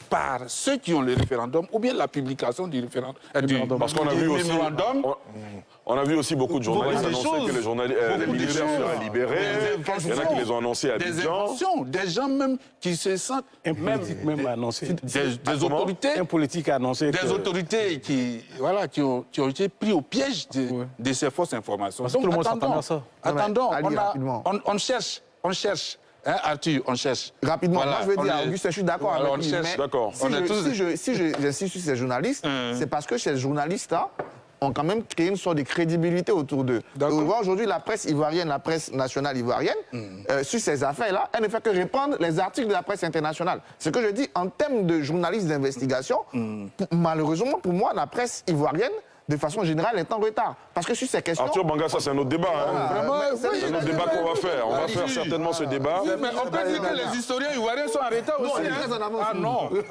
par ceux qui ont le référendum, ou bien la publication du référendum. Parce qu'on a vu aussi... mémorandum, On a vu aussi beaucoup de journalistes Beaucoup de annoncer que choses. les militaires seraient libérés. Il y en a qui les ont annoncés à des Abidjan. inventions, des gens même qui se sentent... Un politique même annoncé. Des autorités... Un politique a annoncé Des autorités qui ont été pris au piège de ces fausses informations. Parce que tout le monde s'attendait à ça. Attendons, Ali, rapidement. on cherche. Hein, Arthur, on cherche. Rapidement, Voilà, moi je veux dire, est- Augustin, je suis d'accord Alors, avec on lui, cherche. mais D'accord. si j'insiste sur ces journalistes, c'est parce que ces journalistes-là ont quand même créé une sorte de crédibilité autour d'eux. Aujourd'hui, la presse ivoirienne, la presse nationale ivoirienne, sur ces affaires-là, elle ne fait que répandre les articles de la presse internationale. Ce que je dis, en termes de journalistes d'investigation, malheureusement pour moi, la presse ivoirienne, de façon générale, est en retard. Parce que sur ces questions... Arthur Banga, ça c'est un autre débat. Hein. C'est un autre débat qu'on va faire. On va faire certainement ce débat. Oui, mais on peut dire que les historiens ivoiriens sont en retard aussi.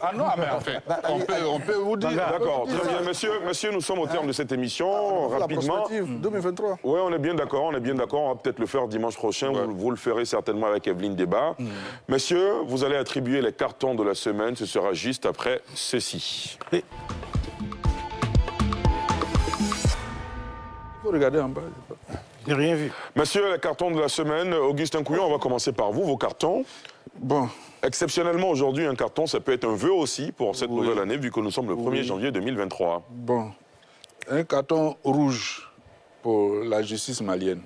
Ah non, mais enfin, on peut vous dire. D'accord, très bien. Messieurs, nous sommes au terme de cette émission. Rapidement. 2023. Oui, on est bien d'accord, on va peut-être le faire dimanche prochain. Vous le ferez certainement avec Evelyne Débat. Messieurs, vous allez attribuer les cartons de la semaine. Ce sera juste après ceci. Il faut regarder en bas. Je n'ai rien vu. Messieurs, les cartons de la semaine. Augustin Couillon, on va commencer par vous, vos cartons. Bon. Exceptionnellement, aujourd'hui, un carton, ça peut être un vœu aussi pour cette nouvelle année, vu que nous sommes le 1er janvier 2023. Bon. Un carton rouge pour la justice malienne.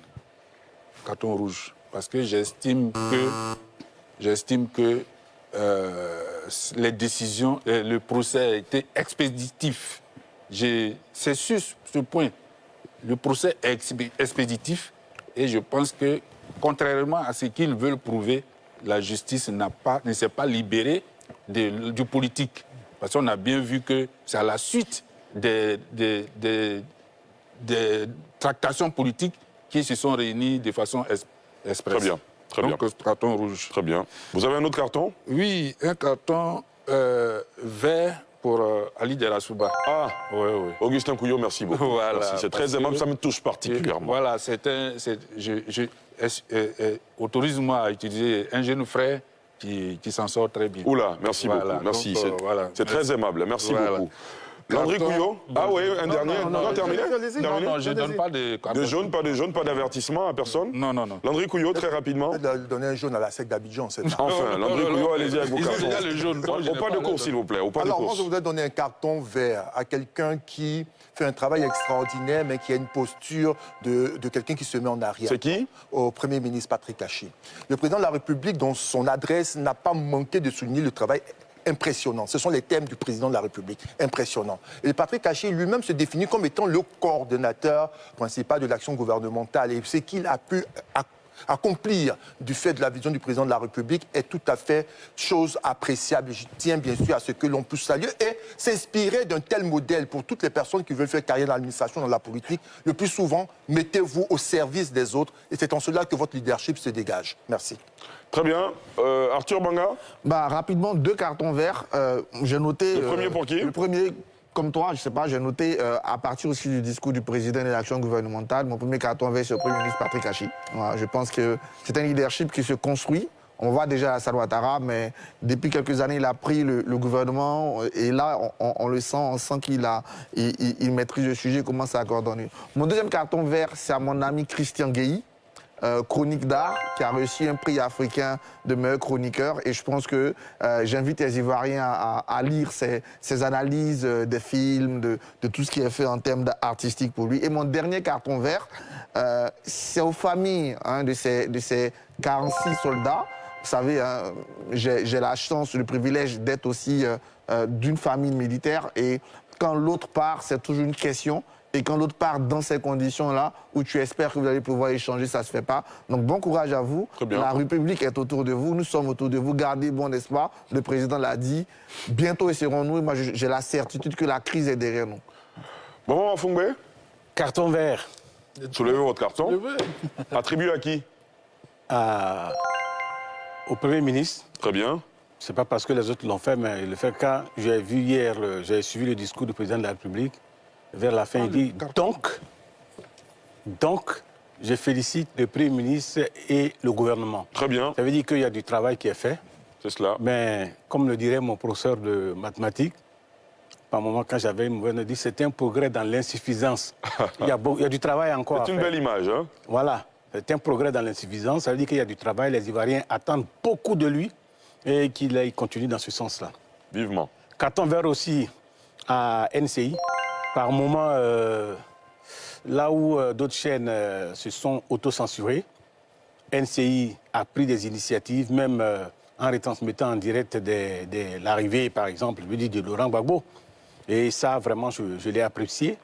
Carton rouge. Parce que j'estime que les décisions, le procès a été expéditif. C'est sur ce point. Le procès est expéditif et je pense que, contrairement à ce qu'ils veulent prouver, la justice ne s'est pas libérée du politique. Parce qu'on a bien vu que c'est à la suite des tractations politiques qui se sont réunies de façon express. Très bien. Très bien. Donc, carton rouge. Très bien. Vous avez un autre carton? Oui, un carton vert pour Ali Derasouba. Ah, oui. Augustin Couillon, merci beaucoup. Voilà, merci. C'est très aimable, ça me touche particulièrement. Voilà, autorise-moi à utiliser un jeune frère qui s'en sort très bien. Oula, merci beaucoup. Merci. C'est très aimable. Merci beaucoup. Landry Couillon? Ah oui, un dernier. Non, terminé? Non, je ne donne pas de... De jaune, pas d'avertissement à personne? Non. Landry Couillon, très rapidement. Peut-être donner un jaune à la SEC d'Abidjan, c'est ça. Enfin, Landry Couillon, allez-y avec vos cartons. Ils ont déjà le jaune. Au pas de course, s'il vous plaît. Alors, moi, je voudrais donner un carton vert à quelqu'un qui fait un travail extraordinaire, mais qui a une posture de quelqu'un qui se met en arrière. C'est qui? Au Premier ministre Patrick Hachi. Le président de la République, dans son adresse, n'a pas manqué de souligner le travail impressionnant. Ce sont les thèmes du président de la République. Impressionnant. Et Patrick Hachi lui-même se définit comme étant le coordonnateur principal de l'action gouvernementale. Et ce qu'il a pu accomplir du fait de la vision du président de la République est tout à fait chose appréciable. Je tiens bien sûr à ce que l'on puisse saluer et s'inspirer d'un tel modèle pour toutes les personnes qui veulent faire carrière dans l'administration, dans la politique. Le plus souvent, mettez-vous au service des autres et c'est en cela que votre leadership se dégage. Merci. Très bien. Arthur Banga? Rapidement, 2 cartons verts. J'ai noté... Le premier pour qui? Le premier, comme toi, je ne sais pas, j'ai noté à partir aussi du discours du président de l'action gouvernementale, mon premier carton vert, c'est le Premier ministre Patrick Hachi. Voilà, je pense que c'est un leadership qui se construit. On voit déjà Alassane Ouattara, mais depuis quelques années, il a pris le gouvernement et là, on le sent, on sent qu'il maîtrise le sujet, il commence à coordonner. Mon deuxième carton vert, c'est à mon ami Christian Guéhi, chronique d'art, qui a reçu un prix africain de meilleur chroniqueur. Et je pense que j'invite les Ivoiriens à lire ses analyses des films, de tout ce qui est fait en termes artistiques pour lui. Et mon dernier carton vert, c'est aux familles de ces 46 soldats. Vous savez, j'ai la chance, le privilège d'être aussi d'une famille militaire. Et quand l'autre part, c'est toujours une question. et quand l'autre part dans ces conditions-là, où tu espères que vous allez pouvoir échanger, ça ne se fait pas. Donc bon courage à vous. La République est autour de vous, nous sommes autour de vous. Gardez bon espoir, le président l'a dit. Bientôt serons-nous, moi j'ai la certitude que la crise est derrière nous. Bon, Mafungbe, carton vert. Soulevez votre carton. Attribué à qui? Au Premier ministre. Très bien. Ce n'est pas parce que les autres l'ont fait, mais il le fait quand j'ai vu hier, j'ai suivi le discours du président de la République. Vers la fin, il dit donc, je félicite le Premier ministre et le gouvernement. Très bien. Ça veut dire qu'il y a du travail qui est fait. C'est cela. Mais comme le dirait mon professeur de mathématiques, par moment, quand j'avais une mauvaise note, dit c'est un progrès dans l'insuffisance. Il y a du travail encore à faire. C'est une belle image, hein? Voilà. C'est un progrès dans l'insuffisance. Ça veut dire qu'il y a du travail. Les Ivoiriens attendent beaucoup de lui et qu'il continue dans ce sens-là. Vivement. Carton vert aussi à NCI. Par moment, là où d'autres chaînes se sont autocensurées, NCI a pris des initiatives, même en retransmettant en direct de l'arrivée, par exemple, je veux dire, de Laurent Gbagbo. Et ça, vraiment, je l'ai apprécié.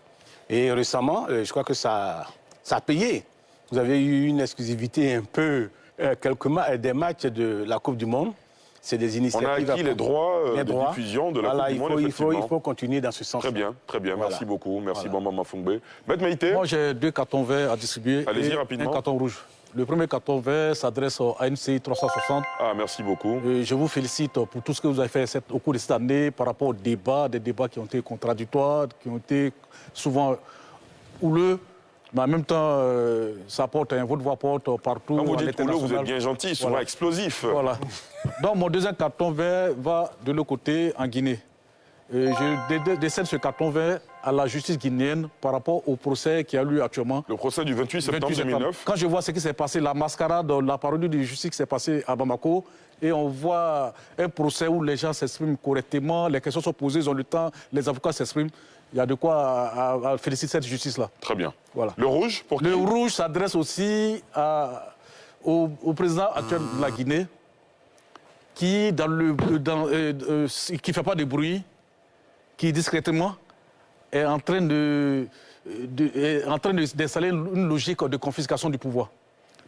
Et récemment, je crois que ça a payé. Vous avez eu une exclusivité un peu, des matchs de la Coupe du Monde. C'est des initiatives. On a acquis les droits de diffusion de la Coupe du Monde, effectivement. Il faut continuer dans ce sens. Très bien, voilà. Merci beaucoup. Merci, Bamba Mafungbe. Maître Maïté. Moi, j'ai 2 cartons verts à distribuer. Allez-y rapidement. Un carton rouge. Le premier carton vert s'adresse à NCI 360. Ah, merci beaucoup. Et je vous félicite pour tout ce que vous avez fait au cours de cette année par rapport aux débats, des débats qui ont été contradictoires, qui ont été souvent houleux. Mais en même temps, ça porte, votre voix porte partout. Quand vous dites houleux, vous êtes bien gentil, souvent explosif. Voilà. Donc, mon deuxième carton vert va de l'autre côté, en Guinée. Je décède ce carton vert à la justice guinéenne par rapport au procès qui a lieu actuellement. Le procès du 28 septembre 2009. Quand je vois ce qui s'est passé, la mascarade, la parodie de justice qui s'est passée à Bamako, et on voit un procès où les gens s'expriment correctement, les questions sont posées, ils ont le temps, les avocats s'expriment. Il y a de quoi à féliciter cette justice-là. Très bien. Voilà. Le rouge, pour qui? Le rouge s'adresse aussi au président actuel de la Guinée, qui ne fait pas de bruit, qui discrètement est en train d'installer une logique de confiscation du pouvoir.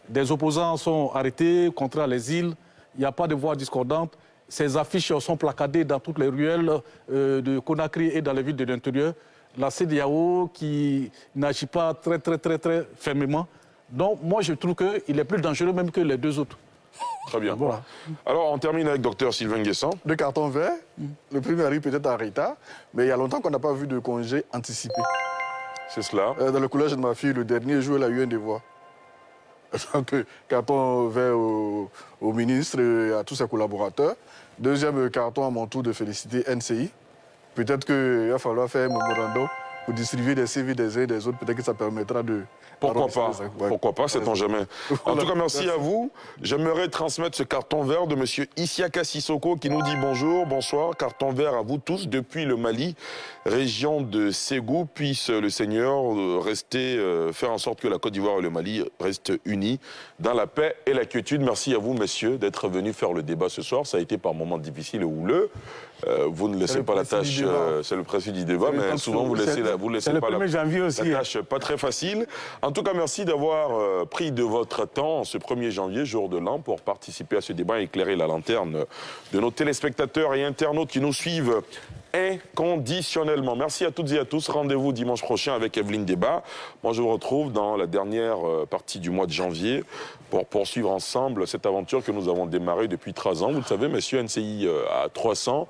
Des opposants sont arrêtés, contraints à l'exil, il n'y a pas de voix discordantes. Ces affiches sont placardées dans toutes les ruelles de Conakry et dans les villes de l'intérieur. La CEDEAO qui n'agit pas très fermement. Donc moi je trouve qu'il est plus dangereux même que les deux autres. Très bien. Voilà. Alors, on termine avec Dr Sylvain Nguessan. 2 cartons verts. Le premier arrive peut-être en retard, mais il y a longtemps qu'on n'a pas vu de congé anticipé. C'est cela. Dans le collège de ma fille, le dernier jour, elle a eu un devoir. Donc, carton vert au ministre et à tous ses collaborateurs. Deuxième carton à mon tour de féliciter NCI. Peut-être qu'il va falloir faire un mémorandum pour distribuer des CV des uns et des autres. Peut-être que ça permettra de... Pourquoi pas? Pourquoi pas, sait-on jamais. En tout cas, merci à vous. J'aimerais transmettre ce carton vert de M. Isiaka Sissoko qui nous dit bonjour, bonsoir. Carton vert à vous tous depuis le Mali, région de Ségou. Puisse le Seigneur faire en sorte que la Côte d'Ivoire et le Mali restent unis dans la paix et la quiétude. Merci à vous, messieurs, d'être venus faire le débat ce soir. Ça a été par moments difficile et houleux. Vous ne laissez pas la tâche, c'est le principe du débat, mais souvent vous laissez pas la tâche pas très facile. En tout cas, merci d'avoir pris de votre temps en ce 1er janvier, jour de l'an, pour participer à ce débat et éclairer la lanterne de nos téléspectateurs et internautes qui nous suivent inconditionnellement. Merci à toutes et à tous. Rendez-vous dimanche prochain avec Evelyne Débat. Moi, je vous retrouve dans la dernière partie du mois de janvier pour poursuivre ensemble cette aventure que nous avons démarrée depuis 3 ans. Vous le savez, monsieur, NCI a 3 ans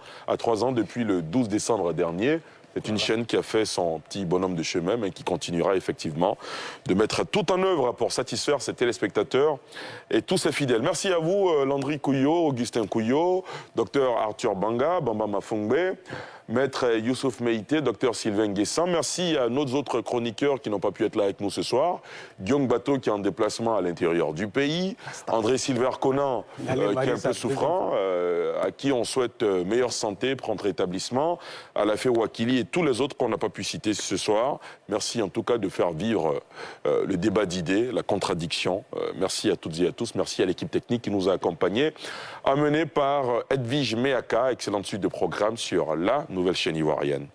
depuis le 12 décembre dernier. C'est une chaîne qui a fait son petit bonhomme de chemin, mais qui continuera effectivement de mettre tout en œuvre pour satisfaire ses téléspectateurs et tous ses fidèles. Merci à vous, Landry Couillot, Augustin Couillot, Dr Arthur Banga, Bamba Mafungbe, Maître Youssouf Meïté, Dr Sylvain Nguessan. Merci à nos autres chroniqueurs qui n'ont pas pu être là avec nous ce soir. Guillaume Bateau qui est en déplacement à l'intérieur du pays. André Silver Conan qui est un peu souffrant, à qui on souhaite meilleure santé, prompt rétablissement. Alafé Wakili et tous les autres qu'on n'a pas pu citer ce soir. Merci en tout cas de faire vivre le débat d'idées, la contradiction. Merci à toutes et à tous. Merci à l'équipe technique qui nous a accompagnés, amenée par Edwige Meaka. Excellente suite de programme sur la nouvelle chaîne ivoirienne.